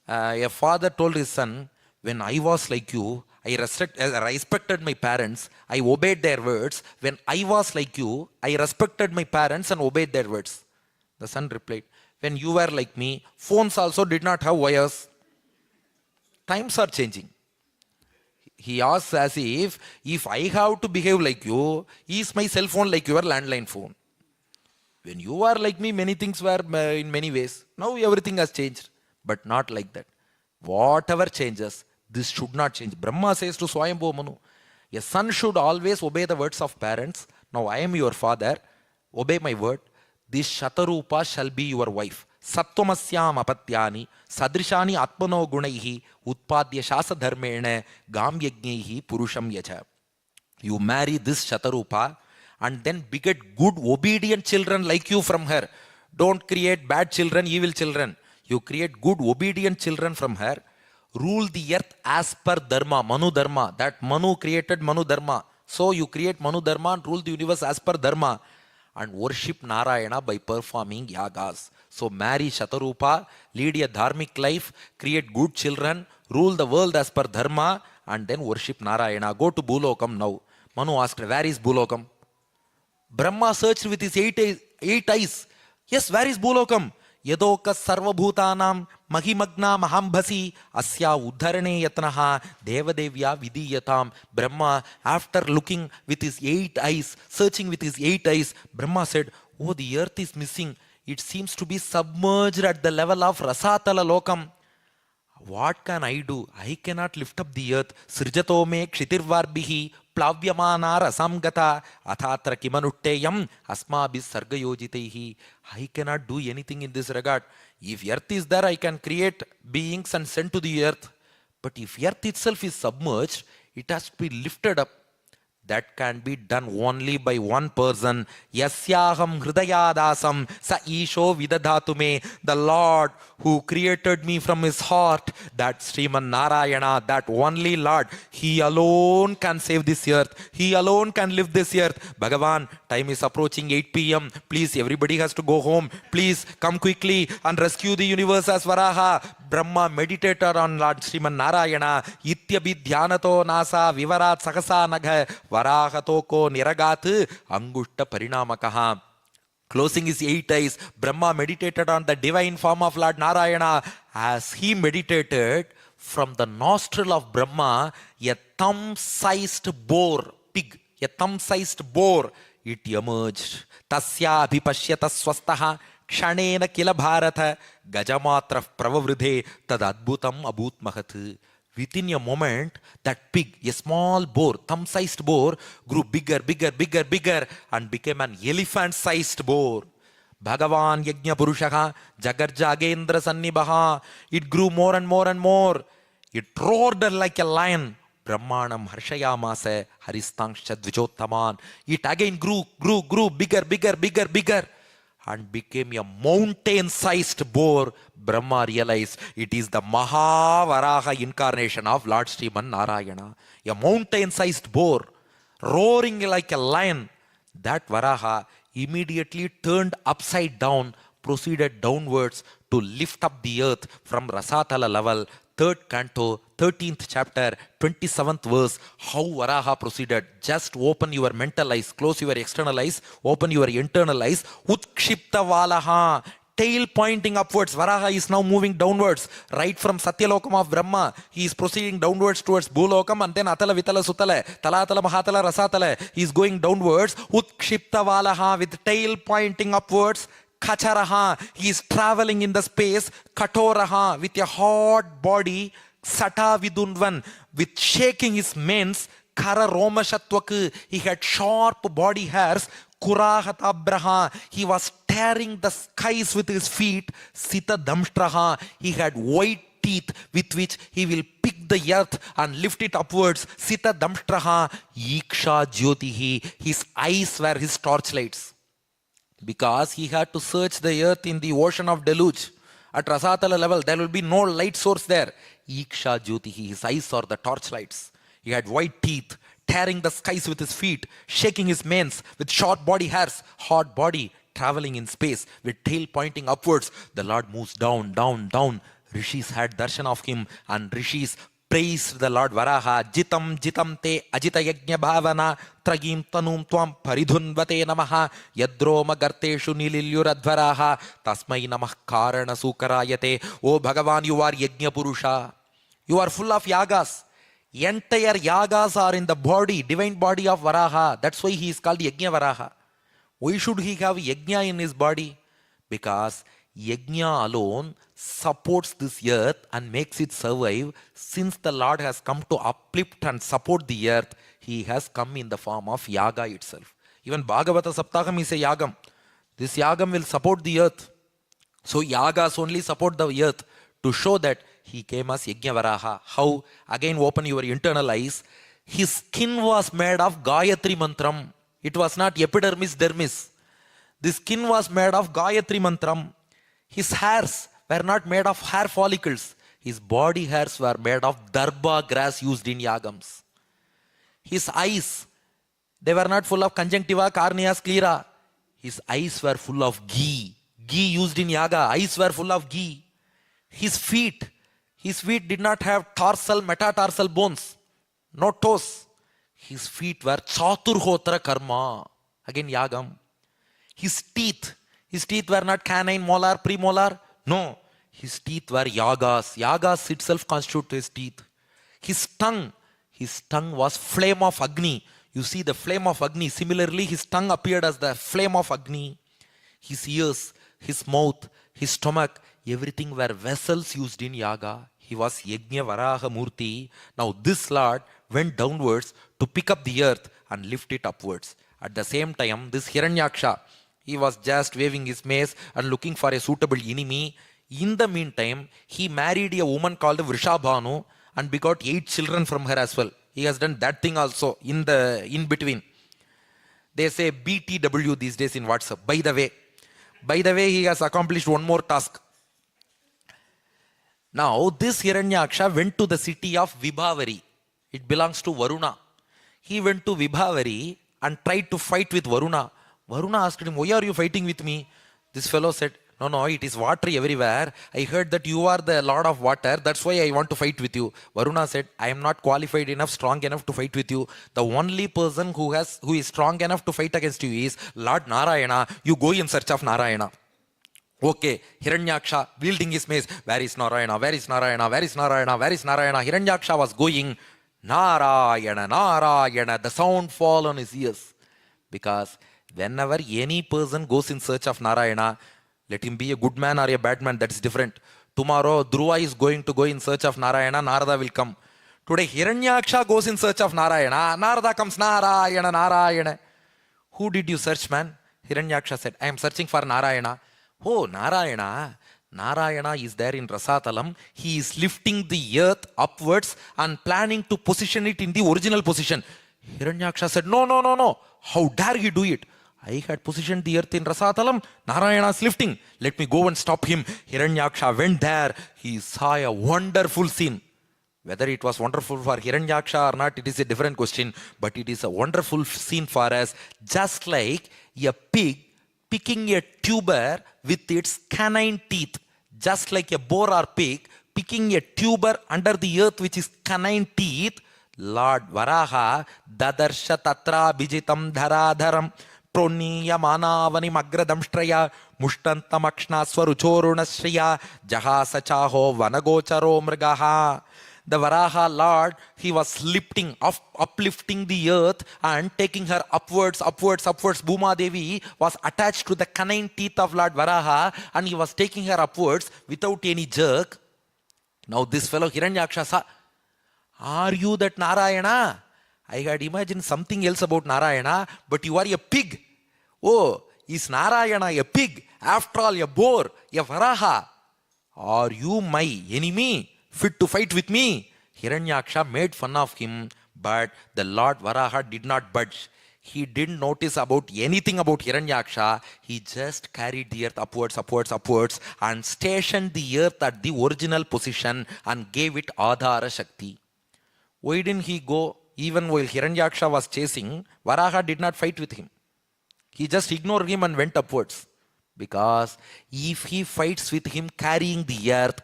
S2: A father told his son, when I was like you, I respected my parents, I obeyed their words. When I was like you, I respected my parents and obeyed their words. The son replied, when you were like me, phones also did not have wires. Times are changing. He asks as if I have to behave like you, is my cell phone like your landline phone? When you were like me, many things were in many ways. Now everything has changed, but not like that. Whatever changes, this should not change. Brahma says to Swayambhuva Manu, a son should always obey the words of parents. Now I am your father, obey my word. This Shatarupa shall be your wife. Sattvamasyaam apatyani sadrishani atmano gunaihi utpadya shasa dharmene gamyagnaihi purusham yacha. You marry this Shatarupa and then beget good obedient children like you from her. Don't create bad children, evil children. You create good obedient children from her. Rule the earth as per dharma, Manu dharma. That Manu created Manu dharma. So you create Manu dharma and rule the universe as per dharma. And worship Narayana by performing yagas. So marry Shatarupa, lead a dharmic life, create good children, rule the world as per dharma, and then worship Narayana. Go to Bhulokam now. Manu asked, where is Bhulokam? Brahma searched with his eight eyes. Yes, where is Bhulokam? Yadoka sarvabhutanam mahimagna mahambhasi asya uddharane yatnaha devadevya vidiyatam. Brahma, after looking with his 8 eyes, searching with his 8 eyes, Brahma said, oh, the earth is missing. It seems to be submerged at the level of Rasatala Lokam. What can I do? I cannot lift up the earth. Srijato me kshitirvarbihi plavyamana rasamgata athatra kimanutteyam asmabhis sargayojitaihi. I cannot do anything in this regard. If earth is there, I can create beings and send to the earth. But if earth itself is submerged, it has to be lifted up. That can be done only by one person. Yasyaham hridayadasam sa isho vidadhatume. The Lord who created me from his heart, that Srimad Narayana, that only Lord, he alone can save this earth. He alone can lift this earth. Bhagavan, time is approaching 8 p.m. Please, everybody has to go home. Please come quickly and rescue the universe as Varaha. Brahma meditated on Lord Srimad Narayana. Ityabhi dhyanato nasa vivarat sakasa nagha varahatoko niragat angushta parinamakaha. Closing his 8 eyes, Brahma meditated on the divine form of Lord Narayana. As he meditated, from the nostril of Brahma, a thumb-sized boar, pig, a thumb-sized boar, it emerged. Tasya abhipashyata swastaha kshanena kila bharata gajamatra pravavridhe tad adbhutam abhut mahat. Within a moment, that pig, a small boar, thumb-sized boar, grew bigger and became an elephant-sized boar. Bhagavan Yajna Purushaha Jagarjagendra Sannibaha. It grew more and more and more. It roared like a lion. Brahmanam Harshayamase Haristangsha Dvijottaman. It again grew bigger, and became a mountain-sized boar. Brahma realized it is the Mahavaraha incarnation of Lord Sriman Narayana. A mountain-sized boar, roaring like a lion. That Varaha immediately turned upside down, proceeded downwards to lift up the earth from Rasatala level. 3rd canto, 13th chapter, 27th verse, how Varaha proceeded. Just open your mental eyes, close your external eyes, open your internal eyes. Utkshipta Valaha, tail pointing upwards. Varaha is now moving downwards, right from Satyalokam of Brahma. He is proceeding downwards towards Bhulokam, and then Atala Vitala Sutala, Talatala Mahatala Rasatala. He is going downwards. Utkshipta Valaha, with tail pointing upwards. Kacharaha, he is traveling in the space. Katoraha, with a hot body. Sata Vidunvan, with shaking his manes. Kara Romashatwak, he had sharp body hairs. Kurahatabraha, he was tearing the skies with his feet. Sita Damshtraha, he had white teeth with which he will pick the earth and lift it upwards. Sita Damshtraha, Yiksha Jyotihi, his eyes were his torchlights. Because he had to search the earth in the ocean of deluge. At Rasatala level, there will be no light source there. Yiksha Jyotihi, his eyes are the torchlights. He had white teeth, tearing the skies with his feet, shaking his manes with short body hairs, hot body, traveling in space with tail pointing upwards. The Lord moves down. Rishis had darshan of him, and Rishis praised the Lord Varaha. Jitam te ajita yajna bhavana tragim tanum tvam paridhunvate namaha yadroma garteshu nililyuradvaraha tasmai namah karana sukarayate. Oh Bhagavan, you are Yajna Purusha. You are full of yagas. Entire yagas are in the body, divine body of Varaha. That's why he is called Yajna Varaha. Why should he have Yajna in his body? Because Yajna alone supports this earth and makes it survive. Since the Lord has come to uplift and support the earth, he has come in the form of yaga itself. Even Bhagawatha Sapthaham is a yagam. This yagam will support the earth. So yagas only support the earth, to show that he came as Yajna Varaha. How? Again open your internal eyes. His skin was made of Gayatri Mantram. It was not epidermis, dermis. The skin was made of Gayatri Mantram. His hairs were not made of hair follicles. His body hairs were made of darba grass used in yagams. His eyes, they were not full of conjunctiva, cornea, sclera. His eyes were full of ghee. Ghee used in yaga. Eyes were full of ghee. His feet did not have tarsal, metatarsal bones. No toes. His feet were chaturhotra karma. Again yagam. His teeth were not canine, molar, premolar. No, his teeth were yagas. Yagas itself constitute his teeth. His tongue was flame of Agni. You see the flame of Agni. Similarly, his tongue appeared as the flame of Agni. His ears, his mouth, his stomach, everything were vessels used in yaga. He was Yajna Varaha Murti. Now this Lord went downwards to pick up the earth and lift it upwards. At the same time, this Hiranyaksha, he was just waving his mace and looking for a suitable enemy. In the meantime, he married a woman called Vrishabhanu and begot 8 children from her as well. He has done that thing also in between. They say BTW these days in WhatsApp. By the way, he has accomplished one more task. Now, this Hiranyaksha went to the city of Vibhavari. It belongs to Varuna. He went to Vibhavari and tried to fight with Varuna. Varuna asked him, why are you fighting with me? This fellow said, no, it is watery everywhere. I heard that you are the Lord of water. That's why I want to fight with you. Varuna said, I am not qualified enough, strong enough to fight with you. The only person who is strong enough to fight against you is Lord Narayana. You go in search of Narayana. Okay, Hiranyaksha wielding his mace. Where is Narayana? Where is Narayana? Where is Narayana? Where is Narayana? Hiranyaksha was going, Narayana, Narayana. The sound fall on his ears. Because whenever any person goes in search of Narayana, let him be a good man or a bad man, that is different. Tomorrow, Dhruva is going to go in search of Narayana, Narada will come. Today, Hiranyaksha goes in search of Narayana, Narada comes, Narayana, Narayana. Who did you search, man? Hiranyaksha said, I am searching for Narayana. Oh, Narayana. Narayana is there in Rasatalam. He is lifting the earth upwards and planning to position it in the original position. Hiranyaksha said, no, no, no, no. How dare he do it? I had positioned the earth in Rasatalam. Narayana is lifting. Let me go and stop him. Hiranyaksha went there. He saw a wonderful scene. Whether it was wonderful for Hiranyaksha or not, it is a different question. But it is a wonderful scene for us. Just like a pig picking a tuber with its canine teeth. Just like a boar or pig picking a tuber under the earth which is canine teeth. Lord Varaha dadarsha tatra bijitam dharadharam proniya manavani magradamstraya mushtantamakshna swaruchorunasriya jahasa chaho vanagocharo mrgaha. The Varaha Lord, he was uplifting the earth and taking her upwards. Bhuma Devi was attached to the canine teeth of Lord Varaha and he was taking her upwards without any jerk. Now this fellow Hiranyaksha saw, are you that Narayana? I had imagined something else about Narayana, but you are a pig. Oh, is Narayana a pig? After all, a boar, a Varaha. Are you my enemy? Fit to fight with me? Hiranyaksha made fun of him, but the Lord Varaha did not budge. He didn't notice about anything about Hiranyaksha. He just carried the earth upwards and stationed the earth at the original position and gave it Adhara Shakti. Why didn't he go? Even while Hiranyaksha was chasing, Varaha did not fight with him. He just ignored him and went upwards. Because if he fights with him carrying the earth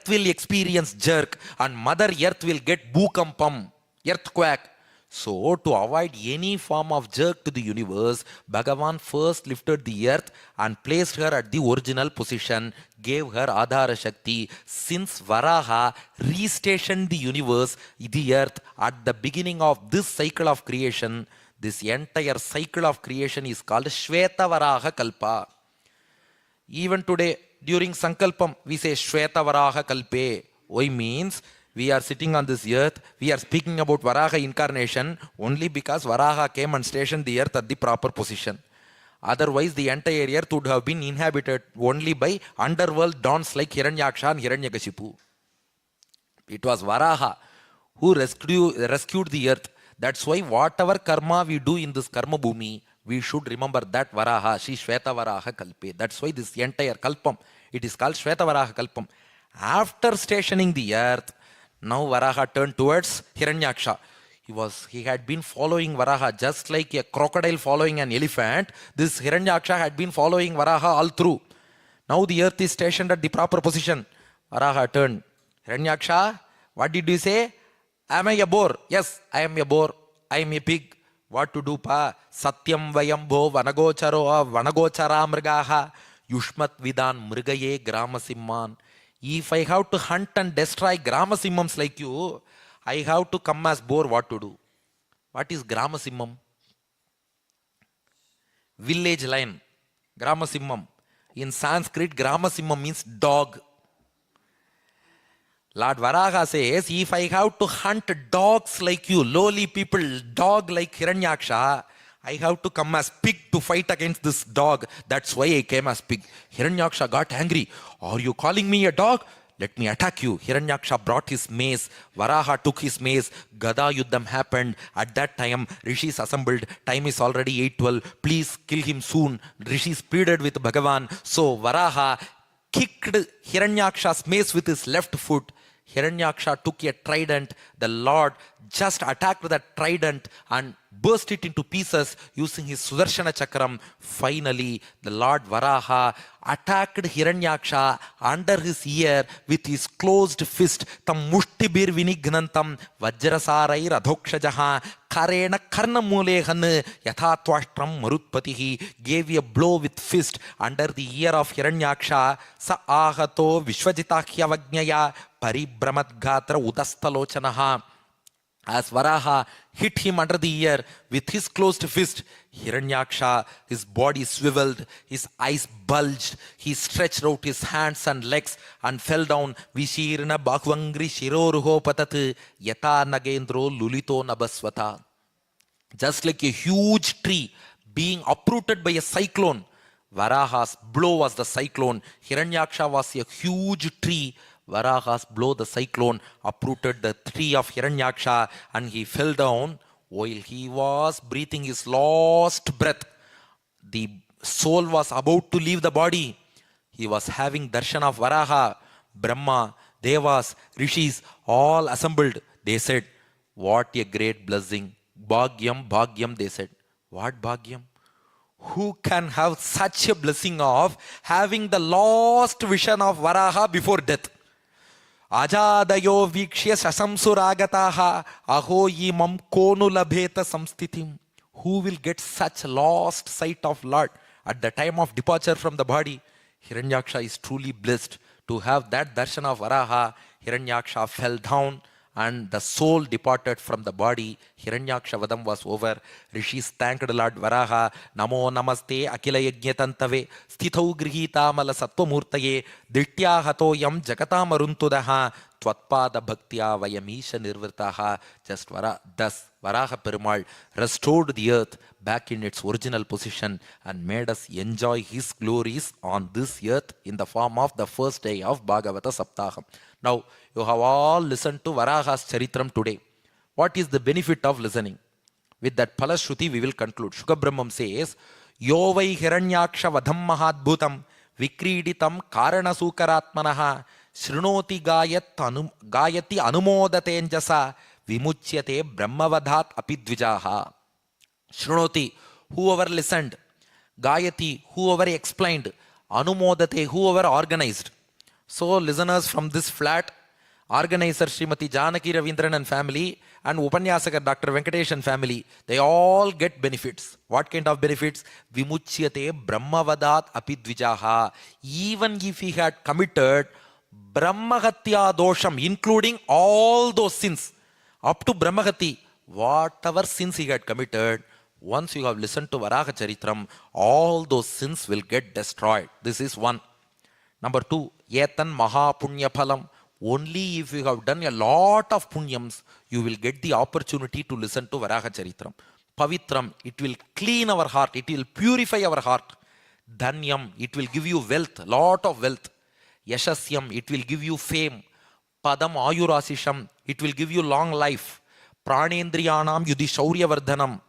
S2: will experience jerk and Mother Earth will get bhukampam, earthquake. So to avoid any form of jerk to the universe, Bhagavan first lifted the earth and placed her at the original position, gave her Adhara Shakti. Since Varaha restationed the universe, the earth, at the beginning of this cycle of creation, this entire cycle of creation is called Shweta Varaha Kalpa. Even today, during Sankalpam, we say Shweta Varaha Kalpe. Why means we are sitting on this earth, we are speaking about Varaha incarnation only because Varaha came and stationed the earth at the proper position. Otherwise, the entire earth would have been inhabited only by underworld dons like Hiranyaksha and Hiranyakashipu. It was Varaha who rescued the earth. That's why whatever karma we do in this karma bhumi, we should remember that Varaha, she Shweta Varaha Kalpe. That's why this entire Kalpam, it is called Shweta Varaha Kalpam. After stationing the earth, now Varaha turned towards Hiranyaksha. He had been following Varaha just like a crocodile following an elephant. This Hiranyaksha had been following Varaha all through. Now the earth is stationed at the proper position. Varaha turned. Hiranyaksha, what did you say? Am I a boar? Yes, I am a boar. I am a pig. What to do, pa? Satyam vayambho vanagochara mrigaha yushmat vidan mrigaye gramasimman. If I have to hunt and destroy gramasimhams like you, I have to come as boar. What to do? What is gramasimham? Village lion. Gramasimham. In Sanskrit, gramasimham means dog. Lord Varaha says, if I have to hunt dogs like you, lowly people, dog like Hiranyaksha, I have to come as pig to fight against this dog. That's why I came as pig. Hiranyaksha got angry. Are you calling me a dog? Let me attack you. Hiranyaksha brought his mace. Varaha took his mace. Gada Yuddham happened. At that time, Rishis assembled. Time is already 8:12. Please kill him soon. Rishis pleaded with Bhagavan. So Varaha kicked Hiranyaksha's mace with his left foot. Hiranyaksha took a trident. The Lord just attacked that trident and burst it into pieces using his Sudarshana Chakram. Finally, the Lord Varaha attacked Hiranyaksha under his ear with his closed fist. Tam mushtibir vinignantam vajrasarai radhokshajaha karena karnamulehan yathatvashtram marutpatihi, gave a blow with fist under the ear of Hiranyaksha. Sa ahato vishvajitahyavajnaya paribramadgatra udastalochanaha. As Varaha hit him under the ear with his closed fist, Hiranyaksha, his body swiveled, his eyes bulged, he stretched out his hands and legs and fell down. Vishirna Bhagvangri Shiroruho Patat Yata Nagendro Lulito Nabaswata. Just like a huge tree being uprooted by a cyclone. Varaha's blow was the cyclone. Hiranyaksha was a huge tree. Varaha's blow, the cyclone, uprooted the tree of Hiranyaksha and he fell down while he was breathing his last breath. The soul was about to leave the body. He was having darshan of Varaha. Brahma, Devas, Rishis, all assembled. They said, what a great blessing. Bhagyam, Bhagyam, they said. What Bhagyam? Who can have such a blessing of having the last vision of Varaha before death? Ajadayo vikshya sasamsuragataha aho imam konu labheta samstitim. Who will get such lost sight of Lord at the time of departure from the body? Hiranyaksha is truly blessed to have that darshan of Varaha. Hiranyaksha fell down and the soul departed from the body. Hiranyaksha vadam was over. Rishis thanked Lord Varaha. Namo namaste akila yajñatantave sthithau grihita mala sattva-murtaye dittya hato yam jagata maruntudaha tvatpada bhaktya vayamisha nirvrtaha. Just thus Varaha Perumal restored the earth back in its original position and made us enjoy his glories on this earth in the form of the first day of Bhagavata Sapthaham. Now, you have all listened to Varaha's Charitram today. What is the benefit of listening? With that Palashruti, we will conclude. Shukabrahmam says, Yo vai hiranyaksha vadham mahadbhutam vikriditam karana sukaratmanaha srinoti gayati anumodatenjasa vimuchyate brahmavadat apidvijaha. Srinoti, whoever listened. Gayati, whoever explained. Anumodate, whoever organized. So listeners from this flat, organizer Smt Janaki Ravindran Family and Upanyasaka Dr. Venkatesh and family, they all get benefits. What kind of benefits? Vimuchyate brahmavadat apidvijaha. Even if he had committed brahmahatya dosham, including all those sins, up to brahmahati, whatever sins he had committed, once you have listened to Varaha Charitram, all those sins will get destroyed. This is one. Number two, Yetan Maha Punya Phalam. Only if you have done a lot of punyams, you will get the opportunity to listen to Varaha Charitram. Pavitram, it will clean our heart, it will purify our heart. Dhanyam, it will give you wealth, lot of wealth. Yashasyam, it will give you fame. Padam Ayurasisham, it will give you long life. Pranendriyanam Yudhi Shaurya Vardhanam.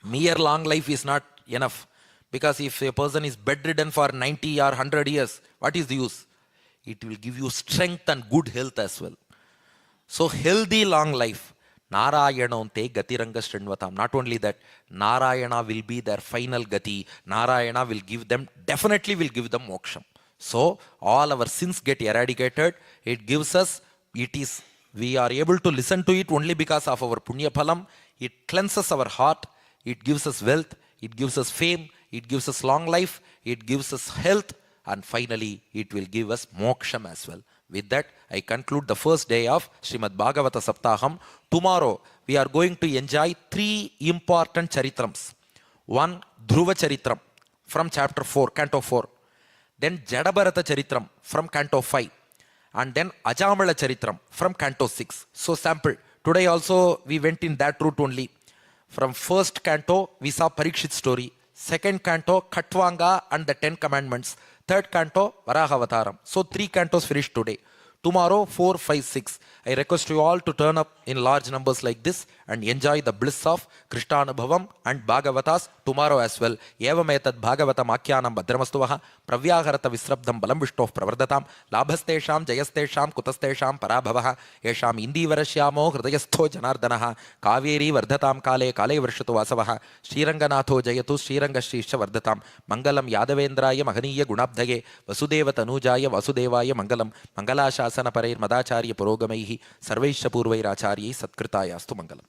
S2: Mere long life is not enough. Because if a person is bedridden for 90 or 100 years, what is the use? It will give you strength and good health as well. So healthy long life. Narayanante gatiranga srinvatam. Not only that, Narayana will be their final gati. Narayana will give them, definitely will give them moksham. So all our sins get eradicated. It gives us, we are able to listen to it only because of our punya phalam. It cleanses our heart. It gives us wealth. It gives us fame. It gives us long life. It gives us health. And finally, it will give us moksham as well. With that, I conclude the first day of Srimad Bhagawatha Sapthaham. Tomorrow, we are going to enjoy 3 important charitrams. One, Dhruva Charitram from chapter 4, canto 4. Then Jadabharata Charitram from canto 5. And then Ajamala Charitram from canto 6. So sample. Today also, we went in that route only. From first canto, we saw Parikshit story. Second canto, Khatvanga and the 10 commandments. Third canto, Varahavasaram. So 3 cantos finished today. Tomorrow, 4, 5, 6. I request you all to turn up in large numbers like this and enjoy the bliss of Krishnanubhavam and Bhagavatas tomorrow as well. Evametad Bhagavatam Akhyanam Bhadramastuvaha Pravyaharata Visrabdam Balam Vishtov Pravardhatam Labhastesham Jayastesham Kutastesham Parabhavaha Yesham Indi Varashyamo Hridayastho Janardanaha Kaveri Vardhatam Kale Kale Varshatu Vasavaha Sriranganatho Jayatu Srirangashrisha Vardhatam Mangalam Yadavendraya Mahaniya Gunabdhage Vasudeva Tanujaya Vasudevaya Mangalam Mangalasha Parair Madacharya Purogamaihi Sarvaisha Purvairacharyi Satkritaya Astu Mangalam.